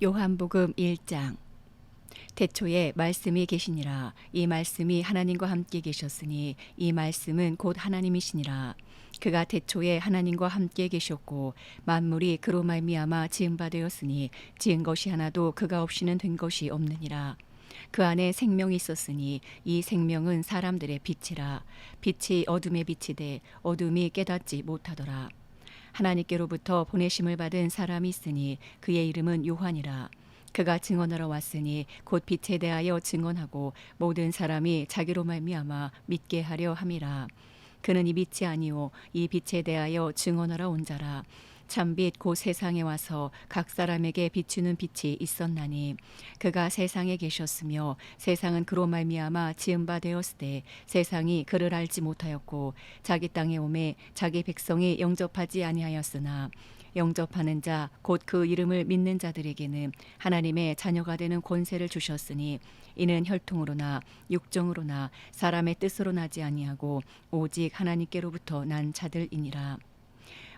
요한복음 1장. 태초에 말씀이 계시니라. 이 말씀이 하나님과 함께 계셨으니 이 말씀은 곧 하나님이시니라. 그가 태초에 하나님과 함께 계셨고 만물이 그로 말미암아 지은 바 되었으니 지은 것이 하나도 그가 없이는 된 것이 없느니라. 그 안에 생명이 있었으니 이 생명은 사람들의 빛이라. 빛이 어둠에 비치되 어둠이 깨닫지 못하더라. 하나님께로부터 보내심을 받은 사람이 있으니 그의 이름은 요한이라. 그가 증언하러 왔으니 곧 빛에 대하여 증언하고 모든 사람이 자기로 말미암아 믿게 하려 함이라. 그는 이 빛이 아니요 이 빛에 대하여 증언하러 온 자라. 참빛 곧 세상에 와서 각 사람에게 비추는 빛이 있었나니 그가 세상에 계셨으며 세상은 그로 말미암아 지은 바 되었으되 세상이 그를 알지 못하였고 자기 땅에 오매 자기 백성이 영접하지 아니하였으나 영접하는 자 곧 그 이름을 믿는 자들에게는 하나님의 자녀가 되는 권세를 주셨으니 이는 혈통으로나 육정으로나 사람의 뜻으로 나지 아니하고 오직 하나님께로부터 난 자들이니라.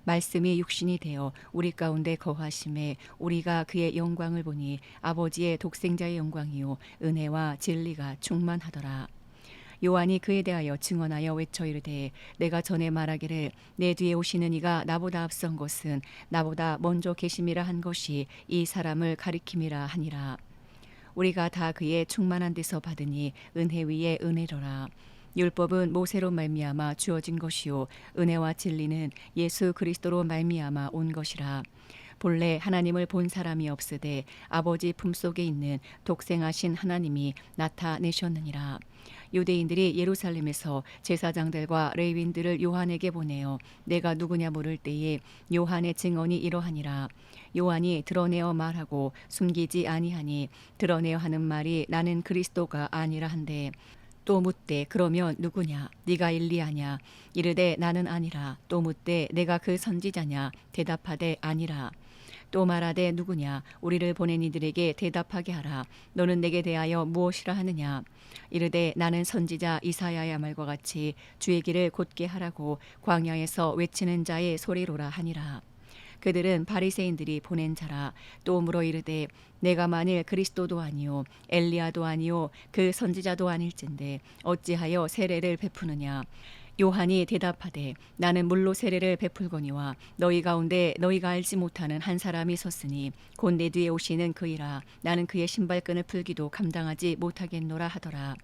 말씀이 육신이 되어 우리 가운데 거하심에 우리가 그의 영광을 보니 아버지의 독생자의 영광이요 은혜와 진리가 충만하더라. 요한이 그에 대하여 증언하여 외쳐 이르되 내가 전에 말하기를 내 뒤에 오시는 이가 나보다 앞선 것은 나보다 먼저 계심이라 한 것이 이 사람을 가리킴이라 하니라. 우리가 다 그의 충만한 데서 받으니 은혜 위에 은혜로라. 율법은 모세로 말미암아 주어진 것이요 은혜와 진리는 예수 그리스도로 말미암아 온 것이라. 본래 하나님을 본 사람이 없으되 아버지 품속에 있는 독생하신 하나님이 나타내셨느니라. 유대인들이 예루살렘에서 제사장들과 레위인들을 요한에게 보내어 내가 누구냐 물을 때에 요한의 증언이 이러하니라. 요한이 드러내어 말하고 숨기지 아니하니 드러내어 하는 말이 나는 그리스도가 아니라 한데 또 묻되 그러면 누구냐 네가 엘리야냐 이르되 나는 아니라 또 묻되 내가 그 선지자냐 대답하되 아니라 또 말하되 누구냐 우리를 보낸 이들에게 대답하게 하라. 너는 내게 대하여 무엇이라 하느냐 이르되 나는 선지자 이사야의 말과 같이 주의 길을 곧게 하라고 광야에서 외치는 자의 소리로라 하니라. 그들은 바리새인들이 보낸 자라. 또 물어 이르되 내가 만일 그리스도도 아니요 엘리야도 아니요 그 선지자도 아닐진데 어찌하여 세례를 베푸느냐. 요한이 대답하되 나는 물로 세례를 베풀거니와 너희 가운데 너희가 알지 못하는 한 사람이 섰으니 곧 내 뒤에 오시는 그이라. 나는 그의 신발끈을 풀기도 감당하지 못하겠노라 하더라.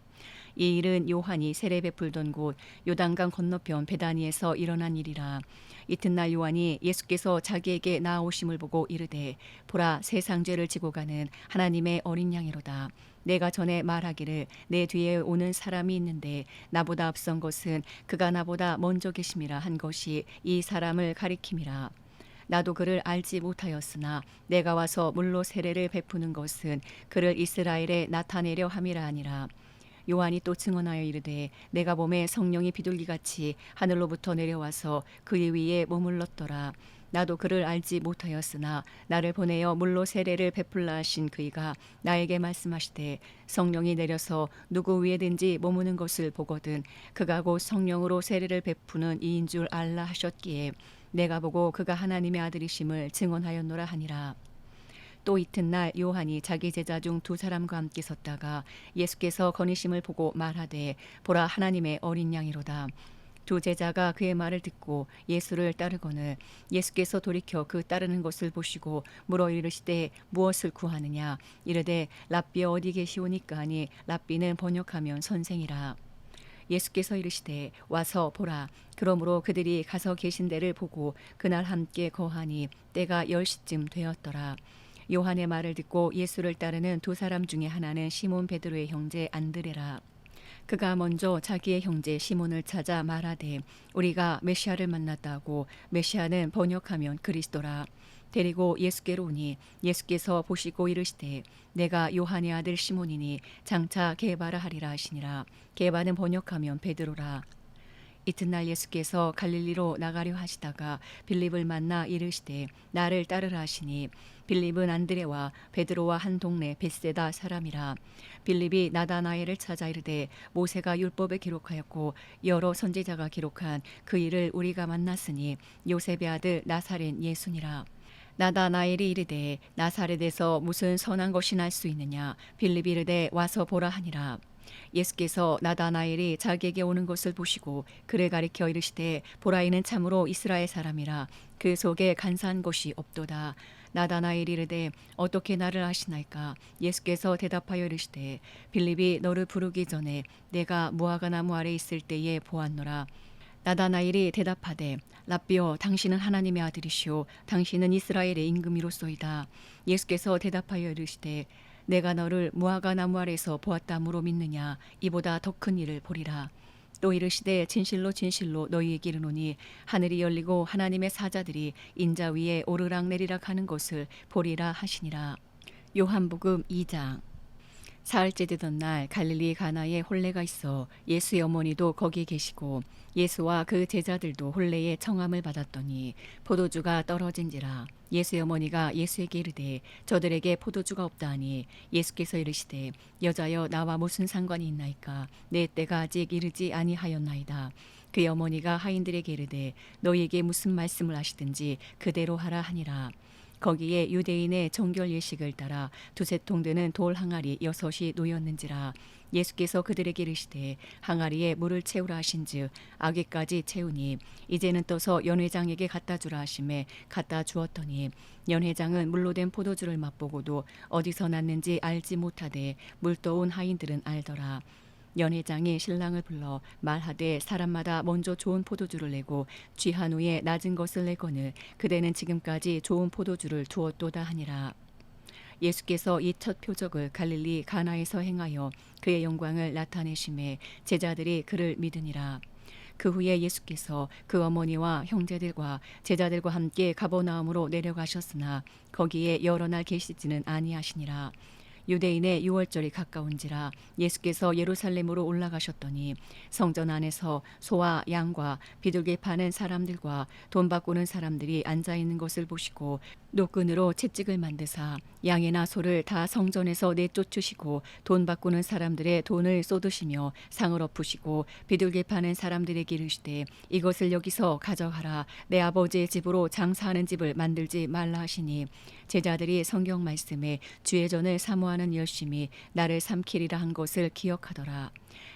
이 일은 요한이 세례 베풀던 곳 요단강 건너편 베다니에서 일어난 일이라. 이튿날 요한이 예수께서 자기에게 나아오심을 보고 이르되 보라 세상 죄를 지고 가는 하나님의 어린 양이로다. 내가 전에 말하기를 내 뒤에 오는 사람이 있는데 나보다 앞선 것은 그가 나보다 먼저 계심이라 한 것이 이 사람을 가리킴이라. 나도 그를 알지 못하였으나 내가 와서 물로 세례를 베푸는 것은 그를 이스라엘에 나타내려 함이라 하니라. 요한이 또 증언하여 이르되 내가 봄에 성령이 비둘기같이 하늘로부터 내려와서 그의 위에 머물렀더라. 나도 그를 알지 못하였으나 나를 보내어 물로 세례를 베풀라 하신 그이가 나에게 말씀하시되 성령이 내려서 누구 위에든지 머무는 것을 보거든 그가 곧 성령으로 세례를 베푸는 이인 줄 알라 하셨기에 내가 보고 그가 하나님의 아들이심을 증언하였노라 하니라. 또 이튿날 요한이 자기 제자 중 두 사람과 함께 섰다가 예수께서 거니심을 보고 말하되 보라 하나님의 어린 양이로다. 두 제자가 그의 말을 듣고 예수를 따르거늘 예수께서 돌이켜 그 따르는 것을 보시고 물어 이르시되 무엇을 구하느냐 이르되 랍비여 어디 계시오니까 하니 랍비는 번역하면 선생이라. 예수께서 이르시되 와서 보라. 그러므로 그들이 가서 계신 데를 보고 그날 함께 거하니 때가 10시쯤 되었더라. 요한의 말을 듣고 예수를 따르는 두 사람 중에 하나는 시몬 베드로의 형제 안드레라. 그가 먼저 자기의 형제 시몬을 찾아 말하되 우리가 메시아를 만났다고. 메시아는 번역하면 그리스도라. 데리고 예수께로 오니 예수께서 보시고 이르시되 내가 요한의 아들 시몬이니 장차 게바라 하리라 하시니라. 게바는 번역하면 베드로라. 이튿날 예수께서 갈릴리로 나가려 하시다가 빌립을 만나 이르시되 나를 따르라 하시니 빌립은 안드레와 베드로와 한 동네 벳세다 사람이라. 빌립이 나다나엘을 찾아 이르되 모세가 율법에 기록하였고 여러 선지자가 기록한 그 일을 우리가 만났으니 요셉의 아들 나사렛 예수니라. 나다나엘이 이르되 나사렛에서 무슨 선한 것이 날 수 있느냐. 빌립이 이르되 와서 보라 하니라. 예수께서 나다나엘이 자기에게 오는 것을 보시고 그를 가리켜 이르시되 보라, 이는 참으로 이스라엘 사람이라. 그 속에 간사한 것이 없도다. 나다나엘이 이르되 어떻게 나를 아시나이까. 예수께서 대답하여 이르시되 빌립이 너를 부르기 전에 내가 무화과 나무 아래 있을 때에 보았노라. 나다나엘이 대답하되 라삐여, 당신은 하나님의 아들이시오 당신은 이스라엘의 임금이로소이다. 예수께서 대답하여 이르시되 내가 너를 무화과 나무 아래서 보았다므로 믿느냐. 이보다 더 큰 일을 보리라. 또 이르시되 진실로 진실로 너희에게 이르노니 하늘이 열리고 하나님의 사자들이 인자 위에 오르락내리락 하는 것을 보리라 하시니라. 요한복음 2장. 사흘째 되던 날 갈릴리 가나에 혼례가 있어 예수의 어머니도 거기 계시고 예수와 그 제자들도 혼례의 청함을 받았더니 포도주가 떨어진지라. 예수의 어머니가 예수에게 이르되 저들에게 포도주가 없다 하니 예수께서 이르시되 여자여, 나와 무슨 상관이 있나이까. 내 때가 아직 이르지 아니하였나이다. 그의 어머니가 하인들에게 이르되 너희에게 무슨 말씀을 하시든지 그대로 하라 하니라. 거기에 유대인의 정결 예식을 따라 두세 통 드는 돌 항아리 6이 놓였는지라. 예수께서 그들에게 이르시되 항아리에 물을 채우라 하신즉 아귀까지 채우니 이제는 떠서 연회장에게 갖다 주라 하심에 갖다 주었더니 연회장은 물로 된 포도주를 맛보고도 어디서 났는지 알지 못하되 물떠온 하인들은 알더라. 연회장이 신랑을 불러 말하되 사람마다 먼저 좋은 포도주를 내고 취한 후에 낮은 것을 내거늘 그대는 지금까지 좋은 포도주를 두었도다 하니라. 예수께서 이 첫 표적을 갈릴리 가나에서 행하여 그의 영광을 나타내심에 제자들이 그를 믿으니라. 그 후에 예수께서 그 어머니와 형제들과 제자들과 함께 가버나움으로 내려가셨으나 거기에 여러 날 계시지는 아니하시니라. 유대인의 유월절이 가까운지라. 예수께서 예루살렘으로 올라가셨더니 성전 안에서 소와 양과 비둘기 파는 사람들과 돈 바꾸는 사람들이 앉아 있는 것을 보시고 노끈으로 채찍을 만드사 양이나 소를 다 성전에서 내쫓으시고 돈 바꾸는 사람들의 돈을 쏟으시며 상을 엎으시고 비둘기 파는 사람들에게 이르시되 이것을 여기서 가져가라. 내 아버지의 집으로 장사하는 집을 만들지 말라 하시니 제자들이 성경 말씀에 주의 전을 사모하는 열심히 나를 삼키리라 한 것을 기억하더라.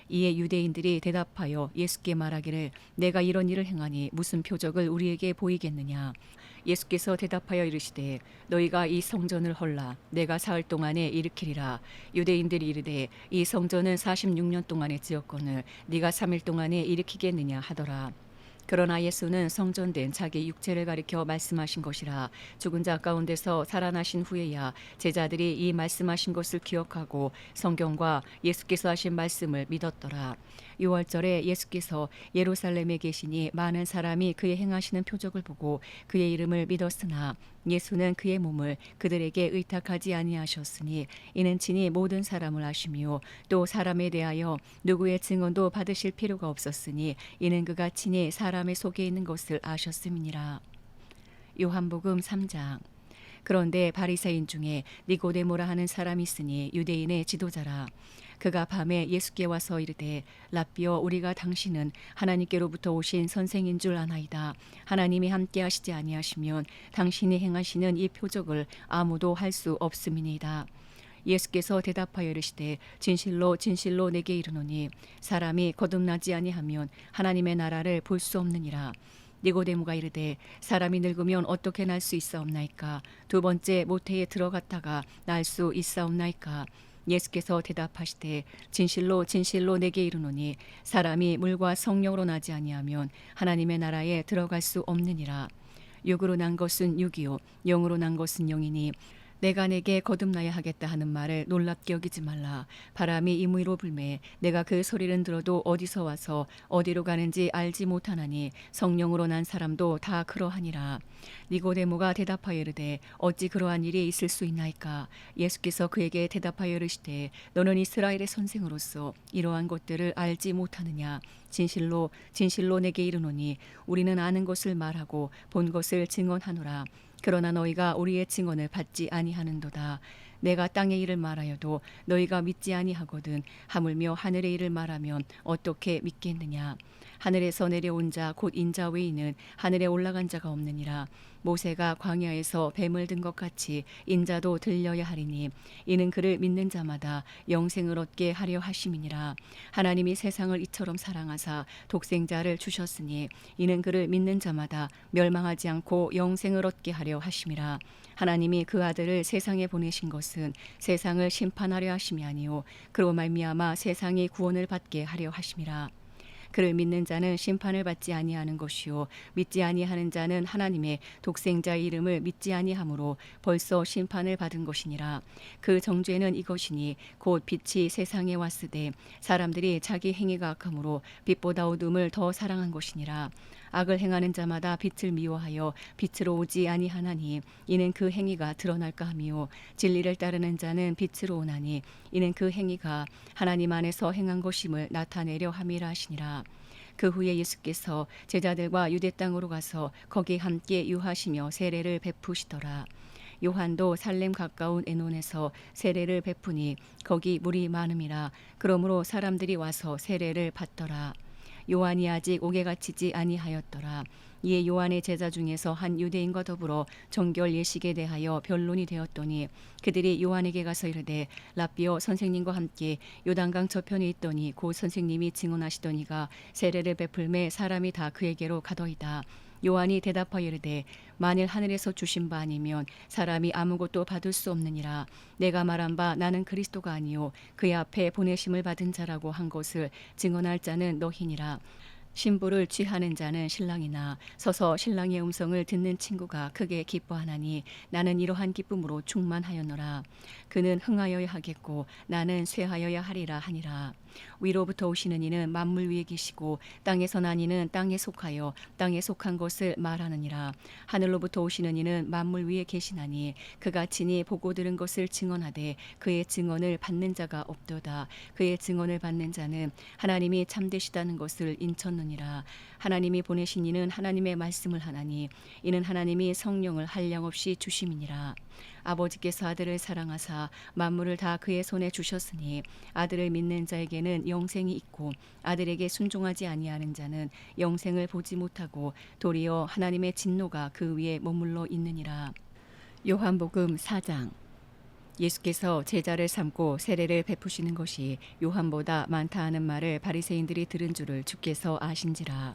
이에 유대인들이 대답하여 예수께 말하기를 내가 이런 일을 행하니 무슨 표적을 우리에게 보이겠느냐. 예수께서 대답하여 이르시되 너희가 이 성전을 헐라. 내가 사흘 동안에 일으키리라. 유대인들이 이르되 이 성전은 46년 동안에 지었거늘 네가 3일 동안에 일으키겠느냐 하더라. 그러나 예수는 성전된 자기 육체를 가리켜 말씀하신 것이라. 죽은 자 가운데서 살아나신 후에야 제자들이 이 말씀하신 것을 기억하고 성경과 예수께서 하신 말씀을 믿었더라. 유월절에 예수께서 예루살렘에 계시니 많은 사람이 그의 행하시는 표적을 보고 그의 이름을 믿었으나 예수는 그의 몸을 그들에게 의탁하지 아니하셨으니 이는 친히 모든 사람을 아시며 또 사람에 대하여 누구의 증언도 받으실 필요가 없었으니 이는 그가 친히 사람의 속에 있는 것을 아셨음이니라. 요한복음 3장. 그런데 바리새인 중에 니고데모라 하는 사람이 있으니 유대인의 지도자라. 그가 밤에 예수께 와서 이르되 라삐여, 우리가 당신은 하나님께로부터 오신 선생인 줄 아나이다. 하나님이 함께 하시지 아니하시면 당신이 행하시는 이 표적을 아무도 할 수 없음이니이다. 예수께서 대답하여 이르시되 진실로 진실로 내게 이르노니 사람이 거듭나지 아니하면 하나님의 나라를 볼 수 없느니라. 니고데모가 이르되 사람이 늙으면 어떻게 날 수 있사옵나이까. 두 번째 모태에 들어갔다가 날 수 있사옵나이까. 예수께서 대답하시되 진실로 진실로 내게 이르노니 사람이 물과 성령으로 나지 아니하면 하나님의 나라에 들어갈 수 없느니라. 육으로 난 것은 육이요 영으로 난 것은 영이니 내가 내게 거듭나야 하겠다 하는 말을 놀랍게 여기지 말라. 바람이 임의로 불매 내가 그 소리를 들어도 어디서 와서 어디로 가는지 알지 못하나니 성령으로 난 사람도 다 그러하니라. 니고데모가 대답하여 이르되 어찌 그러한 일이 있을 수 있나이까. 예수께서 그에게 대답하여 이르시되 너는 이스라엘의 선생으로서 이러한 것들을 알지 못하느냐. 진실로 진실로 내게 이르노니 우리는 아는 것을 말하고 본 것을 증언하노라. 그러나 너희가 우리의 증언을 받지 아니하는도다. 내가 땅의 일을 말하여도 너희가 믿지 아니하거든 하물며 하늘의 일을 말하면 어떻게 믿겠느냐. 하늘에서 내려온 자 곧 인자 외에는 하늘에 올라간 자가 없느니라. 모세가 광야에서 뱀을 든 것 같이 인자도 들려야 하리니 이는 그를 믿는 자마다 영생을 얻게 하려 하심이니라. 하나님이 세상을 이처럼 사랑하사 독생자를 주셨으니 이는 그를 믿는 자마다 멸망하지 않고 영생을 얻게 하려 하심이라. 하나님이 그 아들을 세상에 보내신 것은 세상을 심판하려 하심이 아니요 그로 말미암아 세상이 구원을 받게 하려 하심이라. 그를 믿는 자는 심판을 받지 아니하는 것이요 믿지 아니하는 자는 하나님의 독생자의 이름을 믿지 아니하므로 벌써 심판을 받은 것이니라. 그 정죄는 이것이니 곧 빛이 세상에 왔으되 사람들이 자기 행위가 악함으로 빛보다 어둠을 더 사랑한 것이니라. 악을 행하는 자마다 빛을 미워하여 빛으로 오지 아니하나니 이는 그 행위가 드러날까 하며 진리를 따르는 자는 빛으로 오나니 이는 그 행위가 하나님 안에서 행한 것임을 나타내려 함이라 하시니라. 그 후에 예수께서 제자들과 유대 땅으로 가서 거기 함께 유하시며 세례를 베푸시더라. 요한도 살렘 가까운 에논에서 세례를 베푸니 거기 물이 많음이라. 그러므로 사람들이 와서 세례를 받더라. 요한이 아직 옥에 갇히지 아니하였더라. 이에 요한의 제자 중에서 한 유대인과 더불어 정결 예식에 대하여 변론이 되었더니 그들이 요한에게 가서 이르되 랍비여 선생님과 함께 요단강 저편에 있더니 곧 선생님이 증언하시더니가 세례를 베풀매 사람이 다 그에게로 가더이다. 요한이 대답하여 이르되 만일 하늘에서 주신 바 아니면 사람이 아무것도 받을 수 없느니라. 내가 말한 바 나는 그리스도가 아니요 그의 앞에 보내심을 받은 자라고 한 것을 증언할 자는 너희니라. 신부를 취하는 자는 신랑이나 서서 신랑의 음성을 듣는 친구가 크게 기뻐하나니 나는 이러한 기쁨으로 충만하였노라. 그는 흥하여야 하겠고 나는 쇠하여야 하리라 하니라. 위로부터 오시는 이는 만물 위에 계시고 땅에서 난 이는 땅에 속하여 땅에 속한 것을 말하느니라. 하늘로부터 오시는 이는 만물 위에 계시나니 그가 친히 보고 들은 것을 증언하되 그의 증언을 받는 자가 없도다. 그의 증언을 받는 자는 하나님이 참되시다는 것을 인쳤느니라. 하나님이 보내신 이는 하나님의 말씀을 하나니 이는 하나님이 성령을 한량없이 주심이니라. 아버지께서 아들을 사랑하사 만물을 다 그의 손에 주셨으니 아들을 믿는 자에게는 영생이 있고 아들에게 순종하지 아니하는 자는 영생을 보지 못하고 도리어 하나님의 진노가 그 위에 머물러 있느니라. 요한복음 4장. 예수께서 제자를 삼고 세례를 베푸시는 것이 요한보다 많다 하는 말을 바리새인들이 들은 줄을 주께서 아신지라.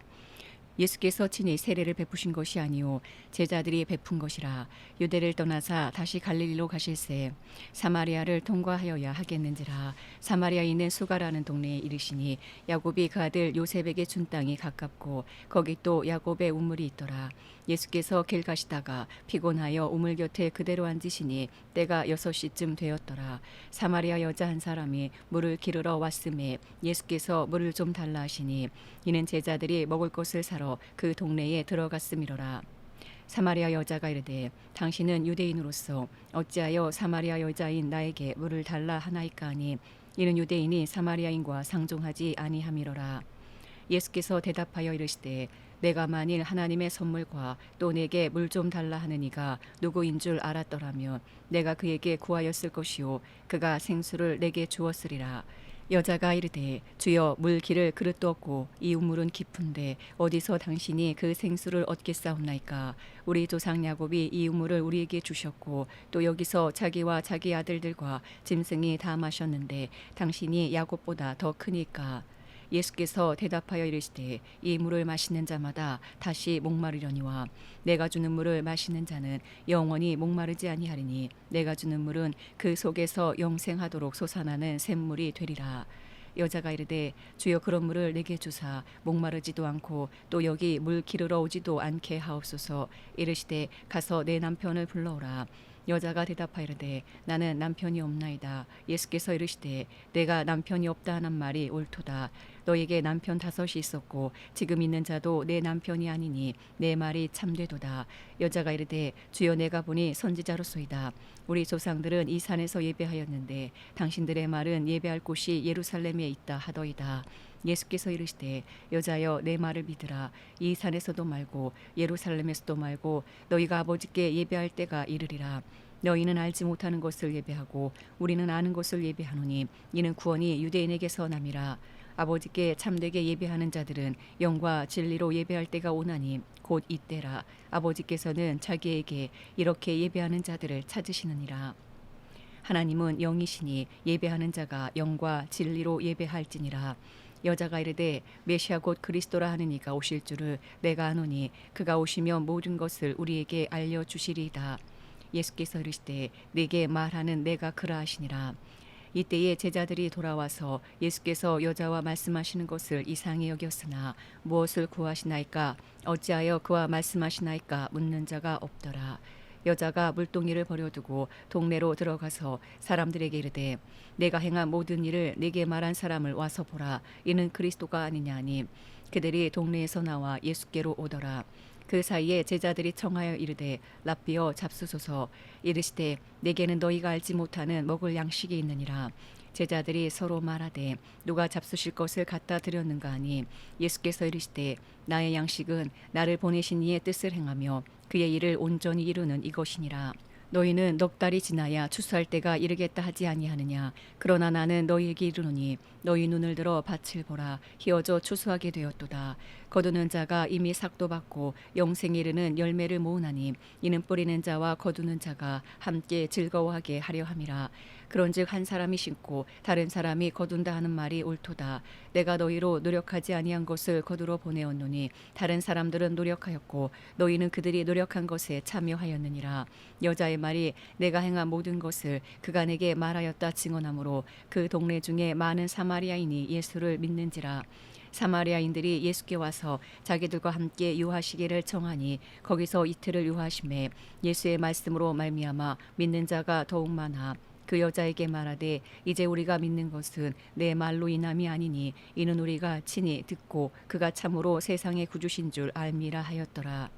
예수께서 친히 세례를 베푸신 것이 아니요 제자들이 베푼 것이라. 유대를 떠나사 다시 갈릴리로 가실새 사마리아를 통과하여야 하겠는지라. 사마리아에 있는 수가라는 동네에 이르시니 야곱이 그 아들 요셉에게 준 땅이 가깝고 거기 또 야곱의 우물이 있더라. 예수께서 길 가시다가 피곤하여 우물 곁에 그대로 앉으시니 때가 6시쯤 되었더라. 사마리아 여자 한 사람이 물을 기르러 왔음에 예수께서 물을 좀 달라 하시니 이는 제자들이 먹을 것을 사러 그 동네에 들어갔음이로라. 사마리아 여자가 이르되 당신은 유대인으로서 어찌하여 사마리아 여자인 나에게 물을 달라 하나이까 하니 이는 유대인이 사마리아인과 상종하지 아니함이로라. 예수께서 대답하여 이르시되 내가 만일 하나님의 선물과 또 내게 물 좀 달라 하는 이가 누구인 줄 알았더라면 내가 그에게 구하였을 것이요 그가 생수를 내게 주었으리라. 여자가 이르되 주여 물 기를 그릇도 없고 이 우물은 깊은데 어디서 당신이 그 생수를 얻겠사옵나이까. 우리 조상 야곱이 이 우물을 우리에게 주셨고 또 여기서 자기와 자기 아들들과 짐승이 다 마셨는데 당신이 야곱보다 더 크니까. 예수께서 대답하여 이르시되 이 물을 마시는 자마다 다시 목마르려니와 내가 주는 물을 마시는 자는 영원히 목마르지 아니하리니 내가 주는 물은 그 속에서 영생하도록 솟아나는 샘물이 되리라. 여자가 이르되 주여 그런 물을 내게 주사 목마르지도 않고 또 여기 물 기르러 오지도 않게 하옵소서. 이르시되 가서 내 남편을 불러오라. 여자가 대답하이르되 나는 남편이 없나이다. 예수께서 이르시되 내가 남편이 없다 하는 말이 옳도다. 너에게 남편 5이 있었고 지금 있는 자도 내 남편이 아니니 내 말이 참되도다. 여자가 이르되 주여 내가 보니 선지자로소이다. 우리 조상들은 이 산에서 예배하였는데 당신들의 말은 예배할 곳이 예루살렘에 있다 하더이다. 예수께서 이르시되 여자여 내 말을 믿으라. 이 산에서도 말고 예루살렘에서도 말고 너희가 아버지께 예배할 때가 이르리라. 너희는 알지 못하는 것을 예배하고 우리는 아는 것을 예배하노니 이는 구원이 유대인에게서 남이라. 아버지께 참되게 예배하는 자들은 영과 진리로 예배할 때가 오나니 곧 이때라. 아버지께서는 자기에게 이렇게 예배하는 자들을 찾으시느니라. 하나님은 영이시니 예배하는 자가 영과 진리로 예배할지니라. 여자가 이르되 메시아 곧 그리스도라 하는 이가 오실 줄을 내가 아노니 그가 오시면 모든 것을 우리에게 알려주시리이다. 예수께서 이르시되 내게 말하는 내가 그라 하시니라. 이때에 제자들이 돌아와서 예수께서 여자와 말씀하시는 것을 이상히 여겼으나 무엇을 구하시나이까 어찌하여 그와 말씀하시나이까 묻는 자가 없더라. 여자가 물동이를 버려두고 동네로 들어가서 사람들에게 이르되 내가 행한 모든 일을 네게 말한 사람을 와서 보라. 이는 그리스도가 아니냐 하니 그들이 동네에서 나와 예수께로 오더라. 그 사이에 제자들이 청하여 이르되 랍비여 잡수소서. 이르시되 내게는 너희가 알지 못하는 먹을 양식이 있느니라. 제자들이 서로 말하되 누가 잡수실 것을 갖다 드렸는가 하니 예수께서 이르시되 나의 양식은 나를 보내신 이의 뜻을 행하며 그의 일을 온전히 이루는 이것이니라. 너희는 넉 달이 지나야 추수할 때가 이르겠다 하지 아니하느냐. 그러나 나는 너희에게 이르노니 너희 눈을 들어 밭을 보라. 희어져 추수하게 되었도다. 거두는 자가 이미 삭도 받고 영생에 이르는 열매를 모으나니 이는 뿌리는 자와 거두는 자가 함께 즐거워하게 하려 함이라. 그런즉 한 사람이 심고 다른 사람이 거둔다 하는 말이 옳도다. 내가 너희로 노력하지 아니한 것을 거두러 보내었노니 다른 사람들은 노력하였고 너희는 그들이 노력한 것에 참여하였느니라. 여자의 말이 내가 행한 모든 것을 그가 내게 말하였다 증언하므로 그 동네 중에 많은 사마리아인이 예수를 믿는지라. 사마리아인들이 예수께 와서 자기들과 함께 유하시기를 청하니 거기서 이틀을 유하심에 예수의 말씀으로 말미암아 믿는 자가 더욱 많아. 그 여자에게 말하되 이제 우리가 믿는 것은 내 말로 인함이 아니니 이는 우리가 친히 듣고 그가 참으로 세상의 구주신 줄 알미라 하였더라.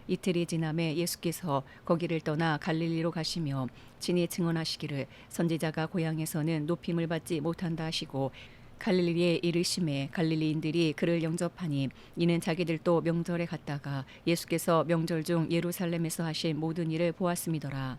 이틀이 지남에 예수께서 거기를 떠나 갈릴리로 가시며 친히 증언하시기를 선지자가 고향에서는 높임을 받지 못한다 하시고 갈릴리에 이르심에 갈릴리인들이 그를 영접하니 이는 자기들도 명절에 갔다가 예수께서 명절 중 예루살렘에서 하신 모든 일을 보았음이더라.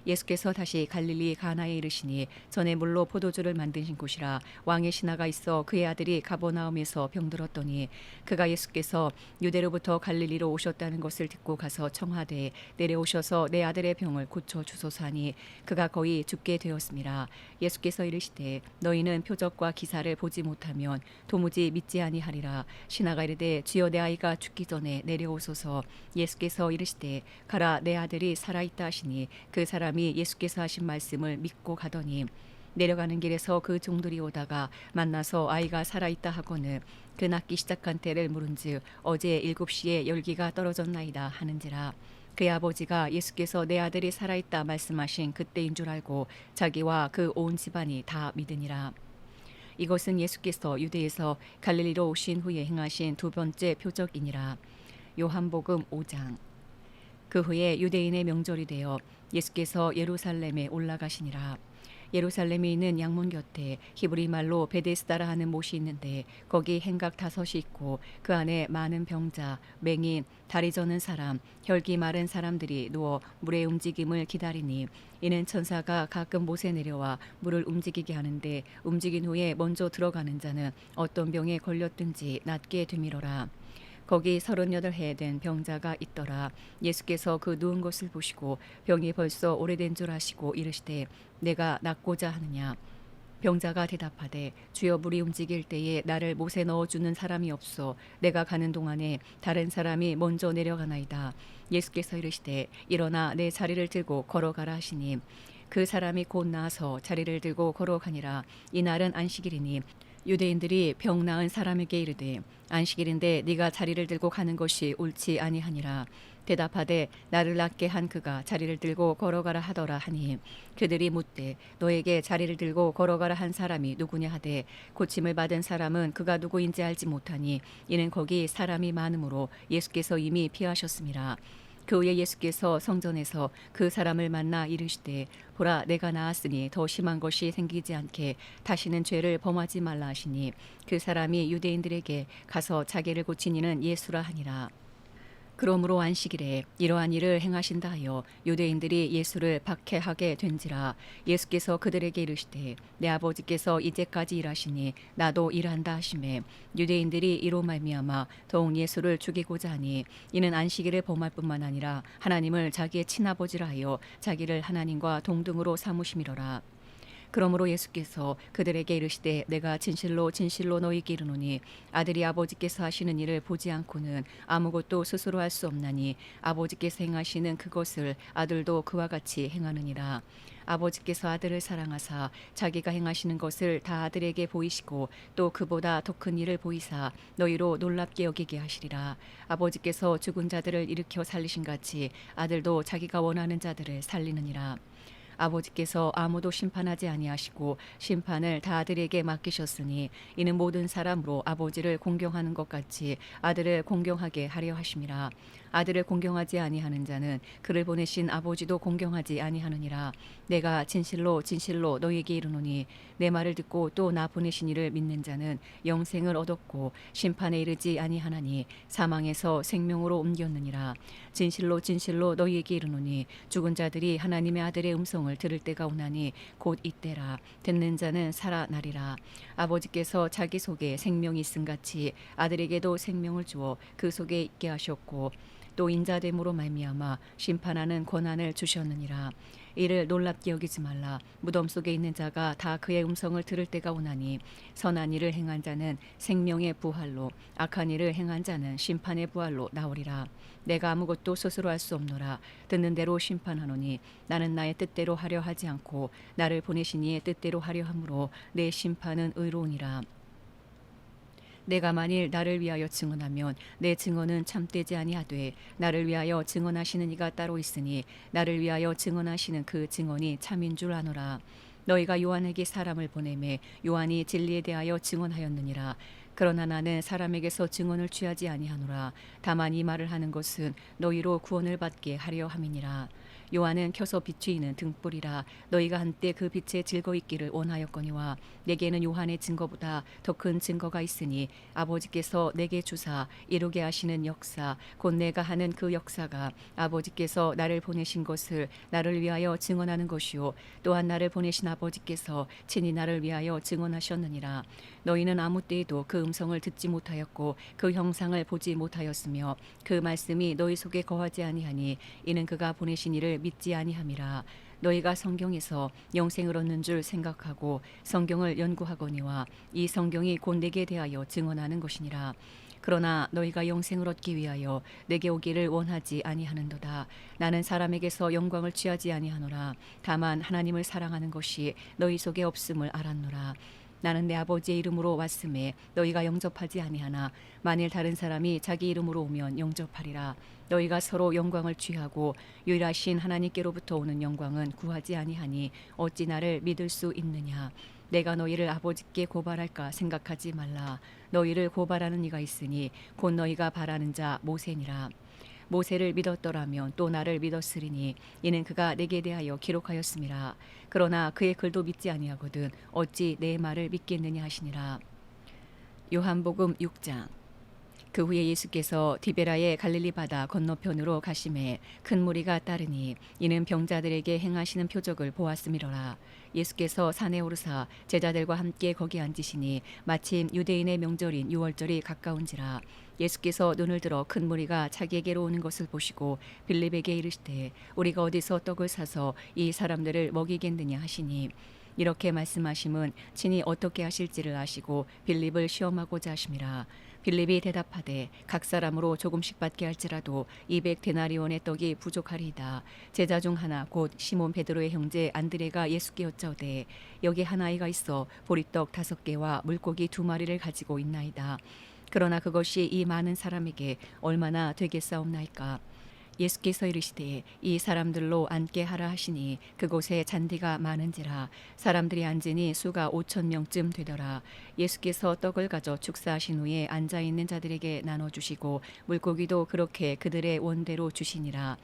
예수께서 다시 갈릴리 가나에 이르시니 전에 물로 포도주를 만드신 곳이라. 왕의 신하가 있어 그의 아들이 가버나움에서 병들었더니 그가 예수께서 유대로부터 갈릴리로 오셨다는 것을 듣고 가서 청하되 내려오셔서 내 아들의 병을 고쳐 주소서 하니 그가 거의 죽게 되었음이라. 예수께서 이르시되 너희는 표적과 기사를 보지 못하면 도무지 믿지 아니하리라. 신하가 이르되 주여 내 아이가 죽기 전에 내려오소서. 예수께서 이르시되 가라 내 아들이 살아있다 하시니 그 사람이 예수께서 하신 말씀을 믿고 가더니 내려가는 길에서 그 종들이 오다가 만나서 아이가 살아있다 하거늘 그 낫기 시작한 때를 물은즉 어제 7시에 열기가 떨어졌나이다 하는지라. 그의 아버지가 예수께서 내 아들이 살아있다 말씀하신 그때인 줄 알고 자기와 그 온 집안이 다 믿으니라. 이것은 예수께서 유대에서 갈릴리로 오신 후에 행하신 두 번째 표적이니라. 요한복음 5장. 그 후에 유대인의 명절이 되어 예수께서 예루살렘에 올라가시니라. 예루살렘에 있는 양문 곁에 히브리 말로 베데스다라 하는 못이 있는데 거기 행각 5이 있고 그 안에 많은 병자, 맹인, 다리 저는 사람, 혈기 마른 사람들이 누워 물의 움직임을 기다리니 이는 천사가 가끔 못에 내려와 물을 움직이게 하는데 움직인 후에 먼저 들어가는 자는 어떤 병에 걸렸든지 낫게 되미러라. 거기 38해 된 병자가 있더라. 예수께서 그 누운 것을 보시고 병이 벌써 오래된 줄 아시고 이르시되 내가 낫고자 하느냐. 병자가 대답하되 주여 물이 움직일 때에 나를 못에 넣어주는 사람이 없어 내가 가는 동안에 다른 사람이 먼저 내려가나이다. 예수께서 이르시되 일어나 내 자리를 들고 걸어가라 하시니 그 사람이 곧 나아서 자리를 들고 걸어가니라. 이날은 안식일이니 유대인들이 병 나은 사람에게 이르되 안식일인데 네가 자리를 들고 가는 것이 옳지 아니하니라. 대답하되 나를 낫게 한 그가 자리를 들고 걸어가라 하더라 하니 그들이 묻되 너에게 자리를 들고 걸어가라 한 사람이 누구냐 하되 고침을 받은 사람은 그가 누구인지 알지 못하니 이는 거기 사람이 많으므로 예수께서 이미 피하셨음이라. 그 후에 예수께서 성전에서 그 사람을 만나 이르시되 보라 내가 나았으니 더 심한 것이 생기지 않게 다시는 죄를 범하지 말라 하시니 그 사람이 유대인들에게 가서 자기를 고친 이는 예수라 하니라. 그러므로 안식일에 이러한 일을 행하신다 하여 유대인들이 예수를 박해하게 된지라. 예수께서 그들에게 이르시되 내 아버지께서 이제까지 일하시니 나도 일한다 하시매 유대인들이 이로 말미암아 더욱 예수를 죽이고자 하니 이는 안식일을 범할 뿐만 아니라 하나님을 자기의 친아버지라 하여 자기를 하나님과 동등으로 삼으심이로라. 그러므로 예수께서 그들에게 이르시되 내가 진실로 진실로 너희에게 이르노니 아들이 아버지께서 하시는 일을 보지 않고는 아무것도 스스로 할 수 없나니 아버지께서 행하시는 그것을 아들도 그와 같이 행하느니라. 아버지께서 아들을 사랑하사 자기가 행하시는 것을 다 아들에게 보이시고 또 그보다 더 큰 일을 보이사 너희로 놀랍게 여기게 하시리라. 아버지께서 죽은 자들을 일으켜 살리신 같이 아들도 자기가 원하는 자들을 살리느니라. 아버지께서 아무도 심판하지 아니하시고 심판을 다 아들에게 맡기셨으니 이는 모든 사람으로 아버지를 공경하는 것 같이 아들을 공경하게 하려 하심이라. 아들을 공경하지 아니하는 자는 그를 보내신 아버지도 공경하지 아니하느니라. 내가 진실로 진실로 너희에게 이르노니 내 말을 듣고 또 나 보내신 이를 믿는 자는 영생을 얻었고 심판에 이르지 아니하나니 사망에서 생명으로 옮겼느니라. 진실로 진실로 너희에게 이르노니 죽은 자들이 하나님의 아들의 음성을 들을 때가 오나니 곧 이때라. 듣는 자는 살아나리라. 아버지께서 자기 속에 생명이 있음 같이 아들에게도 생명을 주어 그 속에 있게 하셨고 또 인자됨으로 말미암아 심판하는 권한을 주셨느니라. 이를 놀랍게 여기지 말라. 무덤 속에 있는 자가 다 그의 음성을 들을 때가 오나니 선한 일을 행한 자는 생명의 부활로 악한 일을 행한 자는 심판의 부활로 나오리라. 내가 아무것도 스스로 할 수 없노라. 듣는 대로 심판하노니 나는 나의 뜻대로 하려 하지 않고 나를 보내신 이의 뜻대로 하려 함으로 내 심판은 의로우니라. 내가 만일 나를 위하여 증언하면 내 증언은 참되지 아니하되 나를 위하여 증언하시는 이가 따로 있으니 나를 위하여 증언하시는 그 증언이 참인 줄 아노라. 너희가 요한에게 사람을 보내매 요한이 진리에 대하여 증언하였느니라. 그러나 나는 사람에게서 증언을 취하지 아니하노라. 다만 이 말을 하는 것은 너희로 구원을 받게 하려 함이니라. 요한은 켜서 비추이는 등불이라. 너희가 한때 그 빛에 즐거 있기를 원하였거니와 내게는 요한의 증거보다 더 큰 증거가 있으니 아버지께서 내게 주사 이루게 하시는 역사 곧 내가 하는 그 역사가 아버지께서 나를 보내신 것을 나를 위하여 증언하는 것이요 또한 나를 보내신 아버지께서 친히 나를 위하여 증언하셨느니라. 너희는 아무 때에도 그 음성을 듣지 못하였고 그 형상을 보지 못하였으며 그 말씀이 너희 속에 거하지 아니하니 이는 그가 보내신 이를 믿지 아니함이라. 너희가 성경에서 영생을 얻는 줄 생각하고 성경을 연구하거니와 이 성경이 곧 내게 대하여 증언하는 것이니라. 그러나 너희가 영생을 얻기 위하여 내게 오기를 원하지 아니하는도다. 나는 사람에게서 영광을 취하지 아니하노라. 다만 하나님을 사랑하는 것이 너희 속에 없음을 알았노라. 나는 내 아버지의 이름으로 왔음에 너희가 영접하지 아니하나 만일 다른 사람이 자기 이름으로 오면 영접하리라. 너희가 서로 영광을 취하고 유일하신 하나님께로부터 오는 영광은 구하지 아니하니 어찌 나를 믿을 수 있느냐. 내가 너희를 아버지께 고발할까 생각하지 말라. 너희를 고발하는 이가 있으니 곧 너희가 바라는 자 모세니라. 모세를 믿었더라면 또 나를 믿었으리니 이는 그가 내게 대하여 기록하였음이라. 그러나 그의 글도 믿지 아니하거든 어찌 내 말을 믿겠느냐 하시니라. 요한복음 6장. 그 후에 예수께서 디베라의 갈릴리 바다 건너편으로 가심에 큰 무리가 따르니 이는 병자들에게 행하시는 표적을 보았음이로라. 예수께서 산에 오르사 제자들과 함께 거기 앉으시니 마침 유대인의 명절인 유월절이 가까운지라. 예수께서 눈을 들어 큰 무리가 자기에게로 오는 것을 보시고 빌립에게 이르시되 우리가 어디서 떡을 사서 이 사람들을 먹이겠느냐 하시니 이렇게 말씀하심은 친히 어떻게 하실지를 아시고 빌립을 시험하고자 하심이라. 빌립이 대답하되 각 사람으로 조금씩 받게 할지라도 200데나리온의 떡이 부족하리이다. 제자 중 하나 곧 시몬 베드로의 형제 안드레가 예수께 여짜오되 여기 한 아이가 있어 보리떡 5개와 물고기 2마리를 가지고 있나이다. 그러나 그것이 이 많은 사람에게 얼마나 되겠사옵나이까. 예수께서 이르시되 이 사람들로 앉게 하라 하시니 그곳에 잔디가 많은지라. 사람들이 앉으니 수가 5,000명쯤 되더라. 예수께서 떡을 가져 축사하신 후에 앉아있는 자들에게 나눠주시고 물고기도 그렇게 그들의 원대로 주시니라.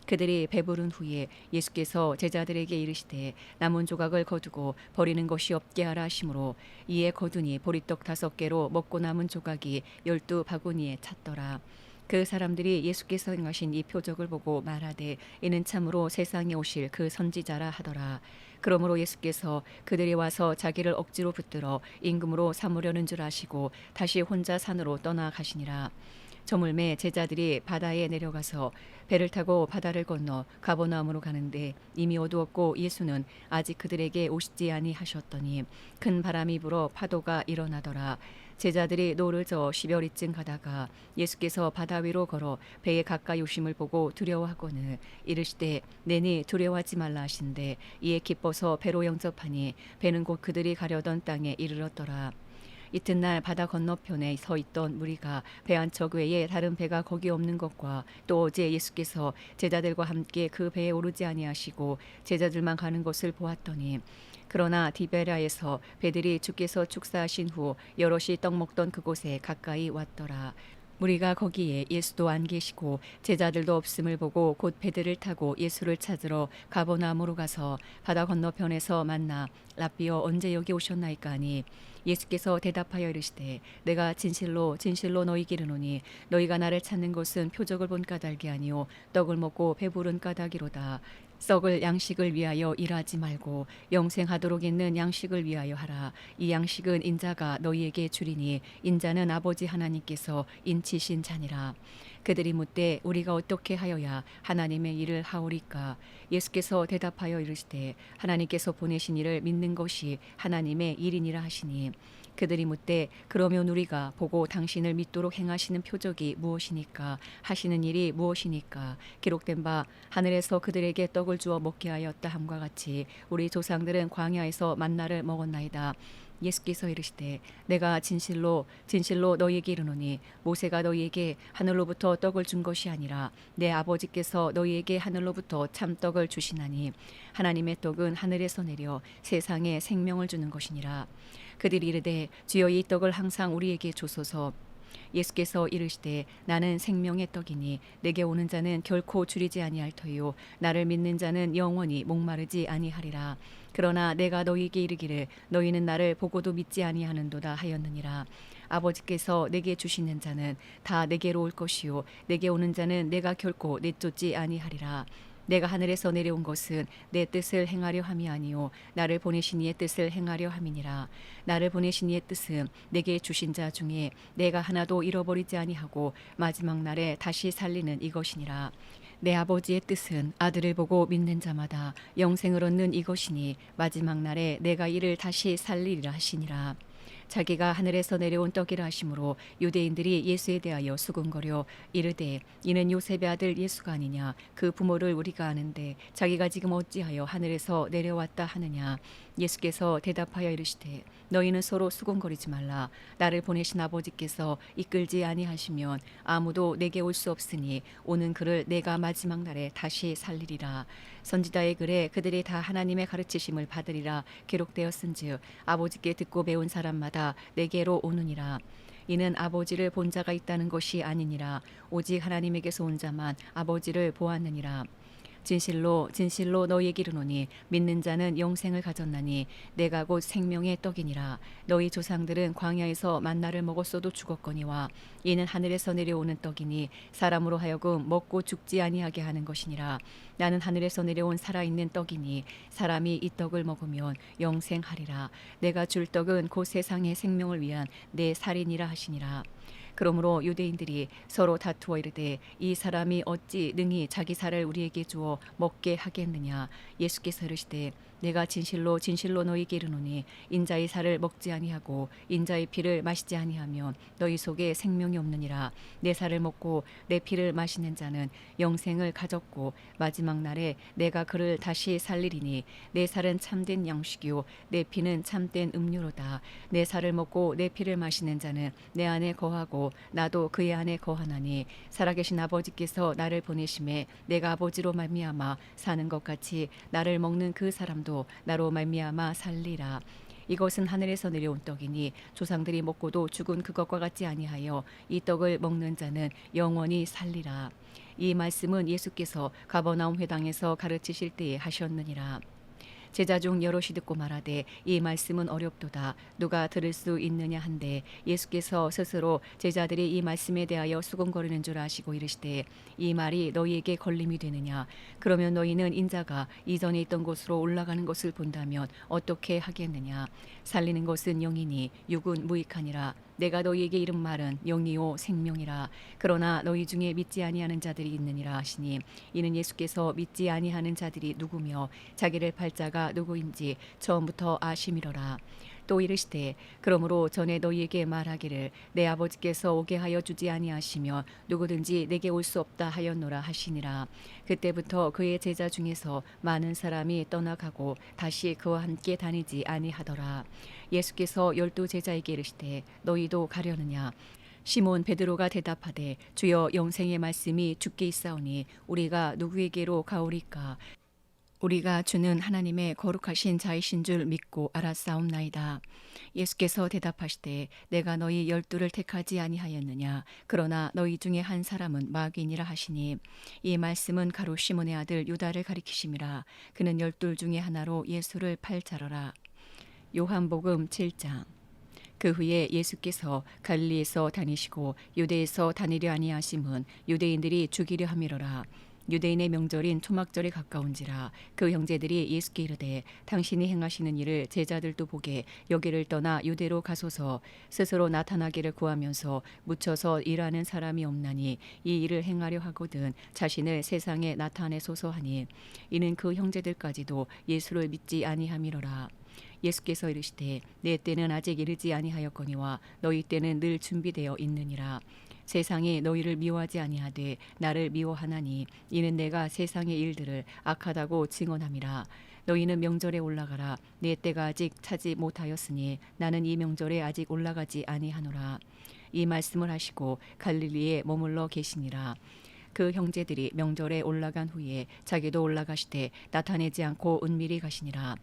그들이 배부른 후에 예수께서 제자들에게 이르시되 남은 조각을 거두고 버리는 것이 없게 하라 하시므로 이에 거두니 보리떡 5개로 먹고 남은 조각이 12바구니에 찼더라. 그 사람들이 예수께서 행하신 이 표적을 보고 말하되 이는 참으로 세상에 오실 그 선지자라 하더라. 그러므로 예수께서 그들이 와서 자기를 억지로 붙들어 임금으로 삼으려는 줄 아시고 다시 혼자 산으로 떠나가시니라. 저물매 제자들이 바다에 내려가서 배를 타고 바다를 건너 가버나움으로 가는데 이미 어두웠고 예수는 아직 그들에게 오시지 아니하셨더니 큰 바람이 불어 파도가 일어나더라. 제자들이 노를 저어 10여리쯤 가다가 예수께서 바다 위로 걸어 배에 가까이 오심을 보고 두려워하거늘 이르시되 내니 두려워하지 말라 하신대 이에 기뻐서 배로 영접하니 배는 곧 그들이 가려던 땅에 이르렀더라. 이튿날 바다 건너편에 서 있던 무리가 배 한 척 외에 다른 배가 거기 없는 것과 또 어제 예수께서 제자들과 함께 그 배에 오르지 아니하시고 제자들만 가는 것을 보았더니 그러나 디베라에서 배들이 주께서 축사하신 후 여럿이 떡 먹던 그곳에 가까이 왔더라. 무리가 거기에 예수도 안 계시고 제자들도 없음을 보고 곧 배들을 타고 예수를 찾으러 가버나움으로 가서 바다 건너편에서 만나 랍비여 언제 여기 오셨나이까 하니 예수께서 대답하여 이르시되 내가 진실로 진실로 너희에게 이르노니 너희가 나를 찾는 것은 표적을 본 까닭이 아니요 떡을 먹고 배부른 까닭이로다. 썩을 양식을 위하여 일하지 말고 영생하도록 있는 양식을 위하여 하라. 이 양식은 인자가 너희에게 주리니 인자는 아버지 하나님께서 인치신 자니라. 그들이 묻되 우리가 어떻게 하여야 하나님의 일을 하오리까? 예수께서 대답하여 이르시되 하나님께서 보내신 이를 믿는 것이 하나님의 일이니라 하시니 그들이 묻되 그러면 우리가 보고 당신을 믿도록 행하시는 표적이 무엇이니까 하시는 일이 무엇이니까 기록된 바 하늘에서 그들에게 떡을 주어 먹게 하였다 함과 같이 우리 조상들은 광야에서 만나를 먹었나이다. 예수께서 이르시되 내가 진실로 진실로 너희에게 이르노니 모세가 너희에게 하늘로부터 떡을 준 것이 아니라 내 아버지께서 너희에게 하늘로부터 참떡을 주시나니 하나님의 떡은 하늘에서 내려 세상에 생명을 주는 것이니라. 그들이 이르되 주여 이 떡을 항상 우리에게 주소서. 예수께서 이르시되 나는 생명의 떡이니 내게 오는 자는 결코 줄이지 아니할 터요 나를 믿는 자는 영원히 목마르지 아니하리라. 그러나 내가 너희에게 이르기를 너희는 나를 보고도 믿지 아니하는도다 하였느니라. 아버지께서 내게 주시는 자는 다 내게로 올 것이요 내게 오는 자는 내가 결코 내쫓지 아니하리라. 내가 하늘에서 내려온 것은 내 뜻을 행하려 함이 아니요 나를 보내신 이의 뜻을 행하려 함이니라. 나를 보내신 이의 뜻은 내게 주신 자 중에 내가 하나도 잃어버리지 아니하고 마지막 날에 다시 살리는 이것이니라. 내 아버지의 뜻은 아들을 보고 믿는 자마다 영생을 얻는 이것이니 마지막 날에 내가 이를 다시 살리리라 하시니라. 자기가 하늘에서 내려온 떡이라 하심으로 유대인들이 예수에 대하여 수군거려 이르되 이는 요셉의 아들 예수가 아니냐 그 부모를 우리가 아는데 자기가 지금 어찌하여 하늘에서 내려왔다 하느냐. 예수께서 대답하여 이르시되 너희는 서로 수군거리지 말라. 나를 보내신 아버지께서 이끌지 아니하시면 아무도 내게 올 수 없으니 오는 그를 내가 마지막 날에 다시 살리리라. 선지자의 글에 그들이 다 하나님의 가르치심을 받으리라 기록되었은즉 아버지께 듣고 배운 사람마다 내게로 오느니라. 이는 아버지를 본 자가 있다는 것이 아니니라 오직 하나님에게서 온 자만 아버지를 보았느니라. 진실로 진실로 너희에게 이르노니 믿는 자는 영생을 가졌나니 내가 곧 생명의 떡이니라. 너희 조상들은 광야에서 만나를 먹었어도 죽었거니와 이는 하늘에서 내려오는 떡이니 사람으로 하여금 먹고 죽지 아니하게 하는 것이니라. 나는 하늘에서 내려온 살아있는 떡이니 사람이 이 떡을 먹으면 영생하리라. 내가 줄 떡은 곧 세상의 생명을 위한 내 살이니라 하시니라. 그러므로 유대인들이 서로 다투어 이르되 이 사람이 어찌 능히 자기 살을 우리에게 주어 먹게 하겠느냐. 예수께서 이르시되 내가 진실로 진실로 너희에게 이르노니 인자의 살을 먹지 아니하고 인자의 피를 마시지 아니하면 너희 속에 생명이 없느니라. 내 살을 먹고 내 피를 마시는 자는 영생을 가졌고 마지막 날에 내가 그를 다시 살리리니 내 살은 참된 양식이요 내 피는 참된 음료로다. 내 살을 먹고 내 피를 마시는 자는 내 안에 거하고 나도 그의 안에 거하나니 살아계신 아버지께서 나를 보내심에 내가 아버지로 말미암아 사는 것 같이 나를 먹는 그 사람도 나로 말미암아 살리라. 이것은 하늘에서 내려온 떡이니 조상들이 먹고도 죽은 그것과 같지 아니하여 이 떡을 먹는 자는 영원히 살리라. 이 말씀은 예수께서 가버나움 회당에서 가르치실 때에 하셨느니라. 제자 중 여럿이 듣고 말하되 이 말씀은 어렵도다 누가 들을 수 있느냐 한데 예수께서 스스로 제자들이 이 말씀에 대하여 수군거리는 줄 아시고 이르시되 이 말이 너희에게 걸림이 되느냐 그러면 너희는 인자가 이전에 있던 곳으로 올라가는 것을 본다면 어떻게 하겠느냐 살리는 것은 영이니 육은 무익하니라 내가 너희에게 이른 말은 영이요 생명이라 그러나 너희 중에 믿지 아니하는 자들이 있느니라 하시니 이는 예수께서 믿지 아니하는 자들이 누구며 자기를 팔 자가 누구인지 처음부터 아심이로라 또 이르시되 그러므로 전에 너희에게 말하기를 내 아버지께서 오게 하여 주지 아니하시며 누구든지 내게 올 수 없다 하였노라 하시니라 그때부터 그의 제자 중에서 많은 사람이 떠나가고 다시 그와 함께 다니지 아니하더라 예수께서 12 제자에게 이르시되 너희도 가려느냐 시몬 베드로가 대답하되 주여 영생의 말씀이 주께 있사오니 우리가 누구에게로 가오리까 우리가 주는 하나님의 거룩하신 자이신 줄 믿고 알았사옵나이다. 예수께서 대답하시되 내가 너희 12를 택하지 아니하였느냐 그러나 너희 중에 한 사람은 마귀니라 하시니 이 말씀은 가로 시몬의 아들 유다를 가리키심이라 그는 12 중에 하나로 예수를 팔 자로라. 요한복음 7장 그 후에 예수께서 갈릴리에서 다니시고 유대에서 다니려 아니하심은 유대인들이 죽이려 함이로라. 유대인의 명절인 초막절에 가까운지라 그 형제들이 예수께 이르되 당신이 행하시는 일을 제자들도 보게 여기를 떠나 유대로 가소서 스스로 나타나기를 구하면서 묻혀서 일하는 사람이 없나니 이 일을 행하려 하거든 자신을 세상에 나타내소서 하니 이는 그 형제들까지도 예수를 믿지 아니함이로라. 예수께서 이르시되 내 때는 아직 이르지 아니하였거니와 너희 때는 늘 준비되어 있느니라. 세상이 너희를 미워하지 아니하되 나를 미워하나니 이는 내가 세상의 일들을 악하다고 증언함이라. 너희는 명절에 올라가라. 내 때가 아직 차지 못하였으니 나는 이 명절에 아직 올라가지 아니하노라. 이 말씀을 하시고 갈릴리에 머물러 계시니라. 그 형제들이 명절에 올라간 후에 자기도 올라가시되 나타내지 않고 은밀히 가시니라.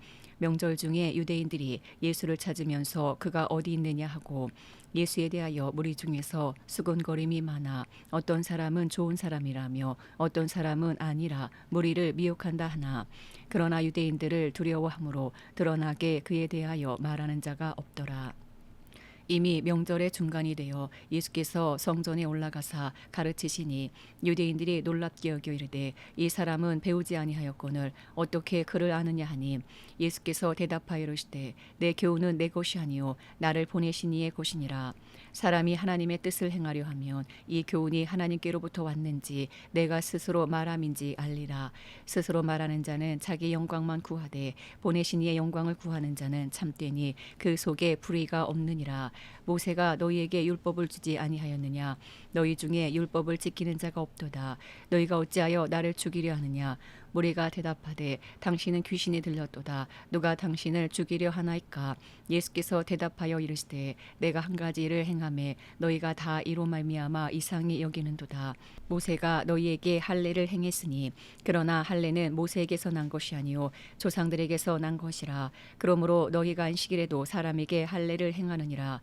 명절 중에 유대인들이 예수를 찾으면서 그가 어디 있느냐 하고 예수에 대하여 무리 중에서 수군거림이 많아 어떤 사람은 좋은 사람이라며 어떤 사람은 아니라 무리를 미혹한다 하나 그러나 유대인들을 두려워함으로 드러나게 그에 대하여 말하는 자가 없더라. 이미 명절의 중간이 되어 예수께서 성전에 올라가사 가르치시니 유대인들이 놀랍게 여겨 이르되 이 사람은 배우지 아니하였거늘 어떻게 그를 아느냐 하니 예수께서 대답하여 이르시되 내 교훈은 내 것이 아니요 나를 보내신 이의 것이니라. 사람이 하나님의 뜻을 행하려 하면 이 교훈이 하나님께로부터 왔는지 내가 스스로 말함인지 알리라. 스스로 말하는 자는 자기 영광만 구하되 보내신 이의 영광을 구하는 자는 참되니 그 속에 불의가 없느니라. 모세가 너희에게 율법을 주지 아니하였느냐 너희 중에 율법을 지키는 자가 없도다. 너희가 어찌하여 나를 죽이려 하느냐 무리가 대답하되 당신은 귀신이 들렸도다. 누가 당신을 죽이려 하나이까. 예수께서 대답하여 이르시되 내가 한 가지 일을 행하매 너희가 다 이로 말미암아 이상히 여기는도다. 모세가 너희에게 할례를 행했으니 그러나 할례는 모세에게서 난 것이 아니요 조상들에게서 난 것이라. 그러므로 너희가 안식일에도 사람에게 할례를 행하느니라.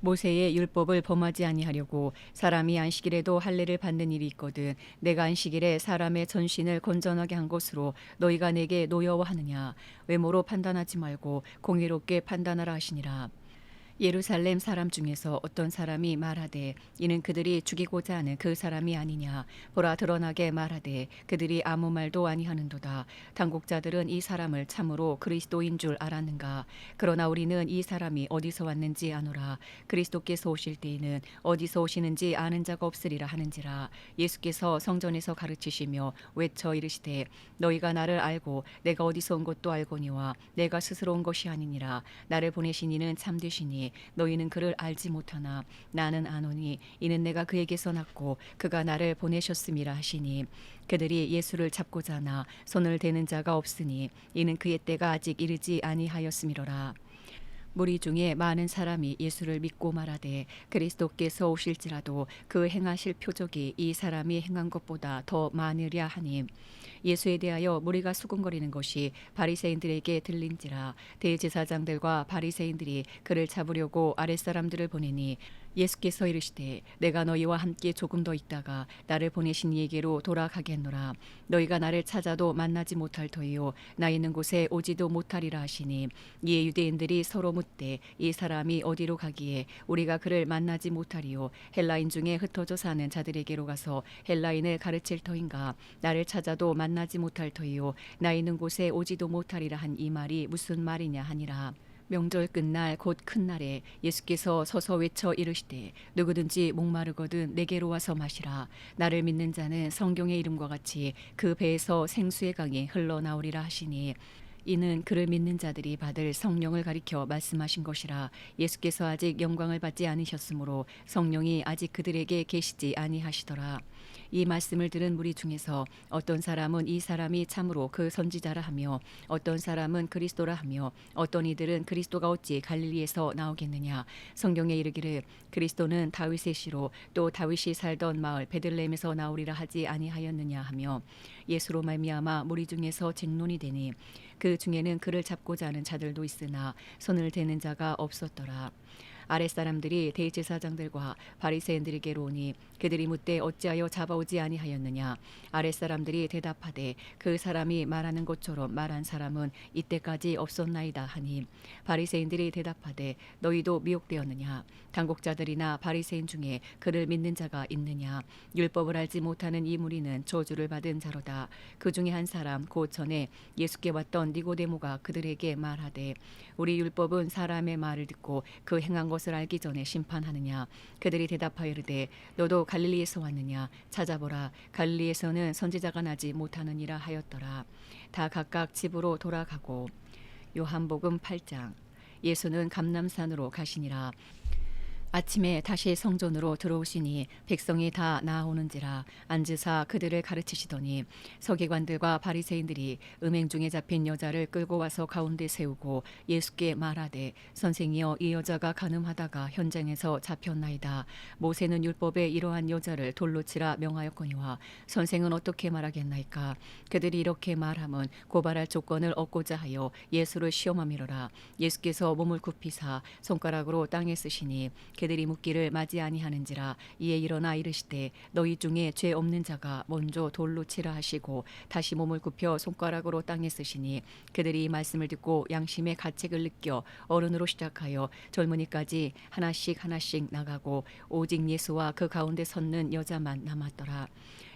모세의 율법을 범하지 아니하려고 사람이 안식일에도 할례를 받는 일이 있거든 내가 안식일에 사람의 전신을 건전하게 한 것으로 너희가 내게 노여워하느냐. 외모로 판단하지 말고 공의롭게 판단하라 하시니라. 예루살렘 사람 중에서 어떤 사람이 말하되 이는 그들이 죽이고자 하는 그 사람이 아니냐. 보라 드러나게 말하되 그들이 아무 말도 아니하는도다. 당국자들은 이 사람을 참으로 그리스도인 줄 알았는가. 그러나 우리는 이 사람이 어디서 왔는지 아노라. 그리스도께서 오실 때에는 어디서 오시는지 아는 자가 없으리라 하는지라. 예수께서 성전에서 가르치시며 외쳐 이르시되 너희가 나를 알고 내가 어디서 온 것도 알거니와 내가 스스로 온 것이 아니니라. 나를 보내신 이는 참되시니 너희는 그를 알지 못하나 나는 아노니 이는 내가 그에게서 났고 그가 나를 보내셨음이라 하시니 그들이 예수를 잡고자 하나 손을 대는 자가 없으니 이는 그의 때가 아직 이르지 아니하였음이로라. 무리 중에 많은 사람이 예수를 믿고 말하되 그리스도께서 오실지라도 그 행하실 표적이 이 사람이 행한 것보다 더 많으랴 하니 예수에 대하여 무리가 수군거리는 것이 바리새인들에게 들린지라. 대제사장들과 바리새인들이 그를 잡으려고 아랫사람들을 보내니 예수께서 이르시되 내가 너희와 함께 조금 더 있다가 나를 보내신 이에게로 돌아가겠노라. 너희가 나를 찾아도 만나지 못할 터이요 나 있는 곳에 오지도 못하리라 하시니, 이에 유대인들이 서로 묻되 이 사람이 어디로 가기에 우리가 그를 만나지 못하리요 헬라인 중에 흩어져 사는 자들에게로 가서 헬라인을 가르칠 터인가. 나를 찾아도 만나지 못할 터이요 나 있는 곳에 오지도 못하리라 한 이 말이 무슨 말이냐 하니라. 명절 끝날 곧 큰 날에 예수께서 서서 외쳐 이르시되 누구든지 목마르거든 내게로 와서 마시라. 나를 믿는 자는 성경의 이름과 같이 그 배에서 생수의 강이 흘러나오리라 하시니, 이는 그를 믿는 자들이 받을 성령을 가리켜 말씀하신 것이라. 예수께서 아직 영광을 받지 않으셨으므로 성령이 아직 그들에게 계시지 아니하시더라. 이 말씀을 들은 무리 중에서 어떤 사람은 이 사람이 참으로 그 선지자라 하며 어떤 사람은 그리스도라 하며 어떤 이들은 그리스도가 어찌 갈릴리에서 나오겠느냐. 성경에 이르기를 그리스도는 다윗의 씨로 또 다윗이 살던 마을 베들레헴에서 나오리라 하지 아니하였느냐 하며 예수로 말미암아 무리 중에서 쟁론이 되니, 그 중에는 그를 잡고자 하는 자들도 있으나 손을 대는 자가 없었더라. 아랫사람들이 대제사장들과 바리새인들에게로 오니 그들이 묻되 어찌하여 잡아오지 아니하였느냐. 아랫사람들이 대답하되 그 사람이 말하는 것처럼 말한 사람은 이때까지 없었나이다 하니, 바리새인들이 대답하되 너희도 미혹되었느냐. 당국자들이나 바리새인 중에 그를 믿는 자가 있느냐. 율법을 알지 못하는 이 무리는 저주를 받은 자로다. 그 중에 한 사람 곧 전에 예수께 왔던 니고데모가 그들에게 말하되 우리 율법은 사람의 말을 듣고 그 행한 것을 알기 전에 심판하느냐. 그들이 대답하여 이르되 너도 갈릴리에서 왔느냐. 찾아보라. 갈릴리에서는 선지자가 나지 못하느니라 하였더라. 다 각각 집으로 돌아가고. 요한복음 8장. 예수는 감람산으로 가시니라. 아침에 다시 성전으로 들어오시니 백성이 다 나아오는지라. 앉으사 그들을 가르치시더니 서기관들과 바리새인들이 음행 중에 잡힌 여자를 끌고 와서 가운데 세우고 예수께 말하되 선생이여 이 여자가 간음하다가 현장에서 잡혔나이다. 모세는 율법에 이러한 여자를 돌로 치라 명하였거니와 선생은 어떻게 말하겠나이까. 그들이 이렇게 말함은 고발할 조건을 얻고자 하여 예수를 시험함이로라. 예수께서 몸을 굽히사 손가락으로 땅에 쓰시니 그들이 묻기를 맞이 아니하는지라. 이에 일어나 이르시되 너희 중에 죄 없는 자가 먼저 돌로 치라 하시고 다시 몸을 굽혀 손가락으로 땅에 쓰시니, 그들이 이 말씀을 듣고 양심의 가책을 느껴 어른으로 시작하여 젊은이까지 하나씩 하나씩 나가고 오직 예수와 그 가운데 섰는 여자만 남았더라.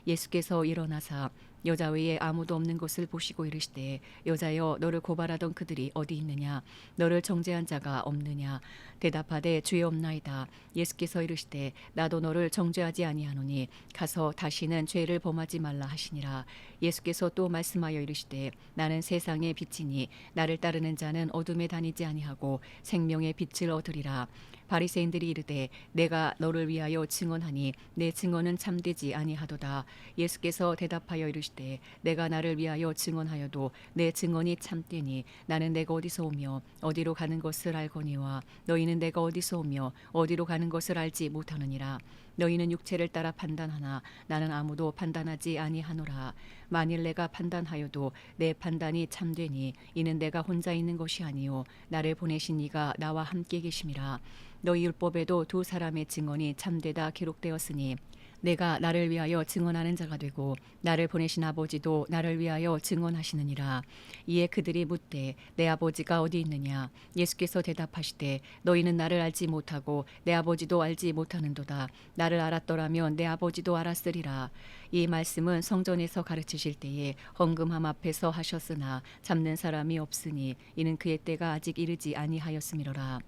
예수께서 일어나사 여자 외에 아무도 없는 것을 보시고 이르시되 여자여 너를 고발하던 그들이 어디 있느냐. 너를 정죄한 자가 없느냐. 대답하되 주여 없나이다. 예수께서 이르시되 나도 너를 정죄하지 아니하노니 가서 다시는 죄를 범하지 말라 하시니라. 예수께서 또 말씀하여 이르시되 나는 세상의 빛이니 나를 따르는 자는 어둠에 다니지 아니하고 생명의 빛을 얻으리라. 바리새인들이 이르되 내가 너를 위하여 증언하니 내 증언은 참되지 아니하도다. 예수께서 대답하여 이르시되 내가 나를 위하여 증언하여도 내 증언이 참되니 나는 내가 어디서 오며 어디로 가는 것을 알거니와 너희는 내가 어디서 오며 어디로 가는 것을 알지 못하느니라. 너희는 육체를 따라 판단하나 나는 아무도 판단하지 아니하노라. 만일 내가 판단하여도 내 판단이 참되니 이는 내가 혼자 있는 것이 아니요 나를 보내신 이가 나와 함께 계심이라. 너희 율법에도 두 사람의 증언이 참되다 기록되었으니 내가 나를 위하여 증언하는 자가 되고 나를 보내신 아버지도 나를 위하여 증언하시느니라. 이에 그들이 묻되 내 아버지가 어디 있느냐. 예수께서 대답하시되 너희는 나를 알지 못하고 내 아버지도 알지 못하는도다. 나를 알았더라면 내 아버지도 알았으리라. 이 말씀은 성전에서 가르치실 때에 헌금함 앞에서 하셨으나 잡는 사람이 없으니 이는 그의 때가 아직 이르지 아니하였음이로라.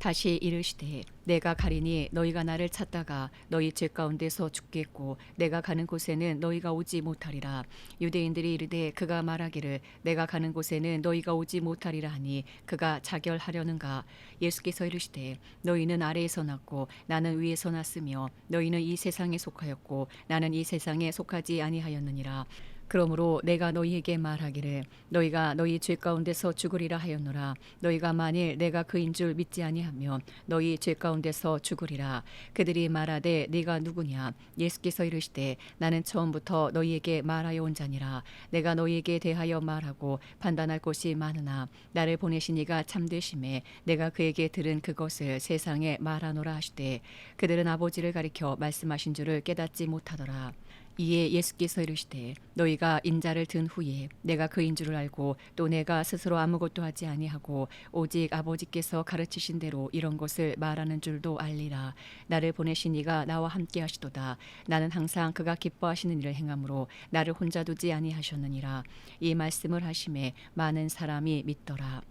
다시 이르시되 내가 가리니 너희가 나를 찾다가 너희 죄 가운데서 죽겠고 내가 가는 곳에는 너희가 오지 못하리라. 유대인들이 이르되 그가 말하기를 내가 가는 곳에는 너희가 오지 못하리라 하니 그가 자결하려는가. 예수께서 이르시되 너희는 아래에서 났고 나는 위에서 났으며 너희는 이 세상에 속하였고 나는 이 세상에 속하지 아니하였느니라. 그러므로 내가 너희에게 말하기를 너희가 너희 죄 가운데서 죽으리라 하였노라. 너희가 만일 내가 그인 줄 믿지 아니하면 너희 죄 가운데서 죽으리라. 그들이 말하되 네가 누구냐? 예수께서 이르시되 나는 처음부터 너희에게 말하여 온 자니라. 내가 너희에게 대하여 말하고 판단할 곳이 많으나 나를 보내신 이가 참되심에 내가 그에게 들은 그것을 세상에 말하노라 하시되 그들은 아버지를 가리켜 말씀하신 줄을 깨닫지 못하더라. 이에 예수께서 이르시되 너희가 인자를 든 후에 내가 그인 줄을 알고 또 내가 스스로 아무것도 하지 아니하고 오직 아버지께서 가르치신 대로 이런 것을 말하는 줄도 알리라. 나를 보내신 이가 나와 함께 하시도다. 나는 항상 그가 기뻐하시는 일을 행함으로 나를 혼자 두지 아니하셨느니라. 이 말씀을 하심에 많은 사람이 믿더라.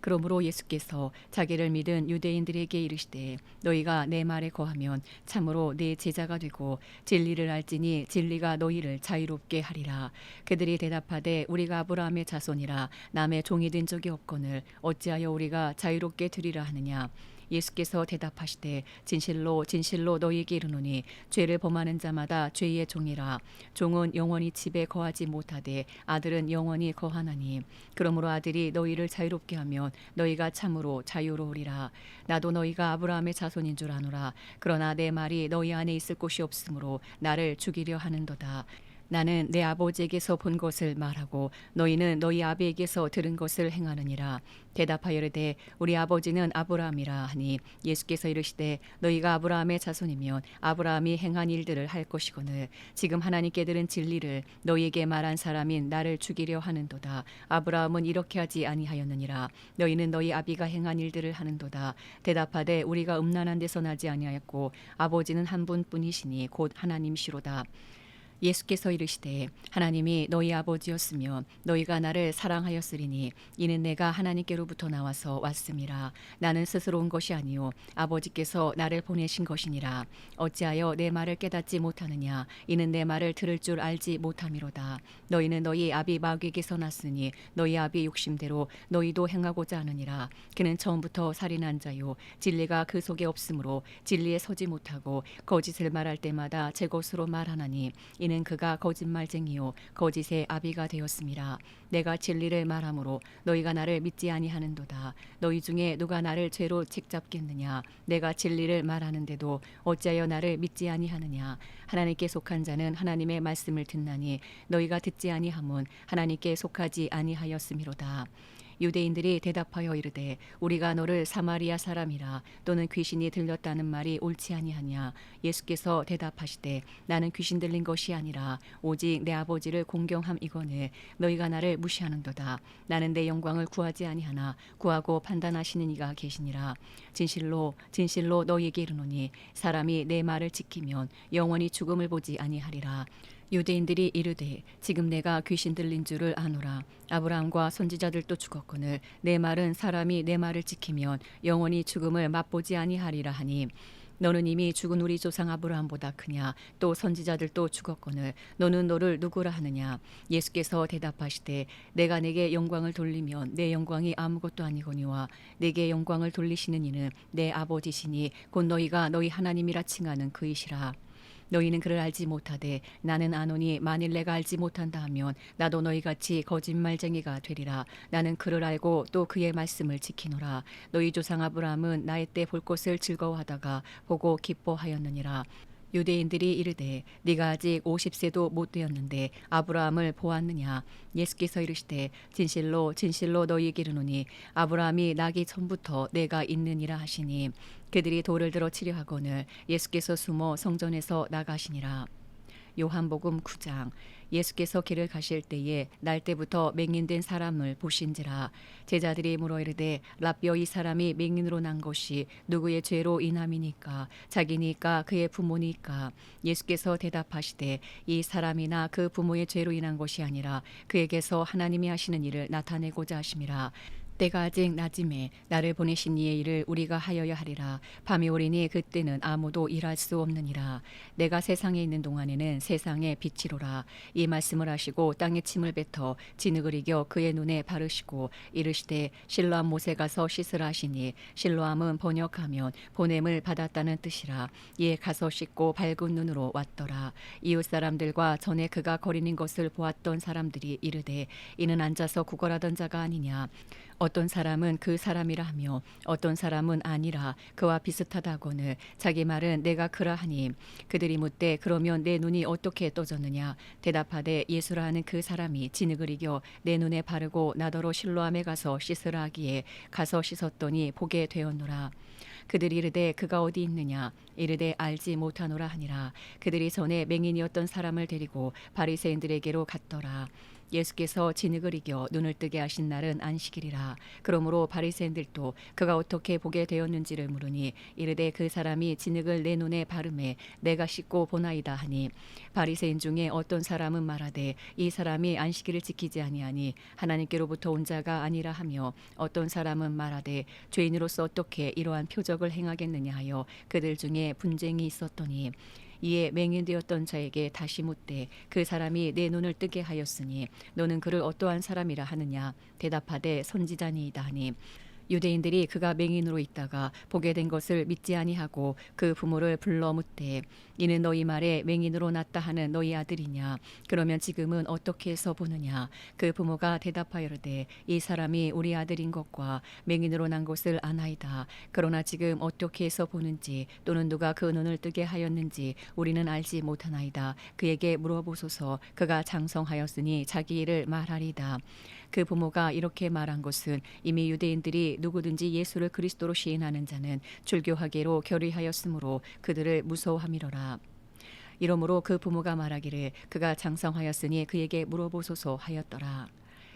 그러므로 예수께서 자기를 믿은 유대인들에게 이르시되 너희가 내 말에 거하면 참으로 내 제자가 되고 진리를 알지니 진리가 너희를 자유롭게 하리라. 그들이 대답하되 우리가 아브라함의 자손이라 남의 종이 된 적이 없거늘 어찌하여 우리가 자유롭게 되리라 하느냐. 예수께서 대답하시되 진실로 진실로 너희에게 이르노니 죄를 범하는 자마다 죄의 종이라. 종은 영원히 집에 거하지 못하되 아들은 영원히 거하나니 그러므로 아들이 너희를 자유롭게 하면 너희가 참으로 자유로우리라. 나도 너희가 아브라함의 자손인 줄 아노라. 그러나 내 말이 너희 안에 있을 곳이 없으므로 나를 죽이려 하는도다. 나는 내 아버지에게서 본 것을 말하고 너희는 너희 아비에게서 들은 것을 행하느니라. 대답하여 이르되 우리 아버지는 아브라함이라 하니 예수께서 이르시되 너희가 아브라함의 자손이면 아브라함이 행한 일들을 할 것이거늘 지금 하나님께 들은 진리를 너희에게 말한 사람인 나를 죽이려 하는도다. 아브라함은 이렇게 하지 아니하였느니라. 너희는 너희 아비가 행한 일들을 하는도다. 대답하되 우리가 음란한 데서 나지 아니하였고 아버지는 한 분뿐이시니 곧 하나님이시로다. 예수께서 이르시되 하나님이 너희 아버지였으면 너희가 나를 사랑하였으리니 이는 내가 하나님께로부터 나와서 왔음이라. 나는 스스로 온 것이 아니요 아버지께서 나를 보내신 것이니라. 어찌하여 내 말을 깨닫지 못하느냐. 이는 내 말을 들을 줄 알지 못함이로다. 너희는 너희 아비 마귀에게서 났으니 너희 아비 욕심대로 너희도 행하고자 하느니라. 그는 처음부터 살인한 자요 진리가 그 속에 없으므로 진리에 서지 못하고 거짓을 말할 때마다 제 것으로 말하나니 이는 그가 거짓말쟁이요 거짓의 아비가 되었음이라. 내가 진리를 말하므로 너희가 나를 믿지 아니하는도다. 너희 중에 누가 나를 죄로 책잡겠느냐. 내가 진리를 말하는데도 어찌하여 나를 믿지 아니하느냐. 하나님께 속한 자는 하나님의 말씀을 듣나니 너희가 듣지 아니함은 하나님께 속하지 아니하였음이로다. 유대인들이 대답하여 이르되 우리가 너를 사마리아 사람이라 또는 귀신이 들렸다는 말이 옳지 아니하냐. 예수께서 대답하시되 나는 귀신 들린 것이 아니라 오직 내 아버지를 공경함이거늘 너희가 나를 무시하는도다. 나는 내 영광을 구하지 아니하나 구하고 판단하시는 이가 계시니라. 진실로 진실로 너희에게 이르노니 사람이 내 말을 지키면 영원히 죽음을 보지 아니하리라. 유대인들이 이르되 지금 내가 귀신 들린 줄을 아노라. 아브라함과 선지자들도 죽었거늘 내 말은 사람이 내 말을 지키면 영원히 죽음을 맛보지 아니하리라 하니 너는 이미 죽은 우리 조상 아브라함보다 크냐. 또 선지자들도 죽었거늘 너는 너를 누구라 하느냐. 예수께서 대답하시되 내가 내게 영광을 돌리면 내 영광이 아무것도 아니거니와 내게 영광을 돌리시는 이는 내 아버지시니 곧 너희가 너희 하나님이라 칭하는 그이시라. 너희는 그를 알지 못하되 나는 아노니 만일 내가 알지 못한다 하면 나도 너희같이 거짓말쟁이가 되리라. 나는 그를 알고 또 그의 말씀을 지키노라. 너희 조상 아브라함은 나의 때 볼 것을 즐거워하다가 보고 기뻐하였느니라. 유대인들이 이르되 네가 아직 50세도 못 되었는데 아브라함을 보았느냐. 예수께서 이르시되 진실로 진실로 너희에게 이르노니 아브라함이 나기 전부터 내가 있느니라 하시니 그들이 돌을 들어 치려 하거늘 예수께서 숨어 성전에서 나가시니라. 요한복음 9장. 예수께서 길을 가실 때에 날 때부터 맹인된 사람을 보신지라. 제자들이 물어 이르되 라삐어 이 사람이 맹인으로 난 것이 누구의 죄로 인함이니까 자기니까 그의 부모니까. 예수께서 대답하시되 이 사람이나 그 부모의 죄로 인한 것이 아니라 그에게서 하나님이 하시는 일을 나타내고자 하심이라. 때가 아직 낮음에 나를 보내신 이의 일을 우리가 하여야 하리라. 밤이 오리니 그때는 아무도 일할 수 없느니라. 내가 세상에 있는 동안에는 세상의 빛이로라. 이 말씀을 하시고 땅에 침을 뱉어 진흙을 이겨 그의 눈에 바르시고 이르시되 실로암 못에 가서 씻으라 하시니 실로암은 번역하면 보냄을 받았다는 뜻이라. 이에 가서 씻고 밝은 눈으로 왔더라. 이웃 사람들과 전에 그가 거리는 것을 보았던 사람들이 이르되 이는 앉아서 구걸하던 자가 아니냐. 어떤 사람은 그 사람이라 하며 어떤 사람은 아니라 그와 비슷하다거늘 자기 말은 내가 그라 하니 그들이 묻되 그러면 내 눈이 어떻게 떠졌느냐. 대답하되 예수라 하는 그 사람이 진흙을 이겨 내 눈에 바르고 나더러 실로암에 가서 씻으라 하기에 가서 씻었더니 보게 되었노라. 그들이 이르되 그가 어디 있느냐. 이르되 알지 못하노라 하니라. 그들이 전에 맹인이었던 사람을 데리고 바리새인들에게로 갔더라. 예수께서 진흙을 이겨 눈을 뜨게 하신 날은 안식일이라. 그러므로 바리새인들도 그가 어떻게 보게 되었는지를 물으니 이르되 그 사람이 진흙을 내 눈에 바르매 내가 씻고 보나이다 하니 바리새인 중에 어떤 사람은 말하되 이 사람이 안식일을 지키지 아니하니 하나님께로부터 온 자가 아니라 하며 어떤 사람은 말하되 죄인으로서 어떻게 이러한 표적을 행하겠느냐 하여 그들 중에 분쟁이 있었더니 이에 맹인되었던 자에게 다시 묻되 그 사람이 내 눈을 뜨게 하였으니 너는 그를 어떠한 사람이라 하느냐. 대답하되 선지자니이다 하니 유대인들이 그가 맹인으로 있다가 보게 된 것을 믿지 아니하고 그 부모를 불러 묻되 이는 너희 말에 맹인으로 났다 하는 너희 아들이냐. 그러면 지금은 어떻게 해서 보느냐. 그 부모가 대답하여르되 이 사람이 우리 아들인 것과 맹인으로 난 것을 아나이다. 그러나 지금 어떻게 해서 보는지 또는 누가 그 눈을 뜨게 하였는지 우리는 알지 못하나이다. 그에게 물어보소서. 그가 장성하였으니 자기 일을 말하리다. 그 부모가 이렇게 말한 것은 이미 유대인들이 누구든지 예수를 그리스도로 시인하는 자는 출교하기로 결의하였으므로 그들을 무서워함이로라. 이러므로 그 부모가 말하기를 그가 장성하였으니 그에게 물어보소서 하였더라.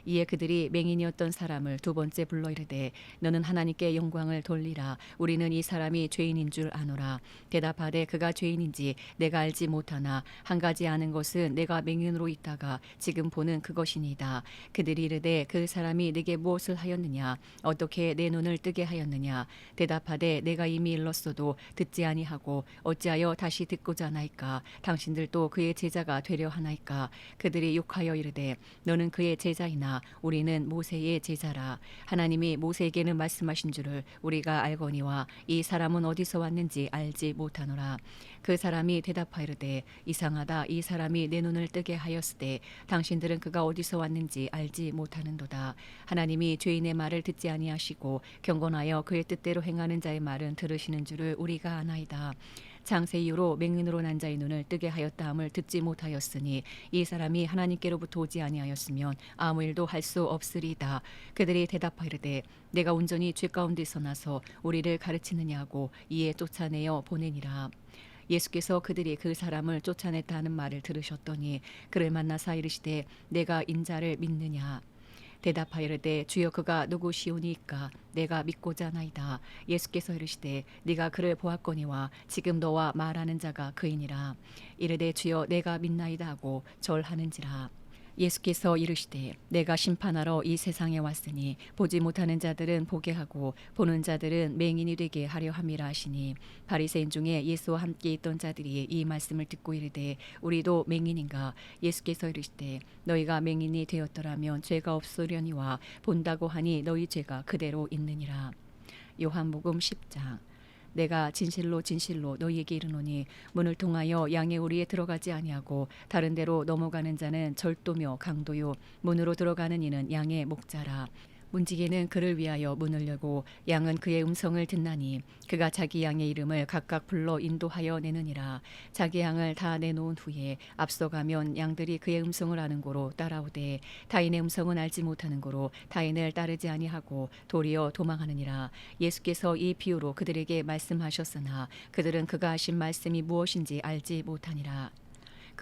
이에 그들이 맹인이었던 사람을 두 번째 불러 이르되 너는 하나님께 영광을 돌리라. 우리는 이 사람이 죄인인 줄 아노라. 대답하되 그가 죄인인지 내가 알지 못하나 한 가지 아는 것은 내가 맹인으로 있다가 지금 보는 그것이니이다. 그들이 이르되 그 사람이 네게 무엇을 하였느냐. 어떻게 내 눈을 뜨게 하였느냐. 대답하되 내가 이미 일렀어도 듣지 아니하고 어찌하여 다시 듣고자 하나이까. 당신들도 그의 제자가 되려 하나이까. 그들이 욕하여 이르되 너는 그의 제자이나 우리는 모세의 제자라. 하나님이 모세에게는 말씀하신 줄을 우리가 알거니와 이 사람은 어디서 왔는지 알지 못하노라. 그 사람이 대답하이르되 이상하다. 이 사람이 내 눈을 뜨게 하였으되 당신들은 그가 어디서 왔는지 알지 못하는도다. 하나님이 죄인의 말을 듣지 아니하시고 경건하여 그의 뜻대로 행하는 자의 말은 들으시는 줄을 우리가 아나이다. 장세 이후로 맹인으로 난 자의 눈을 뜨게 하였다함을 듣지 못하였으니 이 사람이 하나님께로부터 오지 아니하였으면 아무 일도 할 수 없으리다. 그들이 대답하이르되 내가 온전히 죄 가운데서 나서 우리를 가르치느냐고 이에 쫓아내어 보내니라. 예수께서 그들이 그 사람을 쫓아냈다 하는 말을 들으셨더니 그를 만나사 이르시되 내가 인자를 믿느냐. 대답하이르되 주여 그가 누구시오니이까. 내가 믿고자 하나이다. 예수께서 이르시되 네가 그를 보았거니와 지금 너와 말하는 자가 그이니라. 이르되 주여 내가 믿나이다 하고 절하는지라. 예수께서 이르시되 내가 심판하러 이 세상에 왔으니 보지 못하는 자들은 보게 하고 보는 자들은 맹인이 되게 하려 함이라 하시니 바리새인 중에 예수와 함께 있던 자들이 이 말씀을 듣고 이르되 우리도 맹인인가. 예수께서 이르시되 너희가 맹인이 되었더라면 죄가 없으려니와 본다고 하니 너희 죄가 그대로 있느니라. 요한복음 10장. 내가 진실로 진실로 너희에게 이르노니 문을 통하여 양의 우리에 들어가지 아니하고 다른 데로 넘어가는 자는 절도며 강도요 문으로 들어가는 이는 양의 목자라. 문지기는 그를 위하여 문을 열고 양은 그의 음성을 듣나니 그가 자기 양의 이름을 각각 불러 인도하여 내느니라. 자기 양을 다 내놓은 후에 앞서가면 양들이 그의 음성을 아는 고로 따라오되 타인의 음성은 알지 못하는 고로 타인을 따르지 아니하고 도리어 도망하느니라. 예수께서 이 비유로 그들에게 말씀하셨으나 그들은 그가 하신 말씀이 무엇인지 알지 못하니라.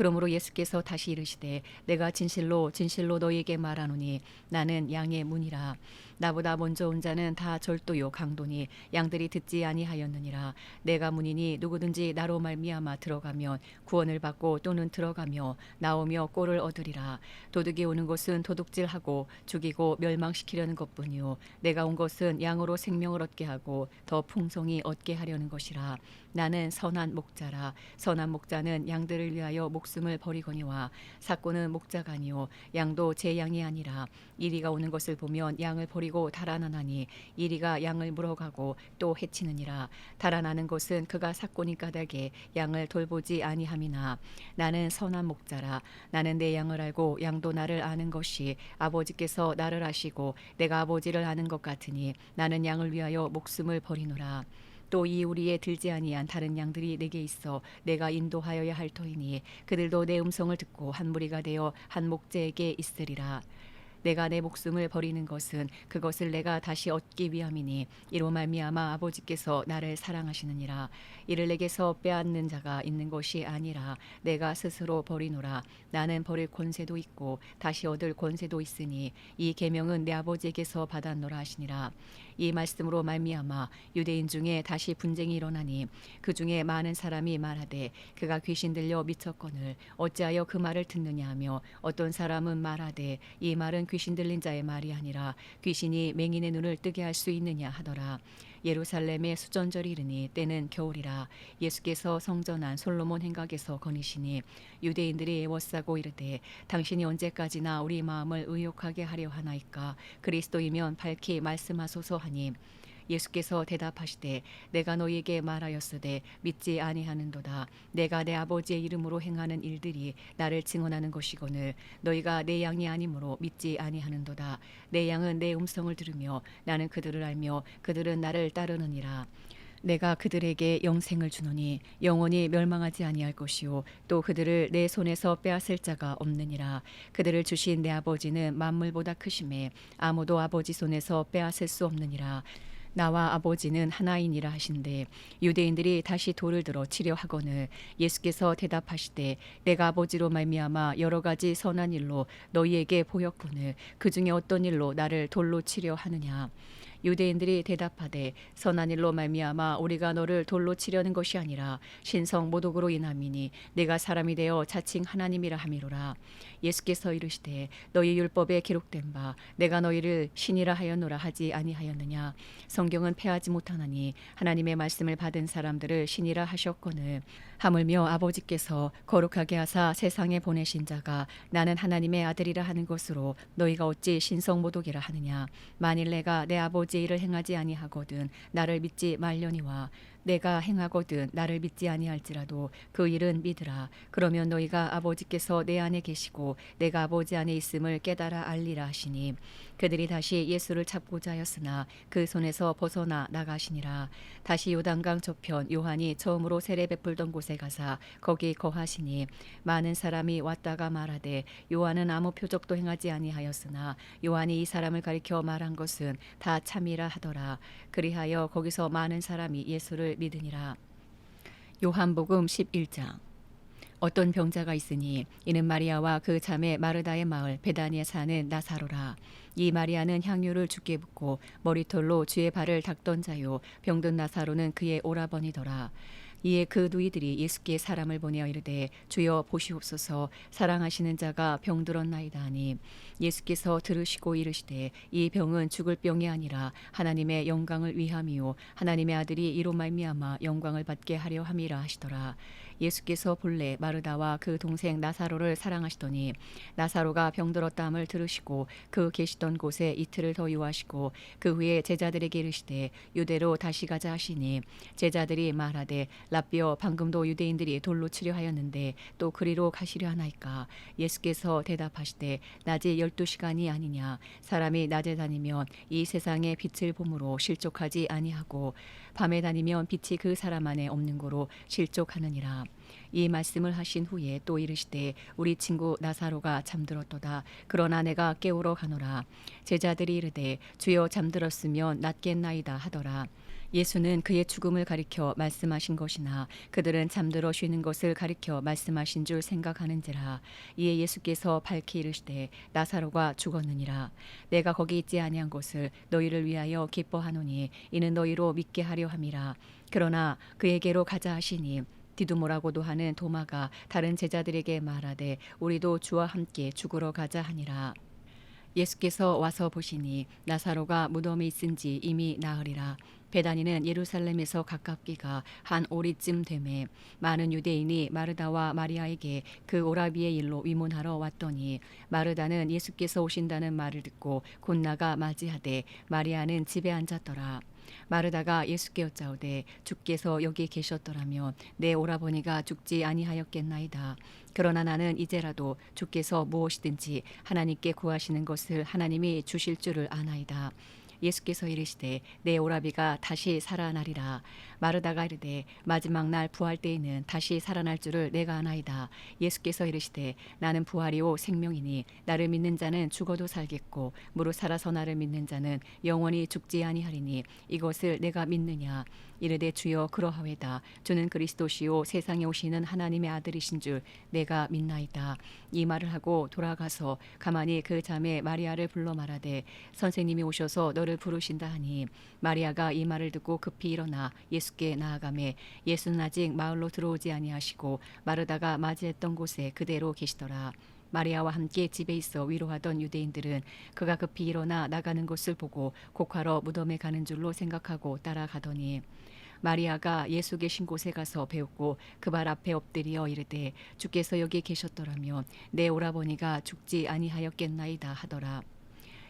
그러므로 예수께서 다시 이르시되 내가 진실로 진실로 너희에게 말하노니 나는 양의 문이라. 나보다 먼저 온 자는 다 절도요 강도니 양들이 듣지 아니하였느니라. 내가 문이니 누구든지 나로 말미암아 들어가면 구원을 받고 또는 들어가며 나오며 꼴을 얻으리라. 도둑이 오는 것은 도둑질하고 죽이고 멸망시키려는 것뿐이요 내가 온 것은 양으로 생명을 얻게 하고 더 풍성히 얻게 하려는 것이라. 나는 선한 목자라. 선한 목자는 양들을 위하여 목숨을 버리거니와 삭고는 목자가 아니요 양도 제 양이 아니라. 이리가 오는 것을 보면 양을 버리고 달아나나니 이리가 양을 물어가고 또 해치느니라. 달아나는 것은 그가 삭고니 까닭에 양을 돌보지 아니함이나 나는 선한 목자라. 나는 내 양을 알고 양도 나를 아는 것이 아버지께서 나를 아시고 내가 아버지를 아는 것 같으니 나는 양을 위하여 목숨을 버리노라. 또 이 우리에 들지 아니한 다른 양들이 내게 있어 내가 인도하여야 할 터이니 그들도 내 음성을 듣고 한 무리가 되어 한 목자에게 있으리라. 내가 내 목숨을 버리는 것은 그것을 내가 다시 얻기 위함이니 이로 말미암아 아버지께서 나를 사랑하시느니라. 이를 내게서 빼앗는 자가 있는 것이 아니라 내가 스스로 버리노라. 나는 버릴 권세도 있고 다시 얻을 권세도 있으니 이 계명은 내 아버지에게서 받았노라 하시니라. 이 말씀으로 말미암아 유대인 중에 다시 분쟁이 일어나니 그 중에 많은 사람이 말하되 그가 귀신 들려 미쳤거늘 어찌하여 그 말을 듣느냐 하며 어떤 사람은 말하되 이 말은 귀신 들린 자의 말이 아니라 귀신이 맹인의 눈을 뜨게 할 수 있느냐 하더라. 예루살렘의 수전절이 이르니 때는 겨울이라. 예수께서 성전 안 솔로몬 행각에서 거니시니 유대인들이 애워싸고 이르되 당신이 언제까지나 우리 마음을 의욕하게 하려 하나이까. 그리스도이면 밝히 말씀하소서 하니 예수께서 대답하시되 내가 너희에게 말하였으되 믿지 아니하는도다. 내가 내 아버지의 이름으로 행하는 일들이 나를 증언하는 것이거늘 너희가 내 양이 아니므로 믿지 아니하는도다. 내 양은 내 음성을 들으며 나는 그들을 알며 그들은 나를 따르느니라. 내가 그들에게 영생을 주노니 영원히 멸망하지 아니할 것이요 또 그들을 내 손에서 빼앗을 자가 없느니라. 그들을 주신 내 아버지는 만물보다 크심에 아무도 아버지 손에서 빼앗을 수 없느니라. 나와 아버지는 하나이니라 하신대 유대인들이 다시 돌을 들어 치려 하거늘 예수께서 대답하시되 내가 아버지로 말미암아 여러 가지 선한 일로 너희에게 보였거늘 그 중에 어떤 일로 나를 돌로 치려 하느냐. 유대인들이 대답하되 선한 일로 말미암아 우리가 너를 돌로 치려는 것이 아니라 신성 모독으로 인함이니 내가 사람이 되어 자칭 하나님이라 함이로라. 예수께서 이르시되 너희 율법에 기록된 바 내가 너희를 신이라 하였노라 하지 아니하였느냐. 성경은 패하지 못하나니 하나님의 말씀을 받은 사람들을 신이라 하셨거늘 하물며 아버지께서 거룩하게 하사 세상에 보내신 자가 나는 하나님의 아들이라 하는 것으로 너희가 어찌 신성 모독이라 하느냐. 만일 내가 내 아버지의 일을 행하지 아니하거든 나를 믿지 말려니와 내가 행하거든 나를 믿지 아니할지라도 그 일은 믿으라. 그러면 너희가 아버지께서 내 안에 계시고 내가 아버지 안에 있음을 깨달아 알리라 하시니 그들이 다시 예수를 잡고자 하였으나 그 손에서 벗어나 나가시니라. 다시 요단강 저편 요한이 처음으로 세례 베풀던 곳에 가사 거기 거하시니 많은 사람이 왔다가 말하되 요한은 아무 표적도 행하지 아니하였으나 요한이 이 사람을 가리켜 말한 것은 다 참이라 하더라. 그리하여 거기서 많은 사람이 예수를 믿으니라. 요한복음 11장. 어떤 병자가 있으니 이는 마리아와 그 자매 마르다의 마을 베다니에 사는 나사로라. 이 마리아는 향유를 주께 붓고 머리털로 주의 발을 닦던 자요 병든 나사로는 그의 오라버니더라. 이에 그 누이들이 예수께 사람을 보내어 이르되 주여 보시옵소서 사랑하시는 자가 병들었나이다 하니 예수께서 들으시고 이르시되 이 병은 죽을 병이 아니라 하나님의 영광을 위함이요 하나님의 아들이 이로 말미암아 영광을 받게 하려 함이라 하시더라. 예수께서 본래 마르다와 그 동생 나사로를 사랑하시더니 나사로가 병들었다함을 들으시고 그 계시던 곳에 이틀을 더 유하시고 그 후에 제자들에게 이르시되 유대로 다시 가자 하시니 제자들이 말하되 라비어 방금도 유대인들이 돌로 치려 하였는데 또 그리로 가시려 하나이까. 예수께서 대답하시되 낮이 12시간이 아니냐. 사람이 낮에 다니면 이 세상의 빛을 봄으로 실족하지 아니하고 밤에 다니면 빛이 그 사람 안에 없는 고로 실족하느니라. 이 말씀을 하신 후에 또 이르시되 우리 친구 나사로가 잠들었도다. 그러나 내가 깨우러 가노라. 제자들이 이르되 주여 잠들었으면 낫겠나이다 하더라. 예수는 그의 죽음을 가리켜 말씀하신 것이나 그들은 잠들어 쉬는 것을 가리켜 말씀하신 줄 생각하는지라. 이에 예수께서 밝히 이르시되 나사로가 죽었느니라. 내가 거기 있지 아니한 것을 너희를 위하여 기뻐하노니 이는 너희로 믿게 하려 함이라. 그러나 그에게로 가자 하시니 디두모라고도 하는 도마가 다른 제자들에게 말하되 우리도 주와 함께 죽으러 가자 하니라. 예수께서 와서 보시니 나사로가 무덤에 있은지 이미 나으리라. 베다니는 예루살렘에서 가깝기가 한 오리쯤 되매 많은 유대인이 마르다와 마리아에게 그 오라비의 일로 위문하러 왔더니 마르다는 예수께서 오신다는 말을 듣고 곧 나가 맞이하되 마리아는 집에 앉았더라. 마르다가 예수께 여짜오되 주께서 여기 계셨더라면 내 오라버니가 죽지 아니하였겠나이다. 그러나 나는 이제라도 주께서 무엇이든지 하나님께 구하시는 것을 하나님이 주실 줄을 아나이다. 예수께서 이르시되 내 오라비가 다시 살아나리라. 마르다가 이르되 마지막 날 부활 때에는 다시 살아날 줄을 내가 아나이다. 예수께서 이르시되 나는 부활이요 생명이니 나를 믿는 자는 죽어도 살겠고 무릇 살아서 나를 믿는 자는 영원히 죽지 아니하리니 이것을 내가 믿느냐. 이르되 주여 그러하외다. 주는 그리스도시요 세상에 오시는 하나님의 아들이신 줄 내가 믿나이다. 이 말을 하고 돌아가서 가만히 그 자매 마리아를 불러 말하되 선생님이 오셔서 너를 부르신다 하니 마리아가 이 말을 듣고 급히 일어나 예수께 나아가매 예수는 아직 마을로 들어오지 아니하시고 마르다가 맞이했던 곳에 그대로 계시더라. 마리아와 함께 집에 있어 위로하던 유대인들은 그가 급히 일어나 나가는 것을 보고 곡하러 무덤에 가는 줄로 생각하고 따라가더니 마리아가 예수 계신 곳에 가서 배웠고 그 발 앞에 엎드려 이르되 주께서 여기 계셨더라면 내 오라버니가 죽지 아니하였겠나이다 하더라.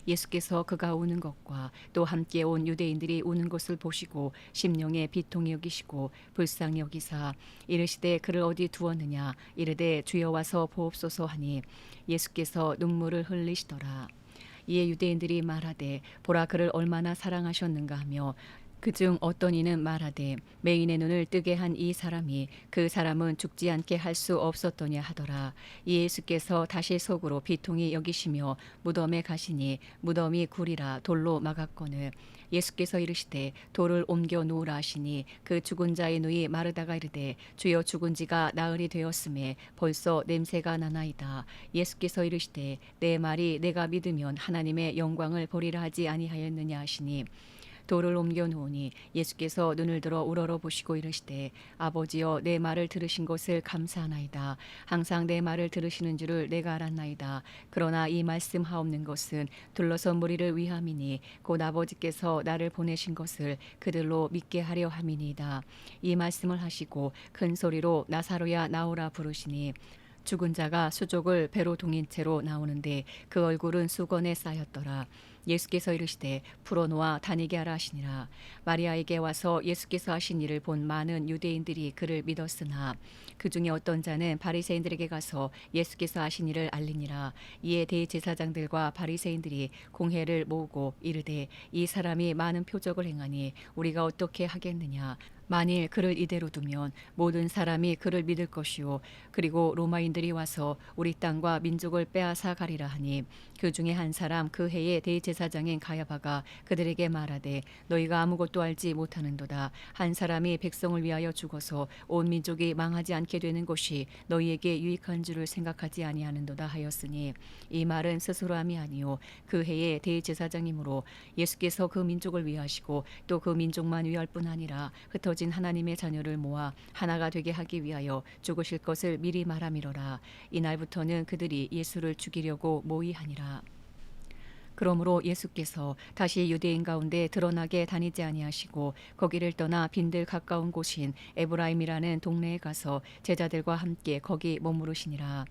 예수께서 그가 우는 것과 또 함께 온 유대인들이 우는 것을 보시고 심령에 비통히 여기시고 불쌍히 여기사 이르시되 그를 어디 두었느냐. 이르되 주여 와서 보옵소서 하니 예수께서 눈물을 흘리시더라. 이에 유대인들이 말하되 보라 그를 얼마나 사랑하셨는가 하며 그중 어떤 이는 말하되 매인의 눈을 뜨게 한 이 사람이 그 사람은 죽지 않게 할 수 없었더냐 하더라. 예수께서 다시 속으로 비통히 여기시며 무덤에 가시니 무덤이 굴이라 돌로 막았거늘 예수께서 이르시되 돌을 옮겨 놓으라 하시니 그 죽은 자의 누이 마르다가 이르되 주여 죽은 지가 나흘이 되었음에 벌써 냄새가 나나이다. 예수께서 이르시되 내 말이 내가 믿으면 하나님의 영광을 보리라 하지 아니하였느냐 하시니 돌을 옮겨 놓으니 예수께서 눈을 들어 우러러 보시고 이르시되 아버지여 내 말을 들으신 것을 감사하나이다. 항상 내 말을 들으시는 줄을 내가 알았나이다. 그러나 이 말씀 하옵는 것은 둘러선 무리를 위함이니 곧 아버지께서 나를 보내신 것을 그들로 믿게 하려 함이니이다. 이 말씀을 하시고 큰 소리로 나사로야 나오라 부르시니 죽은 자가 수족을 배로 동인 채로 나오는데 그 얼굴은 수건에 쌓였더라. 예수께서 이르시되 풀어놓아 다니게 하라 하시니라. 마리아에게 와서 예수께서 하신 일을 본 많은 유대인들이 그를 믿었으나 그 중에 어떤 자는 바리새인들에게 가서 예수께서 하신 일을 알리니라. 이에 대제사장들과 바리새인들이 공회를 모으고 이르되 이 사람이 많은 표적을 행하니 우리가 어떻게 하겠느냐. 만일 그를 이대로 두면 모든 사람이 그를 믿을 것이요 그리고 로마인들이 와서 우리 땅과 민족을 빼앗아 가리라 하니 그 중에 한 사람 그 해의 대제사장인 가야바가 그들에게 말하되 너희가 아무것도 알지 못하는도다. 한 사람이 백성을 위하여 죽어서 온 민족이 망하지 않게 되는 것이 너희에게 유익한 줄을 생각하지 아니하는도다 하였으니 이 말은 스스로 함이 아니요 그 해의 대제사장이므로 예수께서 그 민족을 위하시고 또 그 민족만 위할 뿐 아니라 흩어진 하나님의 자녀를 모아 하나가 되게 하기 위하여 죽으실 것을 미리 말함이로라. 이날부터는 그들이 예수를 죽이려고 모의하니라. 그러므로 예수께서 다시 유대인 가운데 드러나게 다니지 아니하시고 거기를 떠나 빈들 가까운 곳인 에브라임이라는 동네에 가서 제자들과 함께 거기 머무르시니라.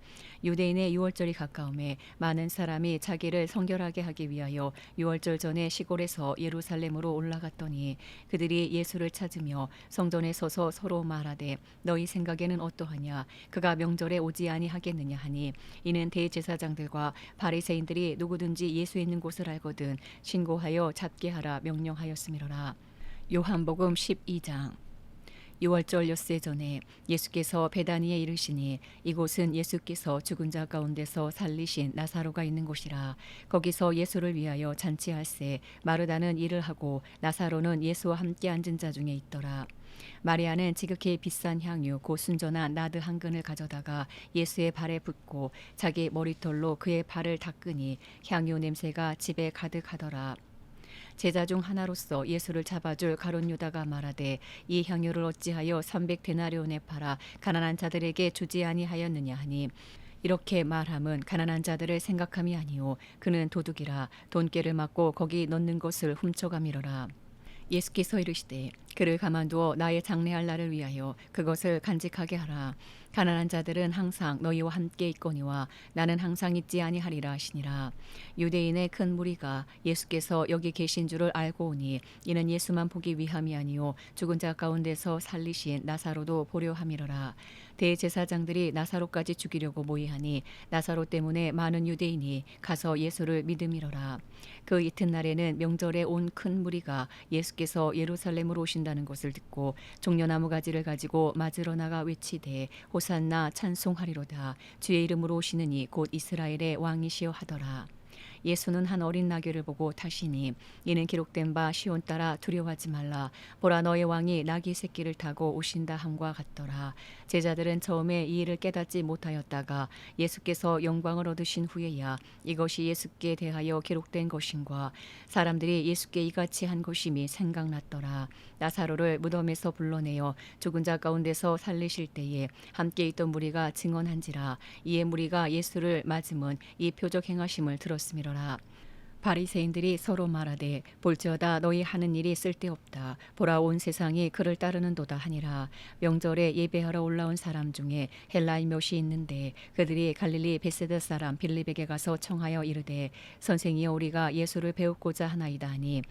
유대인의 유월절이 가까움에 많은 사람이 자기를 성결하게 하기 위하여 유월절 전에 시골에서 예루살렘으로 올라갔더니 그들이 예수를 찾으며 성전에 서서 서로 말하되 너희 생각에는 어떠하냐. 그가 명절에 오지 아니하겠느냐 하니 이는 대제사장들과 바리새인들이 누구든지 예수 있는 곳을 알거든 신고하여 잡게 하라 명령하였음이로라. 요한복음 12장. 유월절 엿새 전에 예수께서 베다니에 이르시니 이곳은 예수께서 죽은 자 가운데서 살리신 나사로가 있는 곳이라. 거기서 예수를 위하여 잔치할세 마르다는 일을 하고 나사로는 예수와 함께 앉은 자 중에 있더라. 마리아는 지극히 비싼 향유 곧 순전한 나드 한 근을 가져다가 예수의 발에 붓고 자기 머리털로 그의 발을 닦으니 향유 냄새가 집에 가득하더라. 제자 중 하나로서 예수를 잡아줄 가룟 유다가 말하되 이 향유를 어찌하여 300데나리온에 팔아 가난한 자들에게 주지 아니하였느냐 하니 이렇게 말함은 가난한 자들을 생각함이 아니요 그는 도둑이라 돈깨를 맞고 거기 넣는 것을 훔쳐가미러라. 예수께서 이르시되 그를 가만두어 나의 장래할 날을 위하여 그것을 간직하게 하라. 가난한 자들은 항상 너희와 함께 있거니와 나는 항상 있지 아니하리라 하시니라. 유대인의 큰 무리가 예수께서 여기 계신 줄을 알고 오니 이는 예수만 보기 위함이 아니요 죽은 자 가운데서 살리신 나사로도 보려 함이러라. 대제사장들이 나사로까지 죽이려고 모이하니 나사로 때문에 많은 유대인이 가서 예수를 믿음이러라. 그 이튿날에는 명절에 온 큰 무리가 예수께서 예루살렘으로 오신다는 것을 듣고 종려나무 가지를 가지고 맞으러 나가 외치되 호산나 찬송하리로다. 주의 이름으로 오시는 이 곧 이스라엘의 왕이시여 하더라. 예수는 한 어린 나귀를 보고 타시니 이는 기록된 바 시온 따라 두려워하지 말라. 보라 너의 왕이 나귀 새끼를 타고 오신다 함과 같더라. 제자들은 처음에 이 일을 깨닫지 못하였다가 예수께서 영광을 얻으신 후에야 이것이 예수께 대하여 기록된 것인과 사람들이 예수께 이같이 한 것임이 생각났더라. 나사로를 무덤에서 불러내어 죽은 자 가운데서 살리실 때에 함께 있던 무리가 증언한지라. 이에 무리가 예수를 맞음은 이 표적 행하심을 들었음이라. 바리새인들이 서로 말하되 볼지어다 너희 하는 일이 쓸데없다. 보라 온 세상이 그를 따르는도다 하니라. 명절에 예배하러 올라온 사람 중에 헬라인 몇이 있는데 그들이 갈릴리 베세다 사람 빌립에게 가서 청하여 이르되 선생이여 우리가 예수를 배우고자 하나이다 하니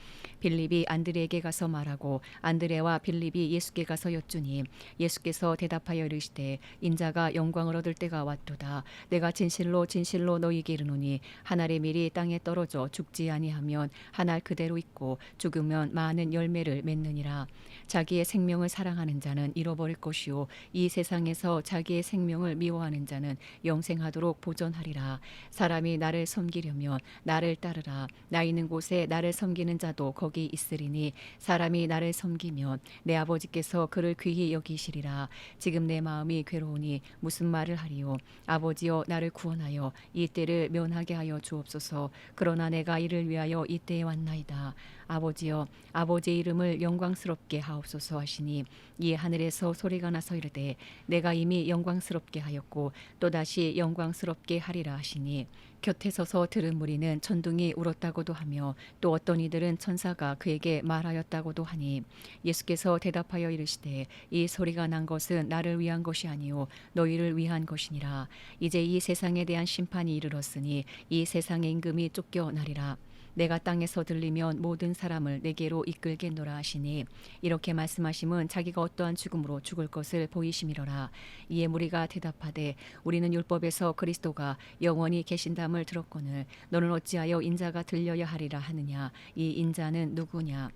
빌립이 안드레에게 가서 말하고 안드레와 빌립이 예수께 가서 여쭈니 예수께서 대답하여 이르시되 인자가 영광을 얻을 때가 왔도다. 내가 진실로 진실로 너희에게 이르노니 한 알의 밀이 땅에 떨어져 죽지 아니하면 한 알 그대로 있고 죽으면 많은 열매를 맺느니라. 자기의 생명을 사랑하는 자는 잃어버릴 것이요 이 세상에서 자기의 생명을 미워하는 자는 영생하도록 보존하리라. 사람이 나를 섬기려면 나를 따르라. 나 있는 곳에 나를 섬기는 자도 거기 있으리니 사람이 나를 섬기면 내 아버지께서 그를 귀히 여기시리라. 지금 내 마음이 괴로우니 무슨 말을 하리요. 아버지여 나를 구원하여 이 때를 면하게 하여 주옵소서. 그러나 내가 이를 위하여 이 때에 왔나이다. 아버지여 아버지의 이름을 영광스럽게 하옵소서 하시니 이에 하늘에서 소리가 나서 이르되 내가 이미 영광스럽게 하였고 또다시 영광스럽게 하리라 하시니 곁에 서서 들은 무리는 천둥이 울었다고도 하며 또 어떤 이들은 천사가 그에게 말하였다고도 하니 예수께서 대답하여 이르시되 이 소리가 난 것은 나를 위한 것이 아니요 너희를 위한 것이니라. 이제 이 세상에 대한 심판이 이르렀으니 이 세상의 임금이 쫓겨나리라. 내가 땅에서 들리면 모든 사람을 내게로 이끌겠노라 하시니 이렇게 말씀하심은 자기가 어떠한 죽음으로 죽을 것을 보이심이로라. 이에 무리가 대답하되 우리는 율법에서 그리스도가 영원히 계신담을 들었거늘 너는 어찌하여 인자가 들려야 하리라 하느냐. 이 인자는 누구냐.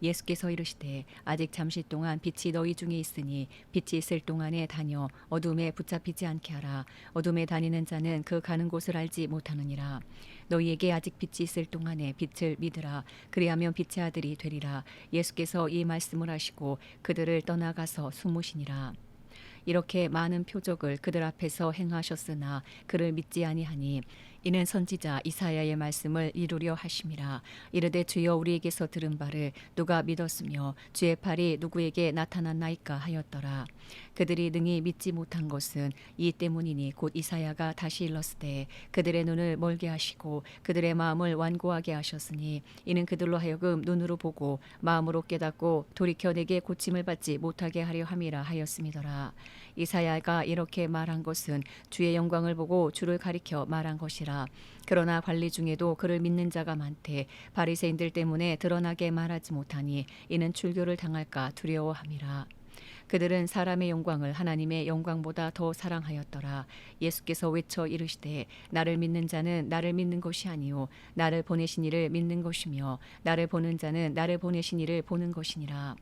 예수께서 이르시되 아직 잠시 동안 빛이 너희 중에 있으니 빛이 있을 동안에 다녀 어둠에 붙잡히지 않게 하라. 어둠에 다니는 자는 그 가는 곳을 알지 못하느니라. 너희에게 아직 빛이 있을 동안에 빛을 믿으라. 그리하면 빛의 아들이 되리라. 예수께서 이 말씀을 하시고 그들을 떠나가서 숨으시니라. 이렇게 많은 표적을 그들 앞에서 행하셨으나 그를 믿지 아니하니 이는 선지자 이사야의 말씀을 이루려 하심이라. 이르되 주여 우리에게서 들은 바를 누가 믿었으며 주의 팔이 누구에게 나타났나이까 하였더라. 그들이 능히 믿지 못한 것은 이 때문이니 곧 이사야가 다시 일렀으되 그들의 눈을 멀게 하시고 그들의 마음을 완고하게 하셨으니 이는 그들로 하여금 눈으로 보고 마음으로 깨닫고 돌이켜 내게 고침을 받지 못하게 하려 함이라 하였음이더라. 이사야가 이렇게 말한 것은 주의 영광을 보고 주를 가리켜 말한 것이라. 그러나 관리 중에도 그를 믿는 자가 많되 바리새인들 때문에 드러나게 말하지 못하니 이는 출교를 당할까 두려워함이라. 그들은 사람의 영광을 하나님의 영광보다 더 사랑하였더라. 예수께서 외쳐 이르시되 나를 믿는 자는 나를 믿는 것이 아니요 나를 보내신 이를 믿는 것이며 나를 보는 자는 나를 보내신 이를 보는 것이니라.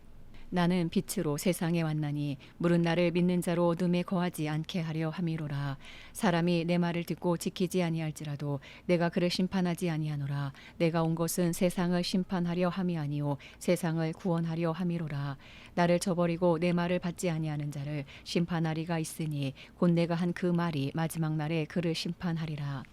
나는 빛으로 세상에 왔나니 물은 나를 믿는 자로 어둠에 거하지 않게 하려 함이로라. 사람이 내 말을 듣고 지키지 아니할지라도 내가 그를 심판하지 아니하노라. 내가 온 것은 세상을 심판하려 함이 아니요 세상을 구원하려 함이로라. 나를 저버리고 내 말을 받지 아니하는 자를 심판하리가 있으니 곧 내가 한 그 말이 마지막 날에 그를 심판하리라.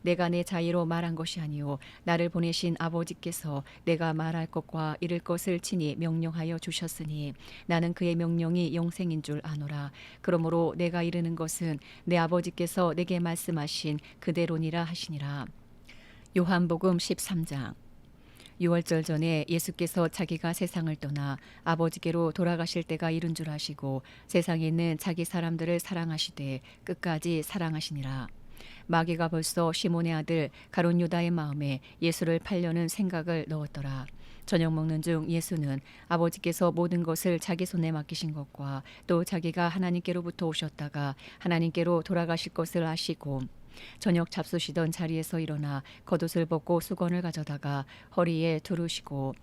내가 내 자의로 말한 것이 아니요 나를 보내신 아버지께서 내가 말할 것과 이를 것을 친히 명령하여 주셨으니 나는 그의 명령이 영생인 줄 아노라. 그러므로 내가 이르는 것은 내 아버지께서 내게 말씀하신 그대로니라 하시니라. 요한복음 13장. 유월절 전에 예수께서 자기가 세상을 떠나 아버지께로 돌아가실 때가 이른 줄 아시고 세상에 있는 자기 사람들을 사랑하시되 끝까지 사랑하시니라. 마귀가 벌써 시몬의 아들 가룟 유다의 마음에 예수를 팔려는 생각을 넣었더라. 저녁 먹는 중 예수는 아버지께서 모든 것을 자기 손에 맡기신 것과 또 자기가 하나님께로부터 오셨다가 하나님께로 돌아가실 것을 아시고 저녁 잡수시던 자리에서 일어나 겉옷을 벗고 수건을 가져다가 허리에 두르시고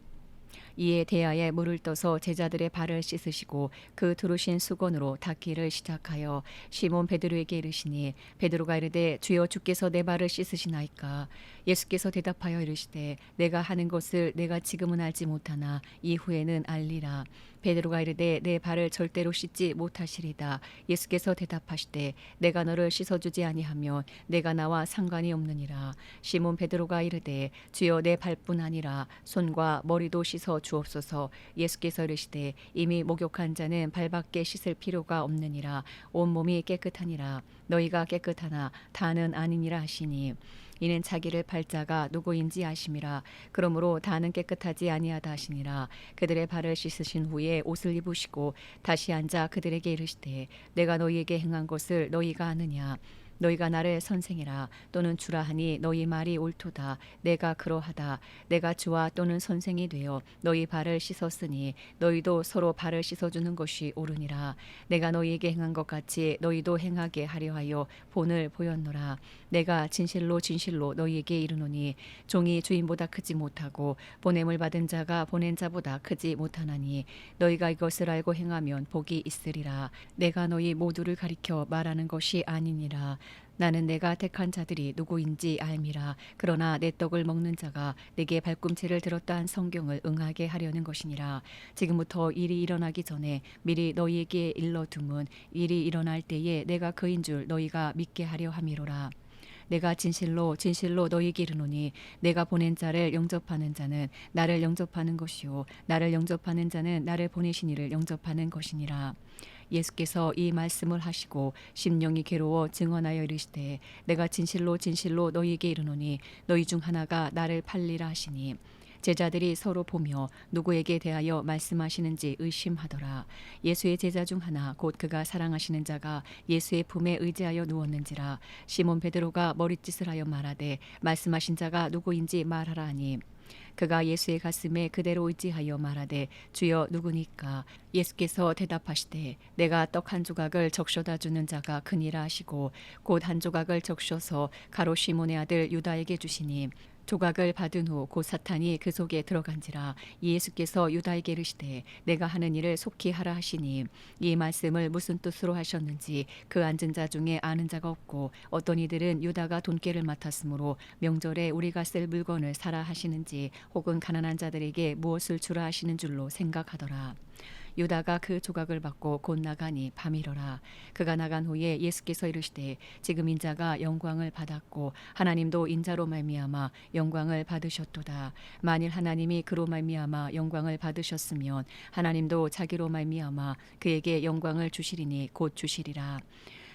이에 대야에 물을 떠서 제자들의 발을 씻으시고 그 두르신 수건으로 닦기를 시작하여 시몬 베드로에게 이르시니 베드로가 이르되 주여 주께서 내 발을 씻으시나이까. 예수께서 대답하여 이르시되 내가 하는 것을 내가 지금은 알지 못하나 이후에는 알리라. 베드로가 이르되 내 발을 절대로 씻지 못하시리다. 예수께서 대답하시되 내가 너를 씻어주지 아니하면 내가 나와 상관이 없느니라. 시몬 베드로가 이르되 주여 내 발뿐 아니라 손과 머리도 씻어 주옵소서. 예수께서 이르시되 이미 목욕한 자는 발밖에 씻을 필요가 없느니라. 온 몸이 깨끗하니라. 너희가 깨끗하나 다는 아니니라 하시니 이는 자기를 팔 자가 누구인지 아심이라. 그러므로 다는 깨끗하지 아니하다 하시니라. 그들의 발을 씻으신 후에 옷을 입으시고 다시 앉아 그들에게 이르시되 내가 너희에게 행한 것을 너희가 아느냐. 너희가 나를 선생이라 또는 주라 하니 너희 말이 옳도다. 내가 그러하다. 내가 주와 또는 선생이 되어 너희 발을 씻었으니 너희도 서로 발을 씻어주는 것이 옳으니라. 내가 너희에게 행한 것 같이 너희도 행하게 하려 하여 본을 보였노라. 내가 진실로 진실로 너희에게 이르노니 종이 주인보다 크지 못하고 보냄을 받은 자가 보낸 자보다 크지 못하나니 너희가 이것을 알고 행하면 복이 있으리라. 내가 너희 모두를 가리켜 말하는 것이 아니니라. 나는 내가 택한 자들이 누구인지 알미라. 그러나 내 떡을 먹는 자가 내게 발꿈치를 들었다 한 성경을 응하게 하려는 것이니라. 지금부터 일이 일어나기 전에 미리 너희에게 일러둠은 일이 일어날 때에 내가 그인 줄 너희가 믿게 하려 함이로라. 내가 진실로 진실로 너희에게 이르노니 내가 보낸 자를 영접하는 자는 나를 영접하는 것이요 나를 영접하는 자는 나를 보내신 이를 영접하는 것이니라. 예수께서 이 말씀을 하시고 심령이 괴로워 증언하여 이르시되 내가 진실로 진실로 너희에게 이르노니 너희 중 하나가 나를 팔리라 하시니 제자들이 서로 보며 누구에게 대하여 말씀하시는지 의심하더라. 예수의 제자 중 하나 곧 그가 사랑하시는 자가 예수의 품에 의지하여 누웠는지라. 시몬 베드로가 머릿짓을 하여 말하되 말씀하신 자가 누구인지 말하라 하니 그가 예수의 가슴에 그대로 의지하여 말하되 주여 누구니까. 예수께서 대답하시되 내가 떡 한 조각을 적셔다 주는 자가 크니라 하시고 곧 한 조각을 적셔서 가롯 시몬의 아들 유다에게 주시니 조각을 받은 후 곧 사탄이 그 속에 들어간지라. 예수께서 유다에게 이르시되 내가 하는 일을 속히 하라 하시니 이 말씀을 무슨 뜻으로 하셨는지 그 앉은 자 중에 아는 자가 없고 어떤 이들은 유다가 돈깨를 맡았으므로 명절에 우리가 쓸 물건을 사라 하시는지 혹은 가난한 자들에게 무엇을 주라 하시는 줄로 생각하더라. 유다가 그 조각을 받고 곧 나가니 밤이러라. 그가 나간 후에 예수께서 이르시되 지금 인자가 영광을 받았고 하나님도 인자로 말미암아 영광을 받으셨도다. 만일 하나님이 그로 말미암아 영광을 받으셨으면 하나님도 자기로 말미암아 그에게 영광을 주시리니 곧 주시리라.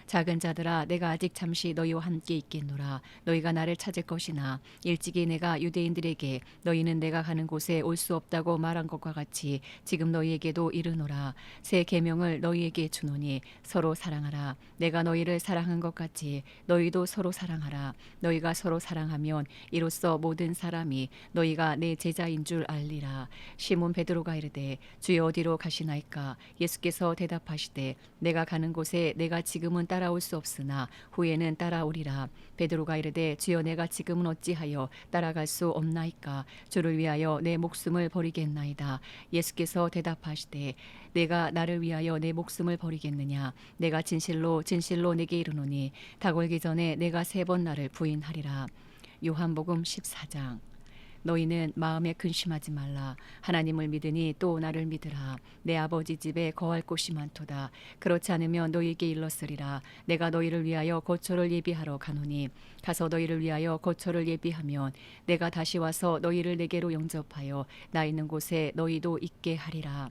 작은 자들아 내가 아직 잠시 너희와 함께 있겠노라. 너희가 나를 찾을 것이나 일찍이 내가 유대인들에게 너희는 내가 가는 곳에 올 수 없다고 말한 것과 같이 지금 너희에게도 이르노라. 새 계명을 너희에게 주노니 서로 사랑하라. 내가 너희를 사랑한 것 같이 너희도 서로 사랑하라. 너희가 서로 사랑하면 이로써 모든 사람이 너희가 내 제자인 줄 알리라. 시몬 베드로가 이르되 주여 어디로 가시나이까. 예수께서 대답하시되 내가 가는 곳에 내가 지금은 따라올 수 없으나 후에는 따라오리라. 베드로가 이르되 주여 내가 지금은 어찌하여 따라갈 수 없나이까. 주를 위하여 내 목숨을 버리겠나이다. 예수께서 대답하시되 내가 나를 위하여 내 목숨을 버리겠느냐. 내가 진실로 진실로 내게 이르노니 닭올기 전에 내가 3번 나를 부인하리라. 요한복음 14장. 너희는 마음에 근심하지 말라. 하나님을 믿으니 또 나를 믿으라. 내 아버지 집에 거할 곳이 많도다. 그렇지 않으면 너희에게 일렀으리라. 내가 너희를 위하여 거처를 예비하러 가노니 가서 너희를 위하여 거처를 예비하면 내가 다시 와서 너희를 내게로 영접하여 나 있는 곳에 너희도 있게 하리라.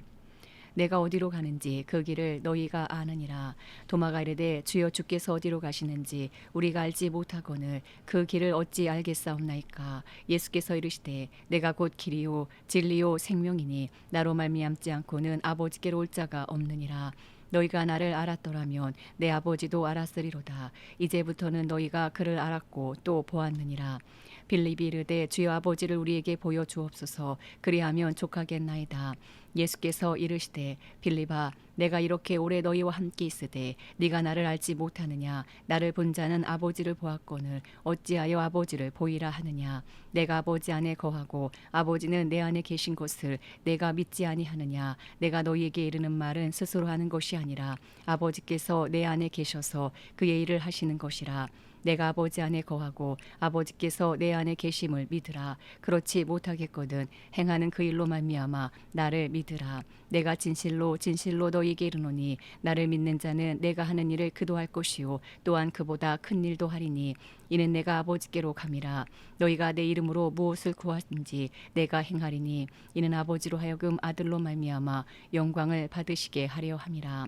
내가 어디로 가는지 그 길을 너희가 아느니라. 도마가 이르되 주여 주께서 어디로 가시는지 우리가 알지 못하거늘 그 길을 어찌 알겠사옵나이까. 예수께서 이르시되 내가 곧 길이요 진리요 생명이니 나로 말미암지 않고는 아버지께로 올 자가 없느니라. 너희가 나를 알았더라면 내 아버지도 알았으리로다. 이제부터는 너희가 그를 알았고 또 보았느니라. 빌립이 이르되 주여 아버지를 우리에게 보여 주옵소서. 그리하면 족하겠나이다. 예수께서 이르시되 빌립아 내가 이렇게 오래 너희와 함께 있으되 네가 나를 알지 못하느냐. 나를 본 자는 아버지를 보았거늘 어찌하여 아버지를 보이라 하느냐. 내가 아버지 안에 거하고 아버지는 내 안에 계신 것을 내가 믿지 아니하느냐. 내가 너희에게 이르는 말은 스스로 하는 것이 아니라 아버지께서 내 안에 계셔서 그의 일을 하시는 것이라. 내가 아버지 안에 거하고 아버지께서 내 안에 계심을 믿으라. 그렇지 못하겠거든 행하는 그 일로 말미암아 나를 믿으라. 내가 진실로 진실로 너희에게 이르노니 나를 믿는 자는 내가 하는 일을 그도 할 것이요 또한 그보다 큰 일도 하리니 이는 내가 아버지께로 감이라. 너희가 내 이름으로 무엇을 구하든지 내가 행하리니 이는 아버지로 하여금 아들로 말미암아 영광을 받으시게 하려 함이라.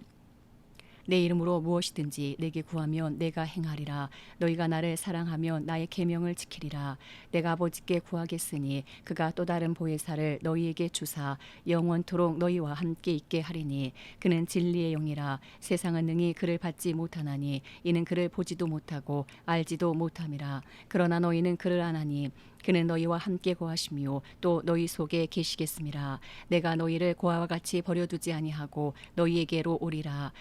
내 이름으로 무엇이든지 내게 구하면 내가 행하리라. 너희가 나를 사랑하면 나의 계명을 지키리라. 내가 아버지께 구하겠으니 그가 또 다른 보혜사를 너희에게 주사 영원토록 너희와 함께 있게 하리니 그는 진리의 영이라. 세상은 능히 그를 받지 못하나니 이는 그를 보지도 못하고 알지도 못함이라. 그러나 너희는 그를 아나니 그는 너희와 함께 거하시며 또 너희 속에 계시겠음이라. 내가 너희를 고아와 같이 버려두지 아니하고 너희에게로 오리라.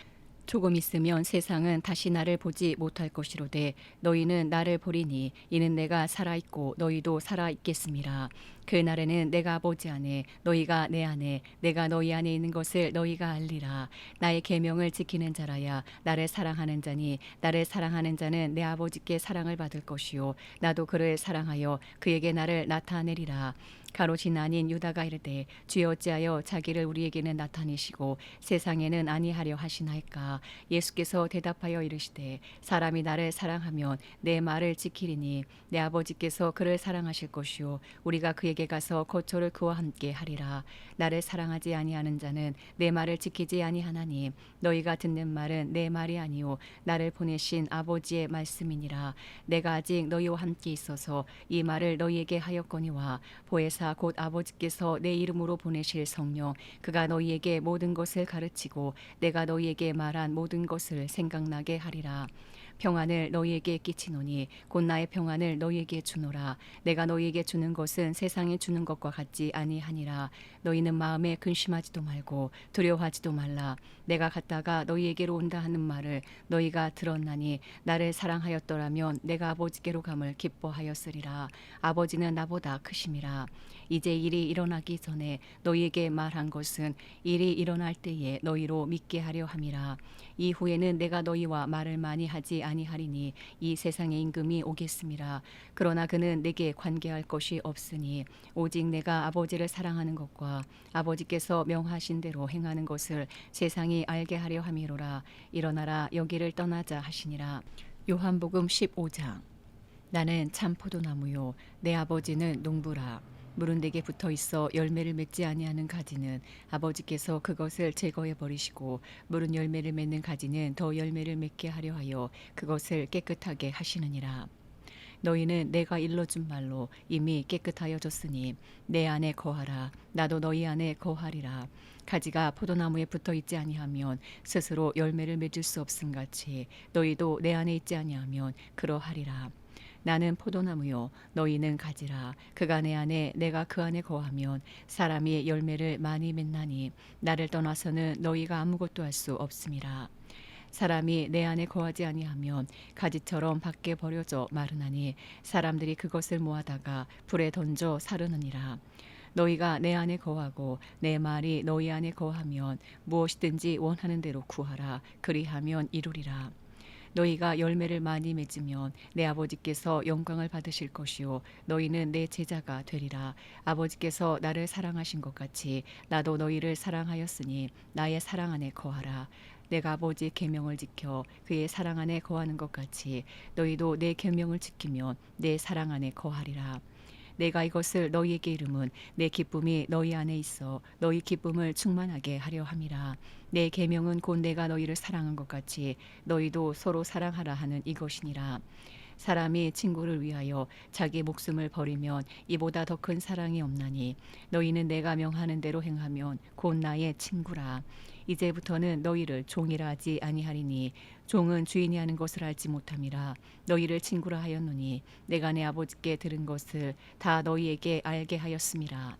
조금 있으면 세상은 다시 나를 보지 못할 것이로되 너희는 나를 보리니 이는 내가 살아있고 너희도 살아있겠음이라. 그 날에는 내가 아버지 안에 너희가 내 안에 내가 너희 안에 있는 것을 너희가 알리라. 나의 계명을 지키는 자라야 나를 사랑하는 자니 나를 사랑하는 자는 내 아버지께 사랑을 받을 것이요 나도 그를 사랑하여 그에게 나를 나타내리라. 가롯이 아닌 유다가 이르되 주여 어찌하여 자기를 우리에게는 나타내시고 세상에는 아니하려 하시나이까. 예수께서 대답하여 이르시되 사람이 나를 사랑하면 내 말을 지키리니 내 아버지께서 그를 사랑하실 것이요 우리가 그에게 가서 거처를 그와 함께 하리라. 나를 사랑하지 아니하는 자는 내 말을 지키지 아니하나니 너희가 듣는 말은 내 말이 아니요 나를 보내신 아버지의 말씀이니라. 내가 아직 너희와 함께 있어서 이 말을 너희에게 하였거니와 보혜사 곧 아버지께서 내 이름으로 보내실 성령 그가 너희에게 모든 것을 가르치고 내가 너희에게 말한 모든 것을 생각나게 하리라. 평안을 너희에게 끼치노니 곧 나의 평안을 너희에게 주노라. 내가 너희에게 주는 것은 세상에 주는 것과 같지 아니하니라. 너희는 마음에 근심하지도 말고 두려워하지도 말라. 내가 갔다가 너희에게로 온다 하는 말을 너희가 들었나니 나를 사랑하였더라면 내가 아버지께로 감을 기뻐하였으리라. 아버지는 나보다 크심이라. 이제 일이 일어나기 전에 너희에게 말한 것은 일이 일어날 때에 너희로 믿게 하려 함이라. 이후에는 내가 너희와 말을 많이 하지 아니하리니 이 세상의 임금이 오겠음이라. 그러나 그는 내게 관계할 것이 없으니 오직 내가 아버지를 사랑하는 것과 아버지께서 명하신 대로 행하는 것을 세상이 알게 하려 함이로라. 일어나라 여기를 떠나자 하시니라. 요한복음 15장. 나는 참 포도나무요 내 아버지는 농부라. 물은 내게 붙어 있어 열매를 맺지 아니하는 가지는 아버지께서 그것을 제거해 버리시고 물은 열매를 맺는 가지는 더 열매를 맺게 하려 하여 그것을 깨끗하게 하시느니라. 너희는 내가 일러준 말로 이미 깨끗하여졌으니 내 안에 거하라. 나도 너희 안에 거하리라. 가지가 포도나무에 붙어 있지 아니하면 스스로 열매를 맺을 수 없음같이 너희도 내 안에 있지 아니하면 그러하리라. 나는 포도나무요 너희는 가지라. 그가 내 안에 내가 그 안에 거하면 사람이 열매를 많이 맺나니 나를 떠나서는 너희가 아무것도 할 수 없음이라. 사람이 내 안에 거하지 아니하면 가지처럼 밖에 버려져 마르나니 사람들이 그것을 모아다가 불에 던져 사르느니라. 너희가 내 안에 거하고 내 말이 너희 안에 거하면 무엇이든지 원하는 대로 구하라. 그리하면 이루리라. 너희가 열매를 많이 맺으면 내 아버지께서 영광을 받으실 것이요 너희는 내 제자가 되리라. 아버지께서 나를 사랑하신 것 같이 나도 너희를 사랑하였으니 나의 사랑 안에 거하라. 내가 아버지 계명을 지켜 그의 사랑 안에 거하는 것 같이 너희도 내 계명을 지키면 내 사랑 안에 거하리라. 내가 이것을 너희에게 이름은 내 기쁨이 너희 안에 있어 너희 기쁨을 충만하게 하려 함이라. 내 계명은 곧 내가 너희를 사랑한 것 같이 너희도 서로 사랑하라 하는 이것이니라. 사람이 친구를 위하여 자기 목숨을 버리면 이보다 더 큰 사랑이 없나니 너희는 내가 명하는 대로 행하면 곧 나의 친구라. 이제부터는 너희를 종이라 하지 아니하리니 종은 주인이 하는 것을 알지 못함이라. 너희를 친구라 하였노니 내가 내 아버지께 들은 것을 다 너희에게 알게 하였음이라.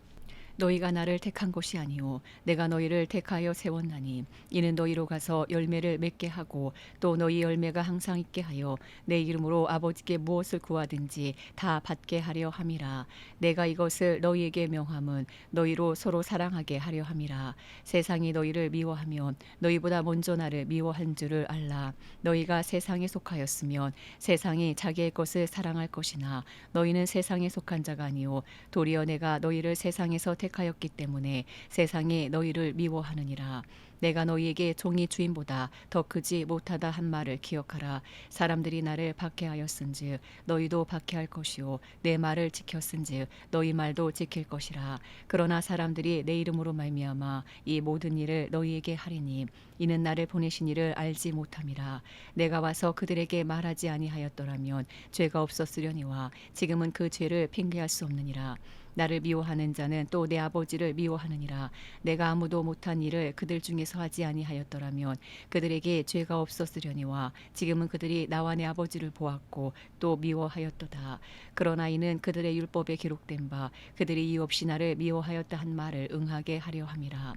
너희가 나를 택한 것이 아니요 내가 너희를 택하여 세웠나니 이는 너희로 가서 열매를 맺게 하고 또 너희 열매가 항상 있게 하여 내 이름으로 아버지께 무엇을 구하든지 다 받게 하려 함이라. 내가 이것을 너희에게 명함은 너희로 서로 사랑하게 하려 함이라. 세상이 너희를 미워하면 너희보다 먼저 나를 미워한 줄을 알라. 너희가 세상에 속하였으면 세상이 자기의 것을 사랑할 것이나 너희는 세상에 속한 자가 아니요 도리어 내가 너희를 세상에서 택하였기 때문에 세상이 너희를 미워하느니라. 내가 너희에게 종이 주인보다 더 크지 못하다 한 말을 기억하라. 사람들이 나를 박해하였은즉 너희도 박해할 것이요 내 말을 지켰은즉 너희 말도 지킬 것이라. 그러나 사람들이 내 이름으로 말미암아 이 모든 일을 너희에게 하리니 이는 나를 보내신 이를 알지 못함이라. 내가 와서 그들에게 말하지 아니하였더라면 죄가 없었으려니와 지금은 그 죄를 핑계할 수 없느니라. 나를 미워하는 자는 또 내 아버지를 미워하느니라. 내가 아무도 못한 일을 그들 중에서 하지 아니하였더라면 그들에게 죄가 없었으려니와 지금은 그들이 나와 내 아버지를 보았고 또 미워하였도다. 그러나 이는 그들의 율법에 기록된 바 그들이 이유 없이 나를 미워하였다 한 말을 응하게 하려 함이라.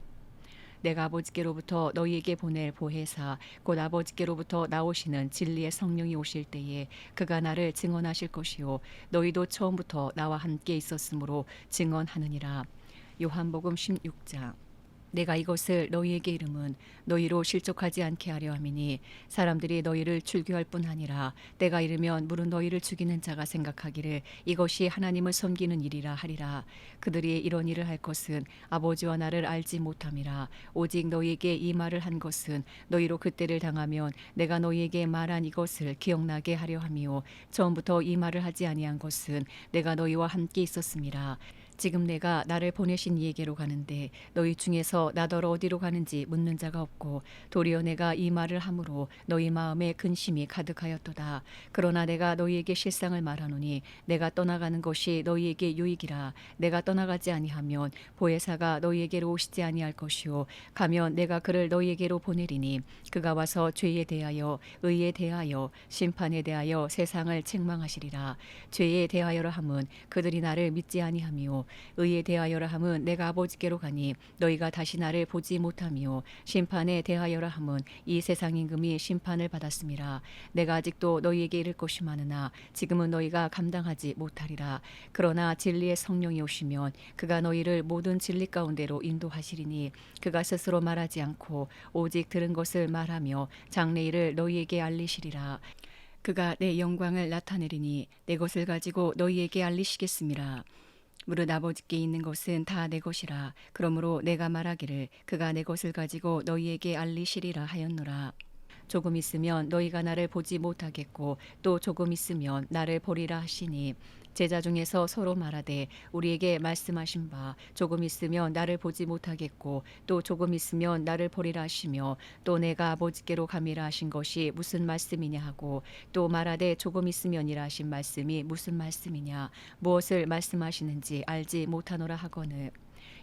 내가 아버지께로부터 너희에게 보낼 보혜사 곧 아버지께로부터 나오시는 진리의 성령이 오실 때에 그가 나를 증언하실 것이요 너희도 처음부터 나와 함께 있었으므로 증언하느니라. 요한복음 16장. 내가 이것을 너희에게 이름은 너희로 실족하지 않게 하려 함이니 사람들이 너희를 출교할 뿐 아니라 때가 이르면 물은 너희를 죽이는 자가 생각하기를 이것이 하나님을 섬기는 일이라 하리라. 그들이 이런 일을 할 것은 아버지와 나를 알지 못함이라. 오직 너희에게 이 말을 한 것은 너희로 그때를 당하면 내가 너희에게 말한 이것을 기억나게 하려 함이요 처음부터 이 말을 하지 아니한 것은 내가 너희와 함께 있었음이라. 지금 내가 나를 보내신 이에게로 가는데 너희 중에서 나더러 어디로 가는지 묻는 자가 없고 도리어 내가 이 말을 함으로 너희 마음에 근심이 가득하였도다. 그러나 내가 너희에게 실상을 말하노니 내가 떠나가는 것이 너희에게 유익이라. 내가 떠나가지 아니하면 보혜사가 너희에게로 오시지 아니할 것이요 가면 내가 그를 너희에게로 보내리니 그가 와서 죄에 대하여 의에 대하여 심판에 대하여 세상을 책망하시리라. 죄에 대하여라 함은 그들이 나를 믿지 아니하며 의에 대하여라 함은 내가 아버지께로 가니 너희가 다시 나를 보지 못하며 심판에 대하여라 함은 이 세상 임금이 심판을 받았음이라. 내가 아직도 너희에게 이를 것이 많으나 지금은 너희가 감당하지 못하리라. 그러나 진리의 성령이 오시면 그가 너희를 모든 진리 가운데로 인도하시리니 그가 스스로 말하지 않고 오직 들은 것을 말하며 장래일을 너희에게 알리시리라. 그가 내 영광을 나타내리니 내 것을 가지고 너희에게 알리시겠음이라. 무릇 아버지께 있는 것은 다 내 것이라. 그러므로 내가 말하기를 그가 내 것을 가지고 너희에게 알리시리라 하였노라. 조금 있으면 너희가 나를 보지 못하겠고 또 조금 있으면 나를 보리라 하시니 제자 중에서 서로 말하되 우리에게 말씀하신 바 조금 있으면 나를 보지 못하겠고 또 조금 있으면 나를 보리라 하시며 또 내가 아버지께로 감이라 하신 것이 무슨 말씀이냐 하고 또 말하되 조금 있으면이라 하신 말씀이 무슨 말씀이냐 무엇을 말씀하시는지 알지 못하노라 하거늘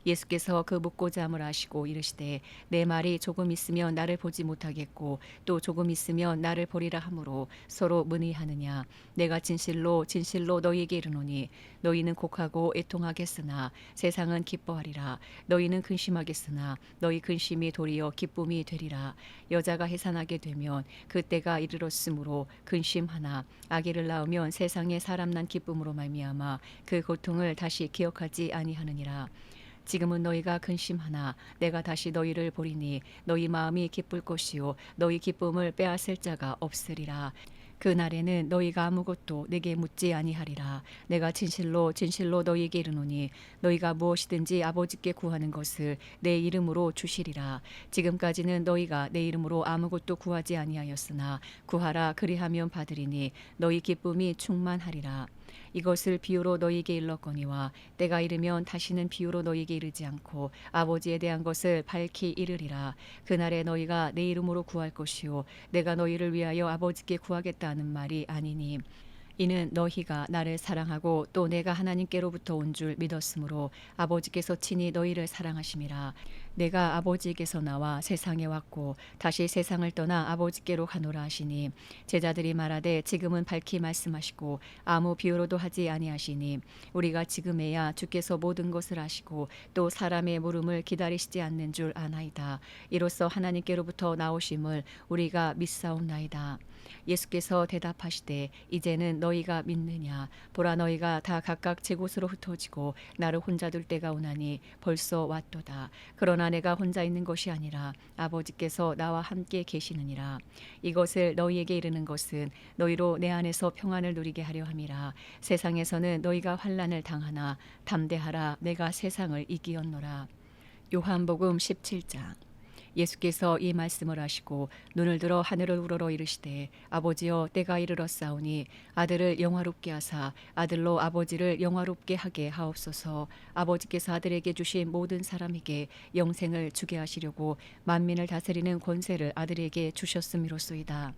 예수께서 그 묻고자 함을 아시고 이르시되 내 말이 조금 있으면 나를 보지 못하겠고 또 조금 있으면 나를 보리라 하므로 서로 문의하느냐. 내가 진실로 진실로 너희에게 이르노니 너희는 곡하고 애통하겠으나 세상은 기뻐하리라. 너희는 근심하겠으나 너희 근심이 도리어 기쁨이 되리라. 여자가 해산하게 되면 그때가 이르렀으므로 근심하나 아기를 낳으면 세상에 사람 난 기쁨으로 말미암아 그 고통을 다시 기억하지 아니하느니라. 지금은 너희가 근심하나 내가 다시 너희를 보리니 너희 마음이 기쁠 것이요 너희 기쁨을 빼앗을 자가 없으리라. 그 날에는 너희가 아무것도 내게 묻지 아니하리라. 내가 진실로 진실로 너희에게 이르노니 너희가 무엇이든지 아버지께 구하는 것을 내 이름으로 주시리라. 지금까지는 너희가 내 이름으로 아무것도 구하지 아니하였으나 구하라 그리하면 받으리니 너희 기쁨이 충만하리라. 이것을 비유로 너희에게 일렀거니와 때가 이르면 다시는 비유로 너희에게 이르지 않고 아버지에 대한 것을 밝히 이르리라. 그날에 너희가 내 이름으로 구할 것이요 내가 너희를 위하여 아버지께 구하겠다는 말이 아니니 이는 너희가 나를 사랑하고 또 내가 하나님께로부터 온 줄 믿었으므로 아버지께서 친히 너희를 사랑하심이라. 내가 아버지에게서 나와 세상에 왔고 다시 세상을 떠나 아버지께로 가노라 하시니 제자들이 말하되 지금은 밝히 말씀하시고 아무 비유로도 하지 아니하시니 우리가 지금에야 주께서 모든 것을 아시고 또 사람의 물음을 기다리시지 않는 줄 아나이다. 이로써 하나님께로부터 나오심을 우리가 믿사옵나이다. 예수께서 대답하시되 이제는 너희가 믿느냐. 보라 너희가 다 각각 제 곳으로 흩어지고 나를 혼자 둘 때가 오나니 벌써 왔도다. 그러나 내가 혼자 있는 것이 아니라 아버지께서 나와 함께 계시느니라. 이것을 너희에게 이르는 것은 너희로 내 안에서 평안을 누리게 하려 함이라. 세상에서는 너희가 환난을 당하나 담대하라. 내가 세상을 이기었노라. 요한복음 17장. 예수께서 이 말씀을 하시고 눈을 들어 하늘을 우러러 이르시되 아버지여 때가 이르렀사오니 아들을 영화롭게 하사 아들로 아버지를 영화롭게 하게 하옵소서. 아버지께서 아들에게 주신 모든 사람에게 영생을 주게 하시려고 만민을 다스리는 권세를 아들에게 주셨음이로소이다.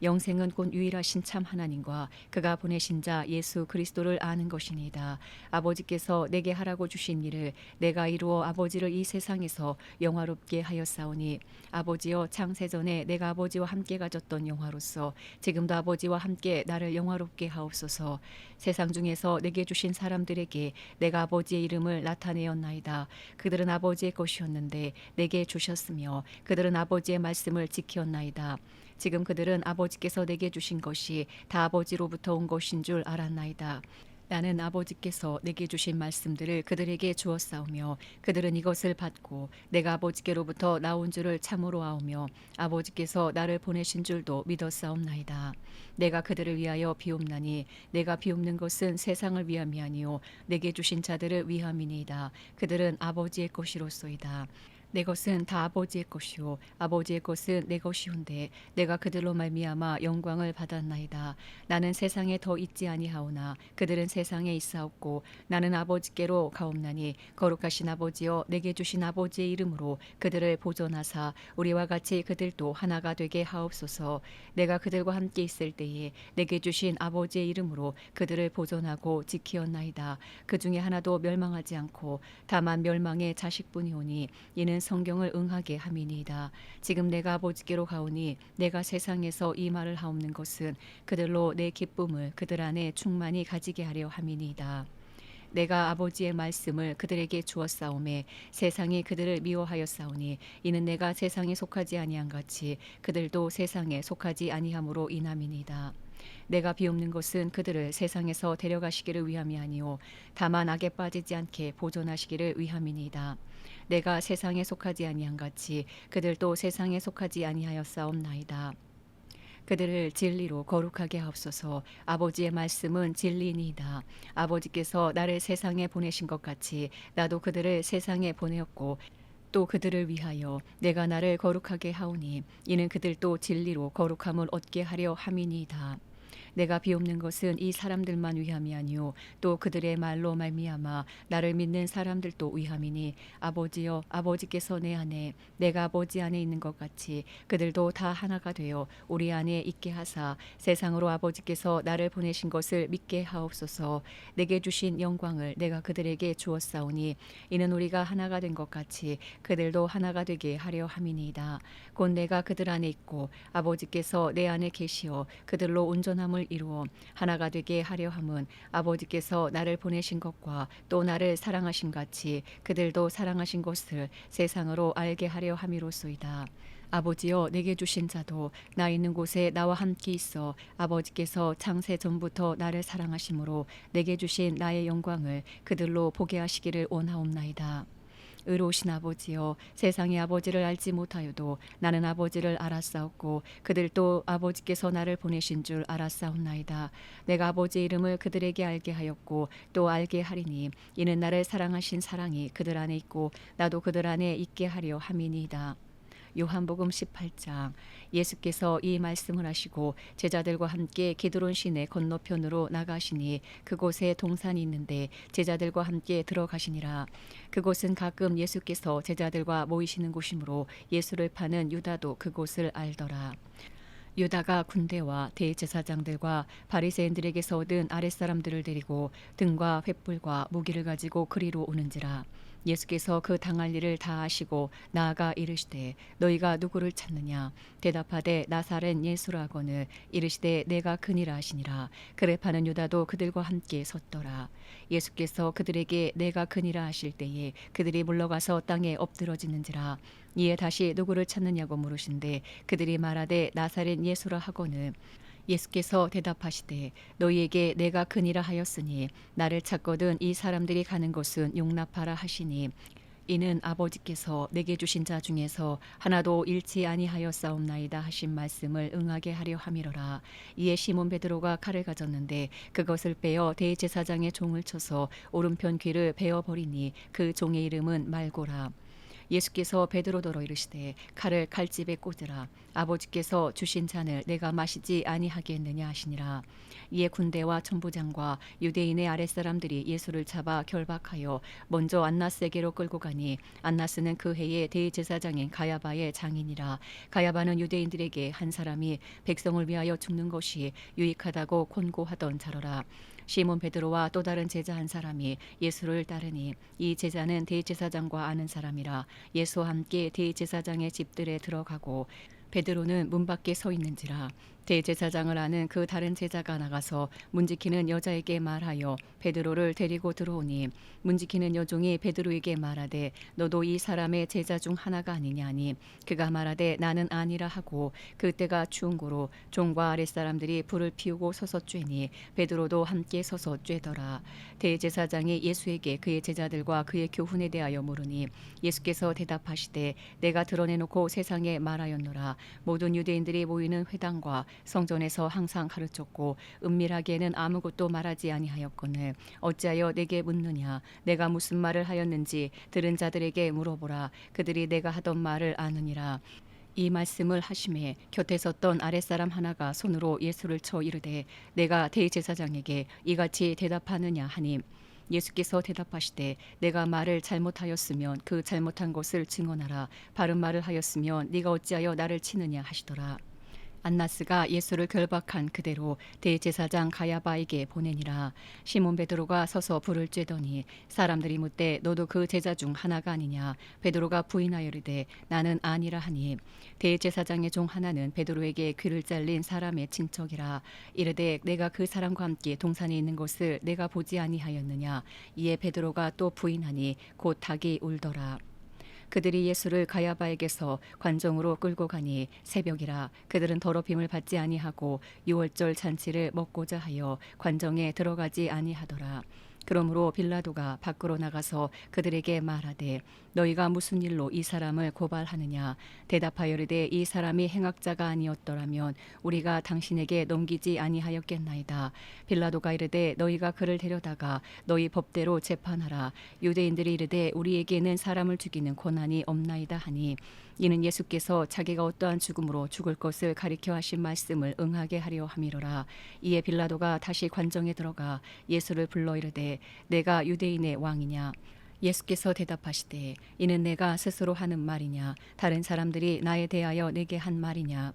영생은 곧 유일하신 참 하나님과 그가 보내신 자 예수 그리스도를 아는 것이니이다. 아버지께서 내게 하라고 주신 일을 내가 이루어 아버지를 이 세상에서 영화롭게 하였사오니 아버지여 창세전에 내가 아버지와 함께 가졌던 영화로서 지금도 아버지와 함께 나를 영화롭게 하옵소서. 세상 중에서 내게 주신 사람들에게 내가 아버지의 이름을 나타내었나이다. 그들은 아버지의 것이었는데 내게 주셨으며 그들은 아버지의 말씀을 지켰나이다. 지금 그들은 아버지께서 내게 주신 것이 다 아버지로부터 온 것인 줄 알았나이다. 나는 아버지께서 내게 주신 말씀들을 그들에게 주었사오며 그들은 이것을 받고 내가 아버지께로부터 나온 줄을 참으로 아오며 아버지께서 나를 보내신 줄도 믿었사옵나이다. 내가 그들을 위하여 비옵나니 내가 비옵는 것은 세상을 위함이 아니요 내게 주신 자들을 위함이니이다. 그들은 아버지의 것이로소이다. 내 것은 다 아버지의 것이요 아버지의 것은 내 것이온데 내가 그들로 말미암아 영광을 받았나이다. 나는 세상에 더 있지 아니하오나 그들은 세상에 있사옵고 나는 아버지께로 가옵나니 거룩하신 아버지여 내게 주신 아버지의 이름으로 그들을 보존하사 우리와 같이 그들도 하나가 되게 하옵소서. 내가 그들과 함께 있을 때에 내게 주신 아버지의 이름으로 그들을 보존하고 지키었나이다. 그 중에 하나도 멸망하지 않고 다만 멸망의 자식뿐이오니 이는 성경을 응하게 함이니이다. 지금 내가 아버지께로 가오니 내가 세상에서 이 말을 하옵는 것은 그들로 내 기쁨을 그들 안에 충만히 가지게 하려 함이니이다. 내가 아버지의 말씀을 그들에게 주었사오매 세상이 그들을 미워하였사오니 이는 내가 세상에 속하지 아니한 같이 그들도 세상에 속하지 아니함으로 인함이니이다. 내가 비옵는 것은 그들을 세상에서 데려가시기를 위함이 아니오 다만 악에 빠지지 않게 보존하시기를 위함이니이다. 내가 세상에 속하지 아니한 같이 그들도 세상에 속하지 아니하였사옵나이다. 그들을 진리로 거룩하게 하옵소서. 아버지의 말씀은 진리니이다. 아버지께서 나를 세상에 보내신 것 같이 나도 그들을 세상에 보내었고 또 그들을 위하여 내가 나를 거룩하게 하오니 이는 그들도 진리로 거룩함을 얻게 하려 함이니이다. 내가 비옵는 것은 이 사람들만 위함이 아니요 또 그들의 말로 말미암아 나를 믿는 사람들도 위함이니 아버지여 아버지께서 내 안에 내가 아버지 안에 있는 것 같이 그들도 다 하나가 되어 우리 안에 있게 하사 세상으로 아버지께서 나를 보내신 것을 믿게 하옵소서. 내게 주신 영광을 내가 그들에게 주었사오니 이는 우리가 하나가 된 것 같이 그들도 하나가 되게 하려 함이니이다. 곧 내가 그들 안에 있고 아버지께서 내 안에 계시어 그들로 온전함을 이루어 하나가 되게 하려 함은 아버지께서 나를 보내신 것과 또 나를 사랑하신 같이 그들도 사랑하신 것을 세상으로 알게 하려 함이로소이다. 아버지여 내게 주신 자도 나 있는 곳에 나와 함께 있어 아버지께서 창세 전부터 나를 사랑하심으로 내게 주신 나의 영광을 그들로 보게 하시기를 원하옵나이다. 의로우신 아버지여 세상의 아버지를 알지 못하여도 나는 아버지를 알았사옵고 그들도 아버지께서 나를 보내신 줄 알았사옵나이다. 내가 아버지의 이름을 그들에게 알게 하였고 또 알게 하리니 이는 나를 사랑하신 사랑이 그들 안에 있고 나도 그들 안에 있게 하려 함이니이다. 요한복음 18장. 예수께서 이 말씀을 하시고 제자들과 함께 기드론 시내 건너편으로 나가시니 그곳에 동산이 있는데 제자들과 함께 들어가시니라. 그곳은 가끔 예수께서 제자들과 모이시는 곳이므로 예수를 파는 유다도 그곳을 알더라. 유다가 군대와 대제사장들과 바리새인들에게서 얻은 아랫사람들을 데리고 등과 횃불과 무기를 가지고 그리로 오는지라. 예수께서 그 당할 일을 다 아시고 나아가 이르시되 너희가 누구를 찾느냐. 대답하되 나사렛 예수라 하거늘 이르시되 내가 그니라 하시니라. 그를 파는 유다도 그들과 함께 섰더라. 예수께서 그들에게 내가 그니라 하실 때에 그들이 물러가서 땅에 엎드러지는지라. 이에 다시 누구를 찾느냐고 물으신데 그들이 말하되 나사렛 예수라 하거늘 예수께서 대답하시되 너희에게 내가 그니라 하였으니 나를 찾거든 이 사람들이 가는 곳은 용납하라 하시니 이는 아버지께서 내게 주신 자 중에서 하나도 잃지 아니하였사옵나이다 하신 말씀을 응하게 하려 함이로라. 이에 시몬 베드로가 칼을 가졌는데 그것을 빼어 대제사장의 종을 쳐서 오른편 귀를 베어 버리니 그 종의 이름은 말고라. 예수께서 베드로더러 이르시되 칼을 칼집에 꽂으라. 아버지께서 주신 잔을 내가 마시지 아니하겠느냐 하시니라. 이에 군대와 천부장과 유대인의 아랫사람들이 예수를 잡아 결박하여 먼저 안나스에게로 끌고 가니 안나스는 그 해에 대제사장인 가야바의 장인이라. 가야바는 유대인들에게 한 사람이 백성을 위하여 죽는 것이 유익하다고 권고하던 자로라. 시몬 베드로와 또 다른 제자 한 사람이 예수를 따르니 이 제자는 대제사장과 아는 사람이라. 예수와 함께 대제사장의 집들에 들어가고 베드로는 문 밖에 서 있는지라. 대제사장을 아는 그 다른 제자가 나가서 문지키는 여자에게 말하여 베드로를 데리고 들어오니 문지키는 여종이 베드로에게 말하되 너도 이 사람의 제자 중 하나가 아니냐니 그가 말하되 나는 아니라 하고 그때가 추운 고로 종과 아랫사람들이 불을 피우고 서서 쬐니 베드로도 함께 서서 쬐더라. 대제사장이 예수에게 그의 제자들과 그의 교훈에 대하여 물으니 예수께서 대답하시되 내가 드러내놓고 세상에 말하였노라. 모든 유대인들이 모이는 회당과 성전에서 항상 가르쳤고 은밀하게는 아무것도 말하지 아니하였거늘 어찌하여 내게 묻느냐. 내가 무슨 말을 하였는지 들은 자들에게 물어보라. 그들이 내가 하던 말을 아느니라. 이 말씀을 하심에 곁에 섰던 아랫사람 하나가 손으로 예수를 쳐 이르되 내가 대제사장에게 이같이 대답하느냐 하니 예수께서 대답하시되 내가 말을 잘못하였으면 그 잘못한 것을 증언하라. 바른 말을 하였으면 네가 어찌하여 나를 치느냐 하시더라. 안나스가 예수를 결박한 그대로 대제사장 가야바에게 보내니라. 시몬 베드로가 서서 불을 쬐더니 사람들이 묻되 너도 그 제자 중 하나가 아니냐. 베드로가 부인하여 이르되 나는 아니라 하니 대제사장의 종 하나는 베드로에게 귀를 잘린 사람의 친척이라. 이르되 내가 그 사람과 함께 동산에 있는 것을 내가 보지 아니하였느냐. 이에 베드로가 또 부인하니 곧 닭이 울더라. 그들이 예수를 가야바에게서 관정으로 끌고 가니 새벽이라. 그들은 더럽힘을 받지 아니하고 유월절 잔치를 먹고자 하여 관정에 들어가지 아니하더라. 그러므로 빌라도가 밖으로 나가서 그들에게 말하되 너희가 무슨 일로 이 사람을 고발하느냐. 대답하여 이르되 이 사람이 행악자가 아니었더라면 우리가 당신에게 넘기지 아니하였겠나이다. 빌라도가 이르되 너희가 그를 데려다가 너희 법대로 재판하라. 유대인들이 이르되 우리에게는 사람을 죽이는 권한이 없나이다 하니 이는 예수께서 자기가 어떠한 죽음으로 죽을 것을 가리켜 하신 말씀을 응하게 하려 함이로라. 이에 빌라도가 다시 관정에 들어가 예수를 불러 이르되 내가 유대인의 왕이냐. 예수께서 대답하시되 이는 내가 스스로 하는 말이냐. 다른 사람들이 나에 대하여 내게 한 말이냐.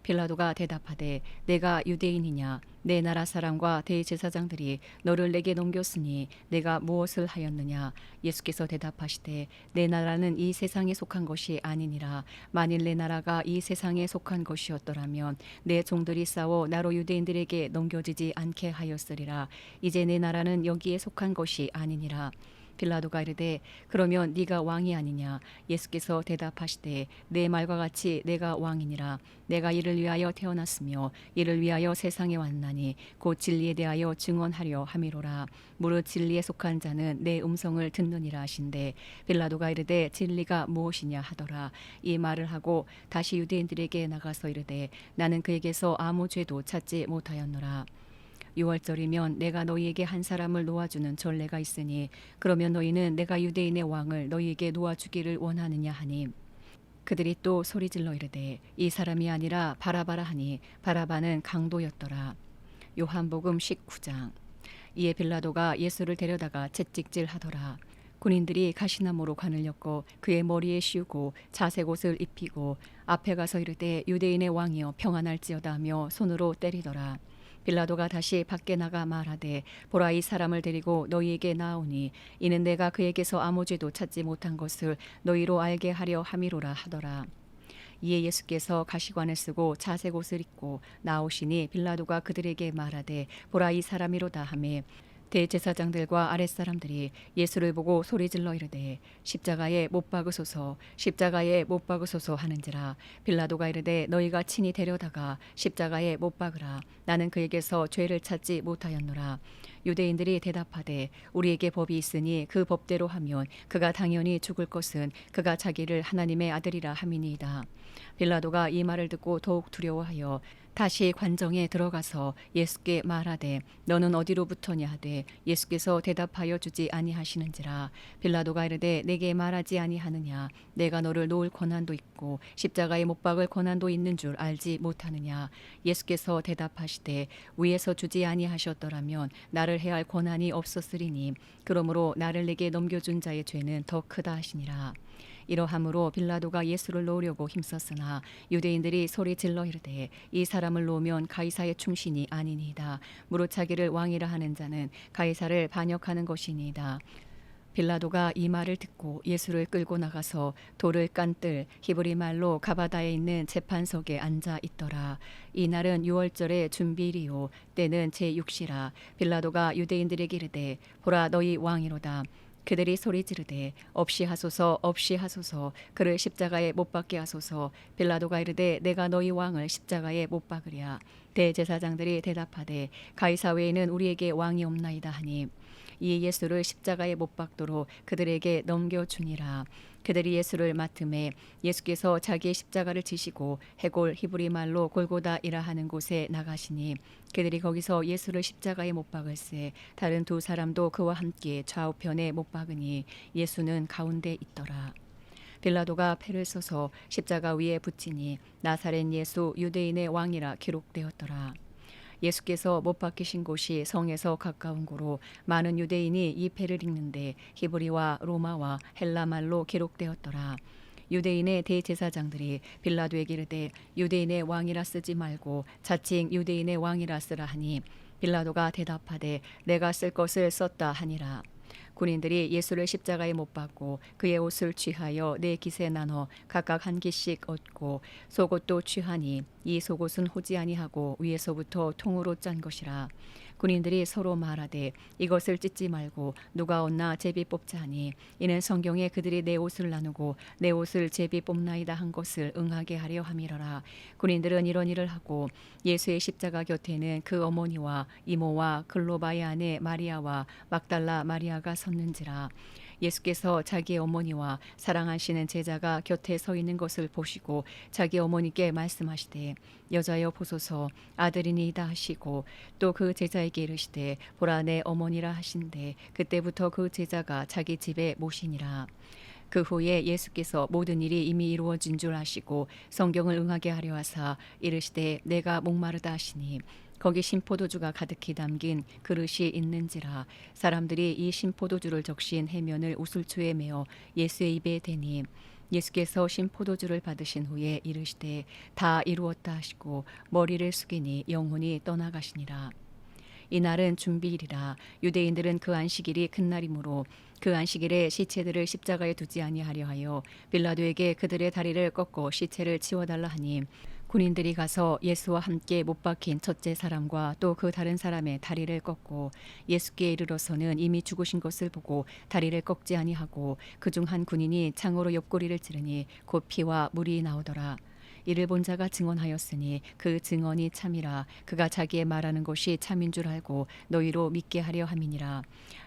빌라도가 대답하되 내가 유대인이냐. 내 나라 사람과 대제사장들이 너를 내게 넘겼으니 내가 무엇을 하였느냐. 예수께서 대답하시되 내 나라는 이 세상에 속한 것이 아니니라. 만일 내 나라가 이 세상에 속한 것이었더라면 내 종들이 싸워 나로 유대인들에게 넘겨지지 않게 하였으리라. 이제 내 나라는 여기에 속한 것이 아니니라. 빌라도가 이르되 그러면 네가 왕이 아니냐. 예수께서 대답하시되 내 말과 같이 내가 왕이니라. 내가 이를 위하여 태어났으며 이를 위하여 세상에 왔나니 곧 진리에 대하여 증언하려 함이로라. 무릇 진리에 속한 자는 내 음성을 듣느니라 하신대 빌라도가 이르되 진리가 무엇이냐 하더라. 이 말을 하고 다시 유대인들에게 나가서 이르되 나는 그에게서 아무 죄도 찾지 못하였노라. 6월절이면 내가 너희에게 한 사람을 놓아주는 전례가 있으니 그러면 너희는 내가 유대인의 왕을 너희에게 놓아주기를 원하느냐 하니 그들이 또 소리질러 이르되 이 사람이 아니라 바라바라 하니 바라바는 강도였더라. 요한복음 19장. 이에 빌라도가 예수를 데려다가 채찍질하더라. 군인들이 가시나무로 관을 엮고 그의 머리에 씌우고 자색 옷을 입히고 앞에 가서 이르되 유대인의 왕이여 평안할지어다 하며 손으로 때리더라. 빌라도가 다시 밖에 나가 말하되 보라 이 사람을 데리고 너희에게 나오니 이는 내가 그에게서 아무 죄도 찾지 못한 것을 너희로 알게 하려 함이로라 하더라. 이에 예수께서 가시관을 쓰고 자색 옷을 입고 나오시니 빌라도가 그들에게 말하되 보라 이 사람이로다 하매 대제사장들과 아랫사람들이 예수를 보고 소리질러 이르되 십자가에 못 박으소서 십자가에 못 박으소서 하는지라. 빌라도가 이르되 너희가 친히 데려다가 십자가에 못 박으라. 나는 그에게서 죄를 찾지 못하였노라. 유대인들이 대답하되 우리에게 법이 있으니 그 법대로 하면 그가 당연히 죽을 것은 그가 자기를 하나님의 아들이라 함이니이다. 빌라도가 이 말을 듣고 더욱 두려워하여 다시 관정에 들어가서 예수께 말하되 너는 어디로부터냐 하되 예수께서 대답하여 주지 아니하시는지라. 빌라도가 이르되 내게 말하지 아니하느냐. 내가 너를 놓을 권한도 있고 십자가에 못 박을 권한도 있는 줄 알지 못하느냐. 예수께서 대답하시되 위에서 주지 아니하셨더라면 나를 해할 권한이 없었으리니 그러므로 나를 내게 넘겨준 자의 죄는 더 크다 하시니라. 이러함으로 빌라도가 예수를 놓으려고 힘썼으나 유대인들이 소리질러 이르되 이 사람을 놓으면 가이사의 충신이 아니니이다. 무릇 자기를 왕이라 하는 자는 가이사를 반역하는 것이니이다. 빌라도가 이 말을 듣고 예수를 끌고 나가서 돌을 깐 뜰 히브리 말로 가바다에 있는 재판석에 앉아 있더라. 이날은 6월절의 준비일이요 때는 제6시라. 빌라도가 유대인들에게 이르되 보라 너희 왕이로다. 그들이 소리 지르되 없이 하소서 없이 하소서 그를 십자가에 못 박게 하소서. 빌라도가 이르되 내가 너희 왕을 십자가에 못 박으랴. 대제사장들이 대답하되 가이사 외에는 우리에게 왕이 없나이다 하니 이에 예수를 십자가에 못 박도록 그들에게 넘겨주니라. 그들이 예수를 맡음에 예수께서 자기의 십자가를 지시고 해골 히브리 말로 골고다이라 하는 곳에 나가시니 그들이 거기서 예수를 십자가에 못 박을새 다른 두 사람도 그와 함께 좌우편에 못 박으니 예수는 가운데 있더라. 빌라도가 패를 써서 십자가 위에 붙이니 나사렛 예수 유대인의 왕이라 기록되었더라. 예수께서 못 박히신 곳이 성에서 가까운 고로 많은 유대인이 이 패를 읽는데 히브리와 로마와 헬라 말로 기록되었더라. 유대인의 대제사장들이 빌라도에게 이르되 유대인의 왕이라 쓰지 말고 자칭 유대인의 왕이라 쓰라 하니 빌라도가 대답하되 내가 쓸 것을 썼다 하니라. 군인들이 예수를 십자가에 못 박고 그의 옷을 취하여 네 깃에 나눠 각각 한 깃씩 얻고 속옷도 취하니 이 속옷은 호지 아니하고 위에서부터 통으로 짠 것이라. 군인들이 서로 말하되 이것을 찢지 말고 누가 얻나 제비 뽑자 하니 이는 성경에 그들이 내 옷을 나누고 내 옷을 제비 뽑나이다 한 것을 응하게 하려 함이러라. 군인들은 이런 일을 하고 예수의 십자가 곁에는 그 어머니와 이모와 글로바의 아내 마리아와 막달라 마리아가 섰는지라. 예수께서 자기 어머니와 사랑하시는 제자가 곁에 서 있는 것을 보시고 자기 어머니께 말씀하시되 여자여 보소서 아들이니이다 하시고 또 그 제자에게 이르시되 보라 내 어머니라 하신대 그때부터 그 제자가 자기 집에 모시니라. 그 후에 예수께서 모든 일이 이미 이루어진 줄 아시고 성경을 응하게 하려 하사 이르시되 내가 목마르다 하시니 거기 신포도주가 가득히 담긴 그릇이 있는지라. 사람들이 이 신포도주를 적신 해면을 우슬초에 메어 예수의 입에 대니 예수께서 신포도주를 받으신 후에 이르시되 다 이루었다 하시고 머리를 숙이니 영혼이 떠나가시니라. 이날은 준비일이라. 유대인들은 그 안식일이 큰 날이므로 그 안식일에 시체들을 십자가에 두지 아니하려 하여 빌라도에게 그들의 다리를 꺾어 시체를 치워달라 하니 군인들이 가서 예수와 함께 못 박힌 첫째 사람과 또 그 다른 사람의 다리를 꺾고 예수께 이르러서는 이미 죽으신 것을 보고 다리를 꺾지 아니하고 그중 한 군인이 창으로 옆구리를 찌르니 곧 피와 물이 나오더라. 이를 본 자가 증언하였으니 그 증언이 참이라. 그가 자기의 말하는 것이 참인 줄 알고 너희로 믿게 하려 함이니라.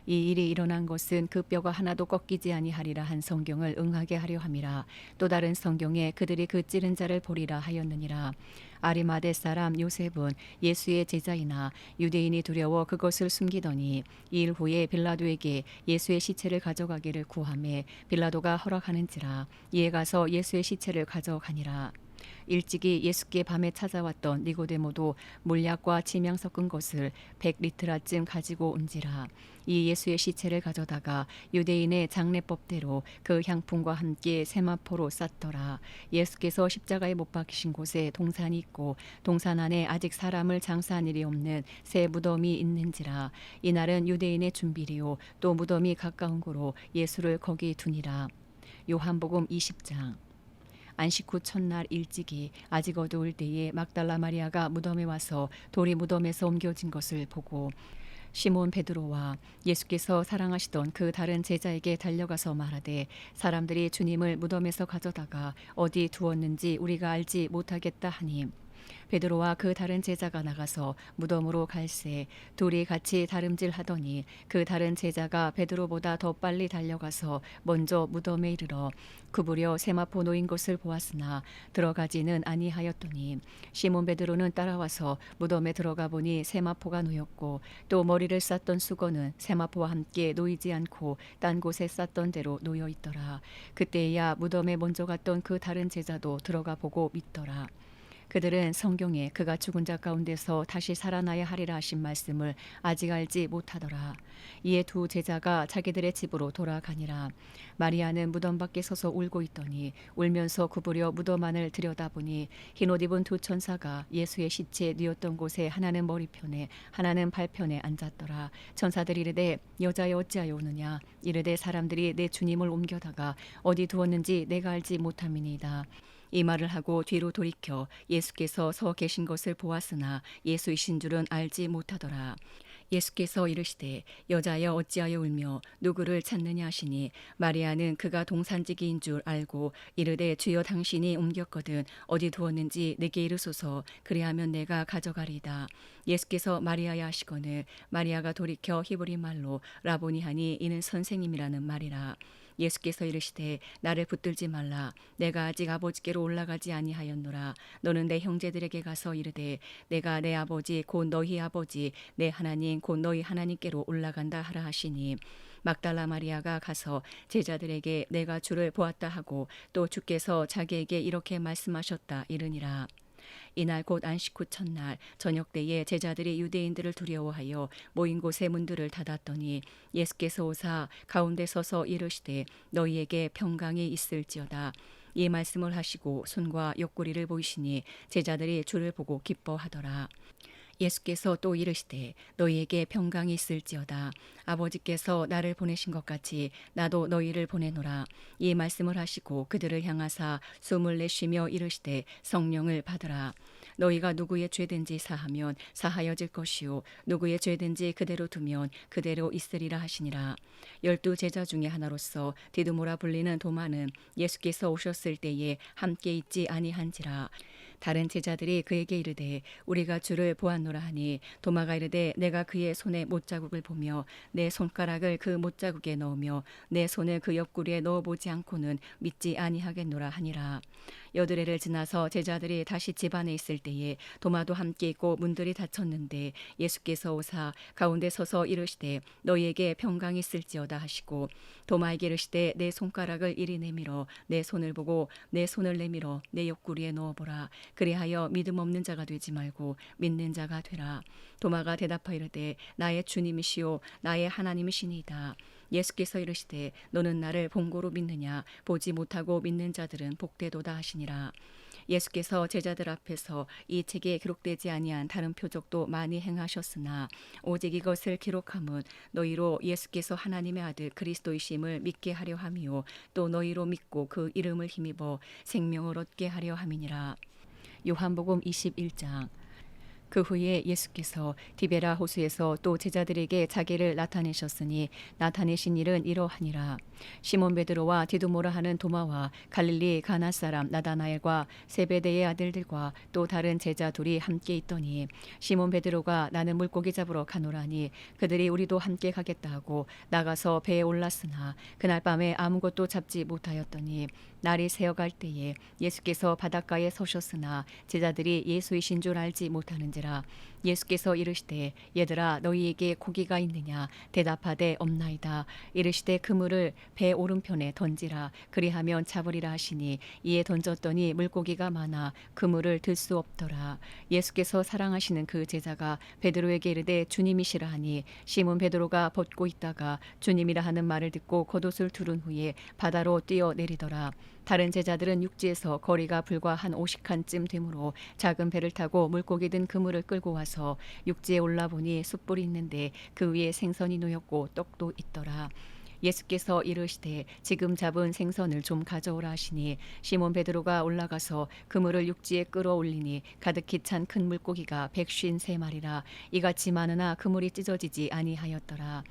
이 일이 일어난 것은 그 뼈가 하나도 꺾이지 아니하리라 한 성경을 응하게 하려 함이라. 또 다른 성경에 그들이 그 찌른 자를 보리라 하였느니라. 아리마대 사람 요셉은 예수의 제자이나 유대인이 두려워 그것을 숨기더니 이 일 후에 빌라도에게 예수의 시체를 가져가기를 구하매 빌라도가 허락하는지라. 이에 가서 예수의 시체를 가져가니라. 일찍이 예수께 밤에 찾아왔던 니고데모도 물약과 치명 섞은 것을 100리트라쯤 가지고 온지라. 이 예수의 시체를 가져다가 유대인의 장례법대로 그 향품과 함께 세마포로 쌌더라. 예수께서 십자가에 못 박히신 곳에 동산이 있고 동산 안에 아직 사람을 장사한 일이 없는 새 무덤이 있는지라. 이날은 유대인의 준비리요 또 무덤이 가까운 고로 예수를 거기 두니라. 요한복음 20장. 안식 후 첫날 일찍이 아직 어두울 때에 막달라 마리아가 무덤에 와서 돌이 무덤에서 옮겨진 것을 보고 시몬 베드로와 예수께서 사랑하시던 그 다른 제자에게 달려가서 말하되 사람들이 주님을 무덤에서 가져다가 어디 두었는지 우리가 알지 못하겠다 하니 베드로와 그 다른 제자가 나가서 무덤으로 갈새 둘이 같이 다름질하더니 그 다른 제자가 베드로보다 더 빨리 달려가서 먼저 무덤에 이르러 구부려 세마포 놓인 것을 보았으나 들어가지는 아니하였더니 시몬 베드로는 따라와서 무덤에 들어가 보니 세마포가 놓였고 또 머리를 쌌던 수건은 세마포와 함께 놓이지 않고 딴 곳에 쌌던 대로 놓여 있더라. 그때야 무덤에 먼저 갔던 그 다른 제자도 들어가 보고 믿더라. 그들은 성경에 그가 죽은 자 가운데서 다시 살아나야 하리라 하신 말씀을 아직 알지 못하더라. 이에 두 제자가 자기들의 집으로 돌아가니라. 마리아는 무덤 밖에 서서 울고 있더니 울면서 구부려 무덤 안을 들여다보니 흰옷 입은 두 천사가 예수의 시체 뉘었던 곳에 하나는 머리편에 하나는 발편에 앉았더라. 천사들이 이르되 여자여 어찌하여 우느냐. 이르되 사람들이 내 주님을 옮겨다가 어디 두었는지 내가 알지 못함이니이다. 이 말을 하고 뒤로 돌이켜 예수께서 서 계신 것을 보았으나 예수이신 줄은 알지 못하더라. 예수께서 이르시되 여자여 어찌하여 울며 누구를 찾느냐 하시니 마리아는 그가 동산지기인 줄 알고 이르되 주여 당신이 옮겼거든 어디 두었는지 내게 이르소서 그리하면 내가 가져가리이다. 예수께서 마리아야 하시거늘 마리아가 돌이켜 히브리 말로 라보니 하니 이는 선생님이라는 말이라. 예수께서 이르시되 나를 붙들지 말라. 내가 아직 아버지께로 올라가지 아니하였노라. 너는 내 형제들에게 가서 이르되 내가 내 아버지 곧 너희 아버지 내 하나님 곧 너희 하나님께로 올라간다 하라 하시니 막달라 마리아가 가서 제자들에게 내가 주를 보았다 하고 또 주께서 자기에게 이렇게 말씀하셨다 이르니라. 이날 곧 안식 후 첫날 저녁 때에 제자들이 유대인들을 두려워하여 모인 곳의 문들을 닫았더니 예수께서 오사 가운데 서서 이르시되 너희에게 평강이 있을지어다. 이 말씀을 하시고 손과 옆구리를 보이시니 제자들이 주를 보고 기뻐하더라. 예수께서 또 이르시되 너희에게 평강이 있을지어다. 아버지께서 나를 보내신 것 같이 나도 너희를 보내노라. 이 말씀을 하시고 그들을 향하사 숨을 내쉬며 이르시되 성령을 받으라. 너희가 누구의 죄든지 사하면 사하여질 것이요 누구의 죄든지 그대로 두면 그대로 있으리라 하시니라. 12 제자 중에 하나로서 디두모라 불리는 도마는 예수께서 오셨을 때에 함께 있지 아니한지라. 다른 제자들이 그에게 이르되 우리가 주를 보았노라 하니 도마가 이르되 내가 그의 손에 못자국을 보며 내 손가락을 그 못자국에 넣으며 내 손을 그 옆구리에 넣어보지 않고는 믿지 아니하겠노라 하니라. 여드레를 지나서 제자들이 다시 집 안에 있을 때에 도마도 함께 있고 문들이 닫혔는데 예수께서 오사 가운데 서서 이르시되 너희에게 평강이 있을지어다 하시고 도마에게 이르시되 내 손가락을 이리 내밀어 내 손을 보고 내 손을 내밀어 내 옆구리에 넣어보라. 그리하여 믿음 없는 자가 되지 말고 믿는 자가 되라. 도마가 대답하여 이르되 나의 주님이시요 나의 하나님이시니이다. 예수께서 이르시되 너는 나를 본고로 믿느냐 보지 못하고 믿는 자들은 복되도다 하시니라. 예수께서 제자들 앞에서 이 책에 기록되지 아니한 다른 표적도 많이 행하셨으나 오직 이것을 기록함은 너희로 예수께서 하나님의 아들 그리스도이심을 믿게 하려 함이요 또 너희로 믿고 그 이름을 힘입어 생명을 얻게 하려 함이니라. 요한복음 21장. 그 후에 예수께서 디베라 호수에서 또 제자들에게 자기를 나타내셨으니 나타내신 일은 이러하니라. 시몬 베드로와 디두모라 하는 도마와 갈릴리 가나 사람 나다나엘과 세베대의 아들들과 또 다른 제자 둘이 함께 있더니 시몬 베드로가 나는 물고기 잡으러 가노라니 그들이 우리도 함께 가겠다 하고 나가서 배에 올랐으나 그날 밤에 아무것도 잡지 못하였더니 날이 새어갈 때에 예수께서 바닷가에 서셨으나 제자들이 예수이신 줄 알지 못하는지라. 예수께서 이르시되 얘들아 너희에게 고기가 있느냐 대답하되 없나이다. 이르시되 그물을 배 오른편에 던지라 그리하면 잡으리라 하시니 이에 던졌더니 물고기가 많아 그물을 들 수 없더라. 예수께서 사랑하시는 그 제자가 베드로에게 이르되 주님이시라 하니 시몬 베드로가 벗고 있다가 주님이라 하는 말을 듣고 겉옷을 두른 후에 바다로 뛰어내리더라. 다른 제자들은 육지에서 거리가 불과 한 50칸쯤 되므로 작은 배를 타고 물고기 든 그물을 끌고 와서 육지에 올라보니 숯불이 있는데 그 위에 생선이 놓였고 떡도 있더라. 예수께서 이르시되 지금 잡은 생선을 좀 가져오라 하시니 시몬 베드로가 올라가서 그물을 육지에 끌어올리니 가득히 찬 큰 물고기가 153마리라. 이같이 많으나 그물이 찢어지지 아니하였더라.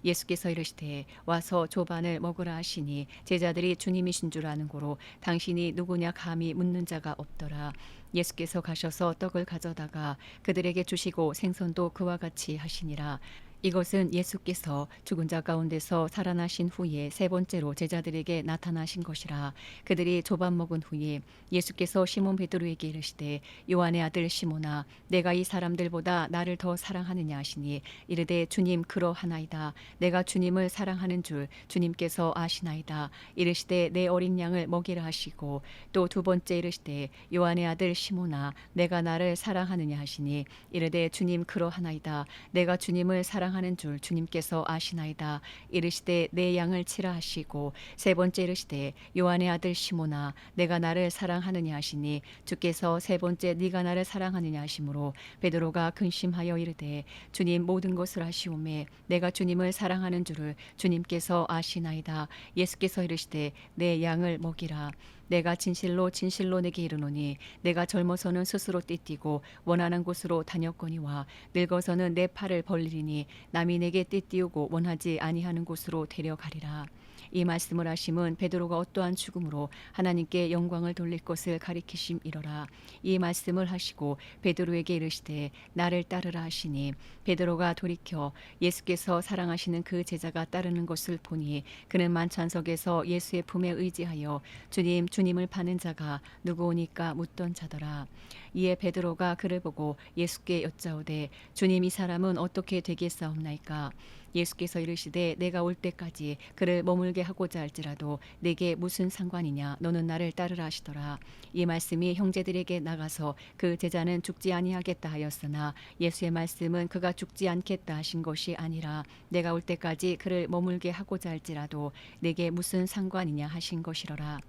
예수께서 이르시되 와서 조반을 먹으라 하시니 제자들이 주님이신 줄 아는 고로 당신이 누구냐 감히 묻는 자가 없더라. 예수께서 가셔서 떡을 가져다가 그들에게 주시고 생선도 그와 같이 하시니라. 이것은 예수께서 죽은 자 가운데서 살아나신 후에 세 번째로 제자들에게 나타나신 것이라. 그들이 조반 먹은 후에 예수께서 시몬 베드로에게 이르시되 요한의 아들 시몬아 내가 이 사람들보다 나를 더 사랑하느냐 하시니 이르되 주님 그러하나이다. 내가 주님을 사랑하는 줄 주님께서 아시나이다. 이르시되 내 어린 양을 먹이라 하시고 또 두 번째 이르시되 요한의 아들 시몬아 내가 나를 사랑하느냐 하시니 이르되 주님 그러하나이다. 내가 주님을 사랑하는 줄 주님께서 아시나이다. 이르시되 내 양을 치라 하시고 세 번째 이르시되 요한의 아들 시몬아 내가 나를 사랑하느냐 하시니 주께서 세 번째 네가 나를 사랑하느냐 하시므로 베드로가 근심하여 이르되 주님 모든 것을 아시오매 내가 주님을 사랑하는 줄을 주님께서 아시나이다. 예수께서 이르시되 내 양을 먹이라. 내가 진실로 진실로 내게 이르노니 내가 젊어서는 스스로 띠띠고 원하는 곳으로 다녔거니와 늙어서는 내 팔을 벌리리니 남이 내게 띠띠우고 원하지 아니하는 곳으로 데려가리라. 이 말씀을 하심은 베드로가 어떠한 죽음으로 하나님께 영광을 돌릴 것을 가리키심이로라. 이 말씀을 하시고 베드로에게 이르시되 나를 따르라 하시니 베드로가 돌이켜 예수께서 사랑하시는 그 제자가 따르는 것을 보니 그는 만찬석에서 예수의 품에 의지하여 주님 주님을 파는 자가 누구오니까 묻던 자더라. 이에 베드로가 그를 보고 예수께 여짜오되 주님 이 사람은 어떻게 되겠사옵나이까. 예수께서 이르시되 내가 올 때까지 그를 머물게 하고자 할지라도 내게 무슨 상관이냐 너는 나를 따르라 하시더라. 이 말씀이 형제들에게 나가서 그 제자는 죽지 아니하겠다 하였으나 예수의 말씀은 그가 죽지 않겠다 하신 것이 아니라 내가 올 때까지 그를 머물게 하고자 할지라도 내게 무슨 상관이냐 하신 것이로라.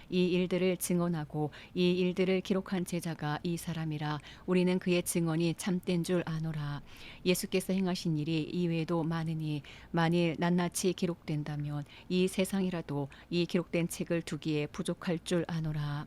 이 일들을 증언하고 이 일들을 기록한 제자가 이 사람이라. 우리는 그의 증언이 참된 줄 아노라. 예수께서 행하신 일이 이외에도 많으니 만일 낱낱이 기록된다면 이 세상이라도 이 기록된 책을 두기에 부족할 줄 아노라.